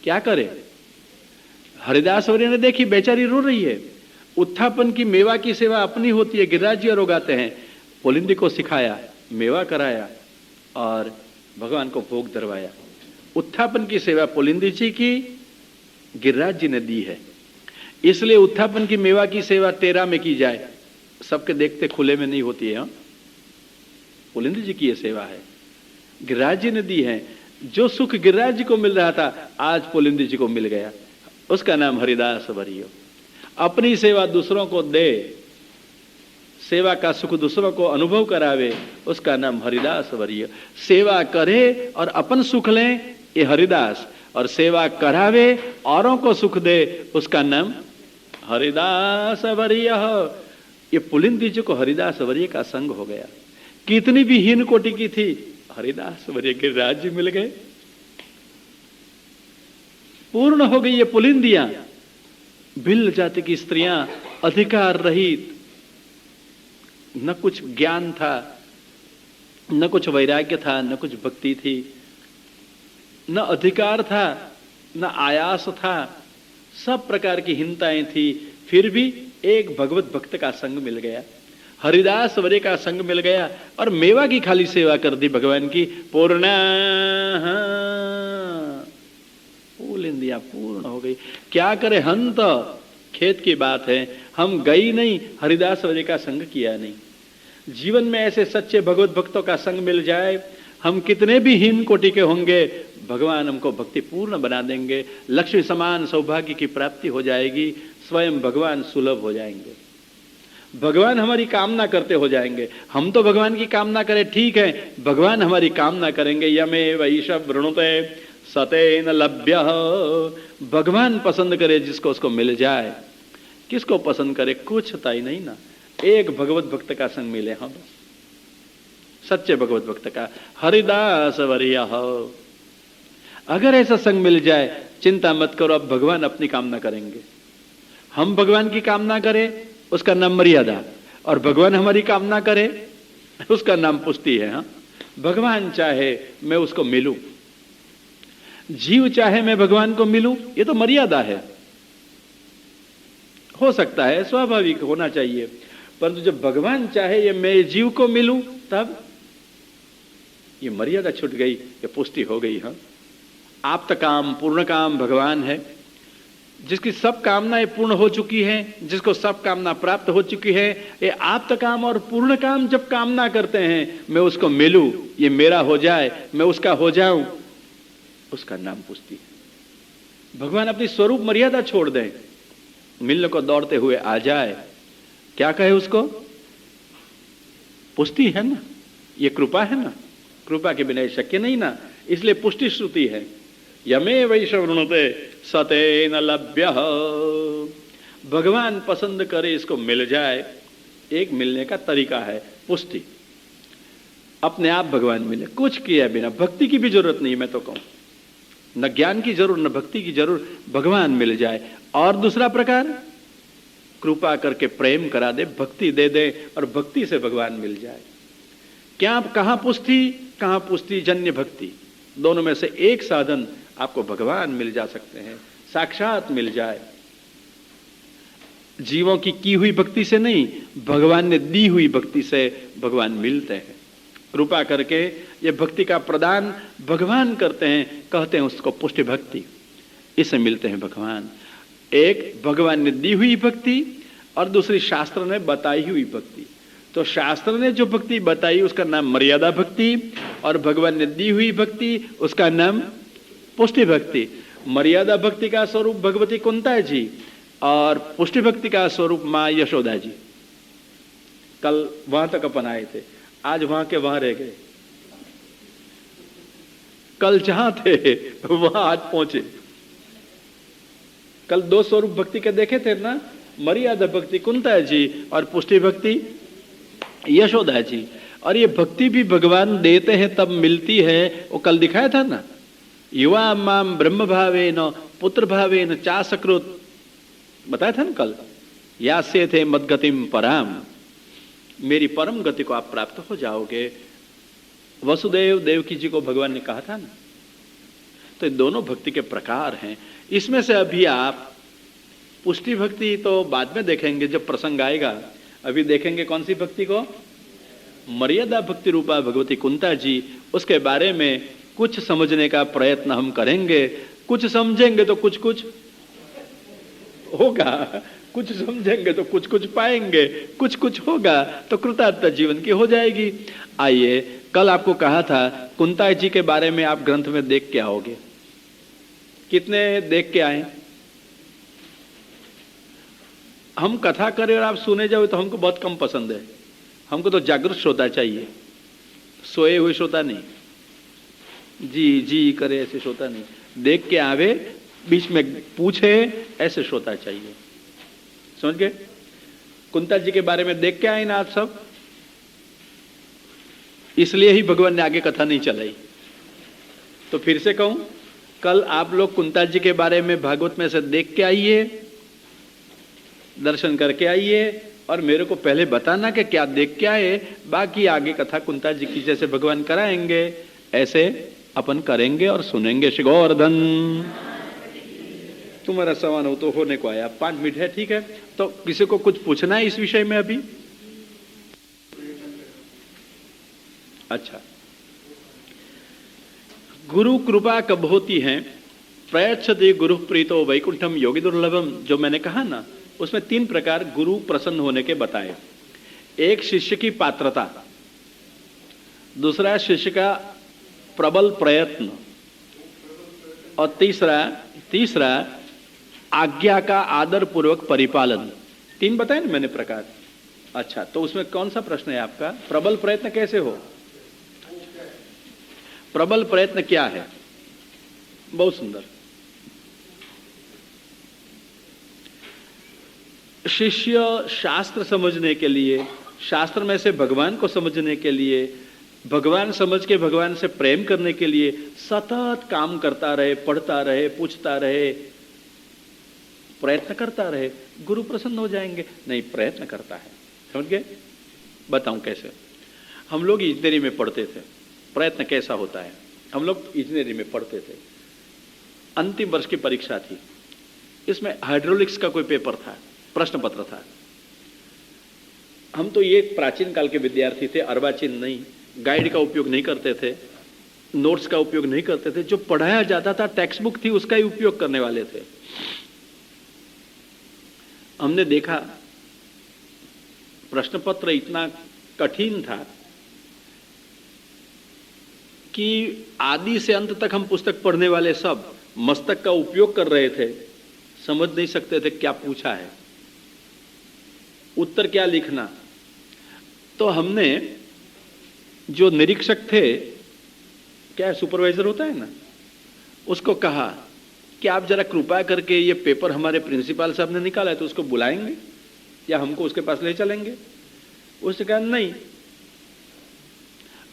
क्या करे? हरिदास वर्य ने देखी बेचारी रो रही है, उत्थापन की मेवा की सेवा अपनी होती है, गिरिराज जी रोगाते हैं, पुलिंदी को सिखाया, मेवा कराया और भगवान को भोग धरवाया। उत्थापन की सेवा पुलिंदी जी की, गिरिराज जी ने दी है। इसलिए उत्थापन की मेवा की सेवा 13 में की जाए, सबके देखते खुले में नहीं होती है। पुलिंदी जी की यह सेवा है, गिरिराज जी ने दी है। जो सुख गिरिराज जी को मिल रहा था आज पुलिंदी जी को मिल गया, उसका नाम हरिदास वर्य। अपनी सेवा दूसरों को दे, सेवा का सुख दूसरों को अनुभव करावे, उसका नाम हरिदास वर्य। सेवा करे और अपन सुख लें, ये हरिदास, और सेवा करावे औरों को सुख दे, उसका नाम हरिदास वर्य। ये पुलिंदी जी को हरिदास वर्य का संग हो गया। कितनी भी हीन कोटि की थी, हरिदास वर्य के राज्य मिल गए, पूर्ण हो गई ये पुलिंदियां। भिल्ल जाति की स्त्रियां अधिकार रहित, न कुछ ज्ञान था, न कुछ वैराग्य था, न कुछ भक्ति थी, न अधिकार था, न आयास था, सब प्रकार की हीनताएं थी, फिर भी एक भगवत भक्त का संग मिल गया, हरिदास वर्य का संग मिल गया, और मेवा की खाली सेवा कर दी भगवान की। पूर्ण पुलिंदियां पूर्ण हो गई। क्या करे हंत, खेत की बात है, हम गई नहीं, हरिदास वर्य का संग किया नहीं। जीवन में ऐसे सच्चे भगवत भक्तों का संग मिल जाए, हम कितने भी हीन कोटि के होंगे, भगवान हमको भक्ति पूर्ण बना देंगे, लक्ष्मी समान सौभाग्य की प्राप्ति हो जाएगी, स्वयं भगवान सुलभ हो जाएंगे, भगवान हमारी कामना करते हो जाएंगे। हम तो भगवान की कामना करें ठीक है, भगवान हमारी कामना करेंगे। यमेव ईशव वृणुते सतेन लभ्य, भगवान पसंद करे जिसको उसको मिल जाए। किसको पसंद करे? कुछ तय नहीं ना, एक भगवत भक्त का संग मिले, हम सच्चे भगवत भक्त का, हरिदास वर्य। अगर ऐसा संग मिल जाए, चिंता मत करो, अब भगवान अपनी कामना करेंगे। हम भगवान की कामना करें, उसका नाम मर्यादा, और भगवान हमारी कामना करे, उसका नाम पुष्टि है। हाँ, भगवान चाहे मैं उसको मिलूं, जीव चाहे मैं भगवान को मिलूं, ये तो मर्यादा है, हो सकता है, स्वाभाविक होना चाहिए, परंतु जब भगवान चाहे ये मैं जीव को मिलूं, तब ये मर्यादा छूट गई, ये पुष्टि हो गई। हाँ, आप्त काम पूर्ण काम भगवान है, जिसकी सब कामनाएं पूर्ण हो चुकी हैं, जिसको सब कामना प्राप्त हो चुकी है। ये आप्त काम और पूर्ण काम जब कामना करते हैं, मैं उसको मिलूं, ये मेरा हो जाए, मैं उसका हो जाऊं, उसका नाम पुष्टि है। भगवान अपनी स्वरूप मर्यादा छोड़ दें, मिलने को दौड़ते हुए आ जाए, क्या कहे उसको? पुष्टि है ना, ये कृपा है ना, कृपा के बिना शक्य नहीं ना, इसलिए पुष्टि श्रुति है। यमेव ईशव वृणुते सतेन लभ्य, भगवान पसंद करे इसको मिल जाए। एक मिलने का तरीका है पुष्टि, अपने आप भगवान मिले, कुछ किया बिना, भक्ति की भी जरूरत नहीं, मैं तो कहूं, न ज्ञान की जरूर न भक्ति की जरूर, भगवान मिल जाए। और दूसरा प्रकार, कृपा करके प्रेम करा दे, भक्ति दे दे, और भक्ति से भगवान मिल जाए। क्या कहां पुष्टि, कहां पुष्टि जन्य भक्ति, दोनों में से एक साधन आपको भगवान मिल जा सकते हैं, साक्षात मिल जाए। जीवों की हुई भक्ति से नहीं, भगवान ने दी हुई भक्ति से भगवान मिलते हैं। कृपा करके ये भक्ति का प्रदान भगवान करते हैं, कहते हैं उसको पुष्टि भक्ति, इससे मिलते हैं भगवान। एक भगवान ने दी हुई भक्ति और दूसरी शास्त्र ने बताई हुई भक्ति। तो शास्त्र ने जो भक्ति बताई उसका नाम मर्यादा भक्ति, और भगवान ने दी हुई भक्ति उसका नाम पुष्टि भक्ति। मर्यादा भक्ति का स्वरूप भगवती कुंता जी और पुष्टि भक्ति का स्वरूप मां यशोदा जी। कल वहां तक अपन आए थे, आज वहां के वहां रह गए। कल जहां थे वहां आज पहुंचे। कल दो स्वरूप भक्ति के देखे थे ना, मर्यादा भक्ति कुंता जी और पुष्टि भक्ति यशोदा जी। और ये भक्ति भी भगवान देते हैं तब मिलती है, वो कल दिखाया था ना, युवा माम ब्रह्म भावेन पुत्र भावेन चा सकृत, बताया था ना कल, या से थे मदगतिम पराम, मेरी परम गति को आप प्राप्त हो जाओगे। वसुदेव देवकी जी को भगवान ने कहा था ना। तो ये दोनों भक्ति के प्रकार हैं। इसमें से अभी आप पुष्टि भक्ति तो बाद में देखेंगे जब प्रसंग आएगा, अभी देखेंगे कौन सी भक्ति को, मर्यादा भक्ति रूपा भगवती कुंता जी। उसके बारे में कुछ समझने का प्रयत्न हम करेंगे। कुछ समझेंगे तो कुछ कुछ होगा, कुछ समझेंगे तो कुछ कुछ पाएंगे, कुछ कुछ होगा तो कृतार्थता जीवन की हो जाएगी। आइए, कल आपको कहा था कुंता जी के बारे में आप ग्रंथ में देख के आओगे। कितने देख के आए? हम कथा करें और आप सुने जाओ तो हमको बहुत कम पसंद है। हमको तो जागृत श्रोता चाहिए, सोए हुए श्रोता नहीं। जी जी करे ऐसे श्रोता नहीं, देख के आवे, बीच में पूछे, ऐसे श्रोता चाहिए। समझ गए? कुंता जी के बारे में देख के आए ना आप सब, इसलिए ही भगवान ने आगे कथा नहीं चलाई। तो फिर से कहूं, कल आप लोग कुंता जी के बारे में भागवत में से देख के आइए, दर्शन करके आइए, और मेरे को पहले बताना कि क्या देख के आए। बाकी आगे कथा कुंता जी की जैसे भगवान कराएंगे ऐसे अपन करेंगे और सुनेंगे। श्री गोवर्धन, तुम्हारा सवाल हो तो होने को आया, 5 मिनट है, ठीक है। तो किसी को कुछ पूछना है इस विषय में अभी? अच्छा, गुरु कृपा कब होती है? प्रयच्छति गुरु प्रीतो वैकुंठम योगी दुर्लभम, जो मैंने कहा ना, उसमें 3 प्रकार गुरु प्रसन्न होने के बताए। एक शिष्य की पात्रता, दूसरा शिष्य का प्रबल प्रयत्न, और तीसरा आज्ञा का आदर पूर्वक परिपालन। 3 बताए ना मैंने प्रकार। अच्छा, तो उसमें कौन सा प्रश्न है आपका? प्रबल प्रयत्न कैसे हो? प्रबल प्रयत्न क्या है? बहुत सुंदर। शिष्य शास्त्र समझने के लिए, शास्त्र में से भगवान को समझने के लिए, भगवान समझ के भगवान से प्रेम करने के लिए सतत काम करता रहे, पढ़ता रहे, पूछता रहे, प्रयत्न करता रहे, गुरु प्रसन्न हो जाएंगे। नहीं, प्रयत्न करता है। समझ गए? बताऊं कैसे? हम लोग इंजीनियरिंग में पढ़ते थे, प्रयत्न कैसा होता है। हम लोग इंजीनियरिंग में पढ़ते थे, अंतिम वर्ष की परीक्षा थी, इसमें हाइड्रोलिक्स का कोई पेपर था, प्रश्न पत्र था। हम तो ये प्राचीन काल के विद्यार्थी थे, अर्वाचीन नहीं, गाइड का उपयोग नहीं करते थे, नोट्स का उपयोग नहीं करते थे। जो पढ़ाया जाता था, टेक्स्ट बुक थी, उसका ही उपयोग करने वाले थे। हमने देखा प्रश्न पत्र इतना कठिन था कि आदि से अंत तक हम पुस्तक पढ़ने वाले सब मस्तक का उपयोग कर रहे थे, समझ नहीं सकते थे क्या पूछा है, उत्तर क्या लिखना। तो हमने जो निरीक्षक थे, क्या सुपरवाइजर होता है ना, उसको कहा कि आप जरा कृपा करके ये पेपर हमारे प्रिंसिपल साहब ने निकाला है तो उसको बुलाएंगे या हमको उसके पास ले चलेंगे। उसने कहा नहीं।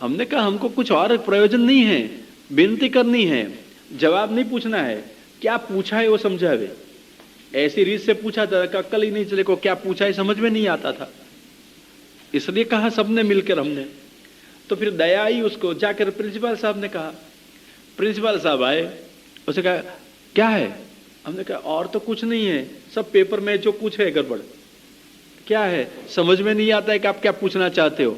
हमने कहा हमको कुछ और प्रयोजन नहीं है, विनती करनी है, जवाब नहीं पूछना है, क्या पूछा है वो समझावे। ऐसी रीत से पूछा था, अक्ल ही नहीं चले को क्या पूछा है समझ में नहीं आता था, इसलिए कहा सबने मिलकर हमने। तो फिर दया आई उसको, जाकर प्रिंसिपल साहब ने कहा। प्रिंसिपल साहब आए, उसने कहा क्या है? हमने कहा और तो कुछ नहीं है, सब पेपर में जो कुछ है गड़बड़। क्या है? समझ में नहीं आता है कि आप क्या पूछना चाहते हो।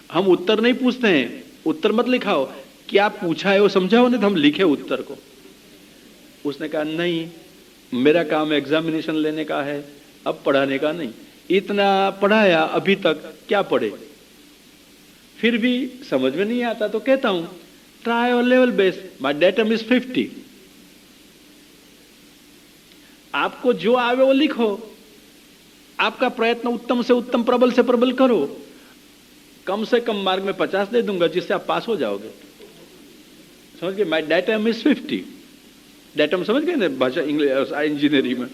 हम उत्तर नहीं पूछते हैं, उत्तर मत लिखाओ, क्या पूछा है वो समझाओ, नहीं तो हम लिखे उत्तर को। उसने कहा नहीं, मेरा काम एग्जामिनेशन लेने का है, अब पढ़ाने का नहीं। इतना पढ़ाया अभी तक, क्या पढ़े? फिर भी समझ में नहीं आता तो कहता हूं ट्राई और level base, my datum is 50। आपको जो आवे वो लिखो, आपका प्रयत्न उत्तम से उत्तम, प्रबल से प्रबल करो। कम से कम मार्क में 50 दे दूंगा जिससे आप पास हो जाओगे। समझ गए? My datum is 50। डेटम समझ गए ना भाषा इंग्लिश इंजीनियरिंग में?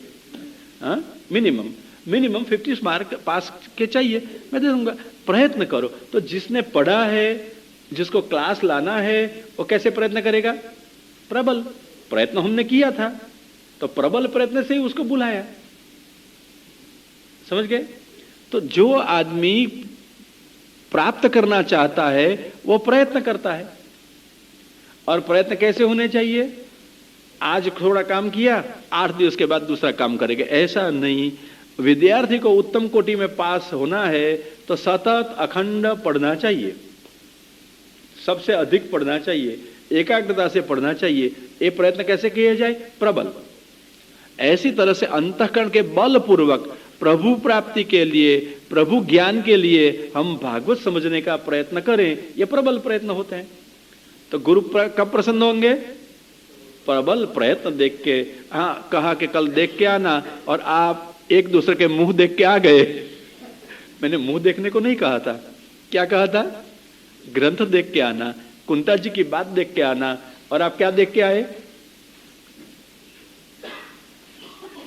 हाँ, मिनिमम 50 मार्क पास के चाहिए, मैं दे दूंगा। प्रयत्न करो। तो जिसने पढ़ा है, जिसको क्लास लाना है, वो कैसे प्रयत्न करेगा? प्रबल प्रयत्न हमने किया था, तो प्रबल प्रयत्न से ही उसको बुलाया। समझ गए? तो जो आदमी प्राप्त करना चाहता है वो प्रयत्न करता है। और प्रयत्न कैसे होने चाहिए? आज थोड़ा काम किया, 8 दिवस के बाद दूसरा काम करेगा, ऐसा नहीं। विद्यार्थी को उत्तम कोटि में पास होना है तो सतत अखंड पढ़ना चाहिए, सबसे अधिक पढ़ना चाहिए, एकाग्रता से पढ़ना चाहिए। ये प्रयत्न कैसे किया जाए? प्रबल। ऐसी तरह से अंतःकरण के बल पूर्वक प्रभु प्राप्ति के लिए, प्रभु ज्ञान के लिए हम भागवत समझने का प्रयत्न करें, ये प्रबल प्रयत्न होते हैं। तो गुरु कब प्रसन्न होंगे? प्रबल प्रयत्न देख के। हाँ, कहा कि कल देख के आना, और आप एक दूसरे के मुंह देख के आ गए। मैंने मुंह देखने को नहीं कहा था, क्या कहा था? ग्रंथ देख के आना, कुंता जी की बात देख के आना। और आप क्या देख के आए?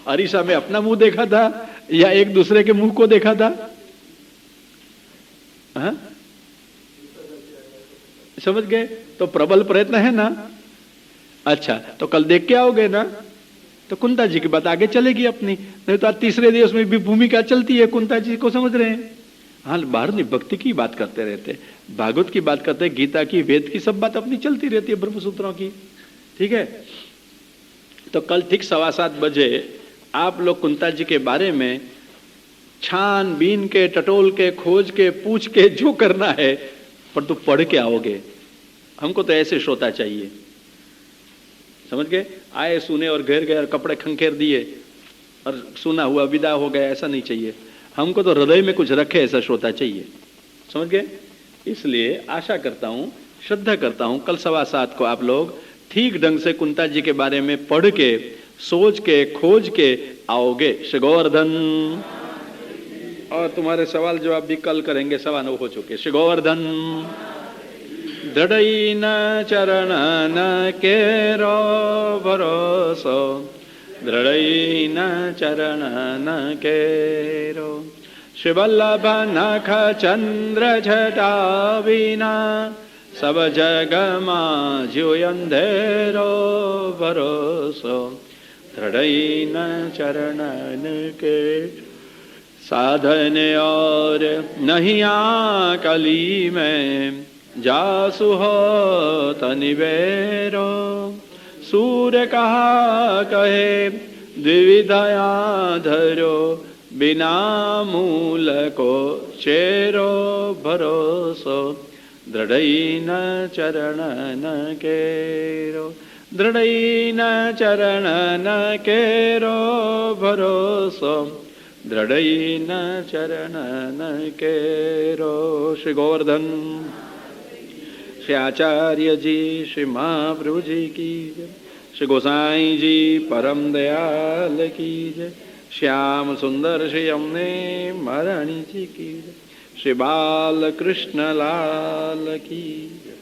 अरीसा में अपना मुंह देखा था या एक दूसरे के मुंह को देखा था? हाँ? समझ गए? तो प्रबल प्रयत्न है ना। अच्छा, तो कल देख के आओगे ना, तो कुंता जी की बात आगे चलेगी अपनी। नहीं तो आज तीसरे दिवस में भी भूमिका चलती है, कुंता जी को समझ रहे हैं। हाँ, बाहर नहीं, भक्ति की बात करते रहते, भागवत की बात करते, गीता की, वेद की, सब बात अपनी चलती रहती है, ब्रह्मसूत्रों की। ठीक है? तो कल ठीक 7:15 बजे आप लोग कुंता जी के बारे में छान बीन के, टटोल के, खोज के, पूछ के जो करना है, पर तो पढ़ के आओगे। हमको तो ऐसे श्रोता चाहिए। समझ गए? आए, सुने और घर गए और कपड़े खंखेर दिए और सुना हुआ विदा हो गया, ऐसा नहीं चाहिए। हमको तो हृदय में कुछ रखे, ऐसा श्रोता चाहिए। समझ गए? इसलिए आशा करता हूं, श्रद्धा करता हूं, कल 7:15 को आप लोग ठीक ढंग से कुंता जी के बारे में पढ़ के, सोच के, खोज के आओगे। श्री गोवर्धन। और तुम्हारे सवाल जवाब भी कल करेंगे, 9:15 हो चुके। श्री गोवर्धन। दृढ़ई न चरण न केरो भरोसो, दृढ़ई न चरण न केरो। श्री वल्लभ नख चंद्र जटा बिना, सब जग मां अंधेरो भरोसो, दृढ़ई न चरण न के। साधन और नहीं कली में, जासु हो तनिवेरो। सूर्य कहा कहे द्विविधया धरो, बिना मूल को चेरो भरोसो, दृढ़ई न चरण न केरो, दृढ़ई न चरण न केरो भरोसो, दृढ़ई न चरण न केरो। श्री गोवर्धन। श्री आचार्य जी, श्री महाप्रभु जी की जय। श्री गोसाई जी परम दयाल की जय। श्याम सुंदर श्री यमुने महारानी जी की जय। श्री बाल कृष्ण लाल की जय।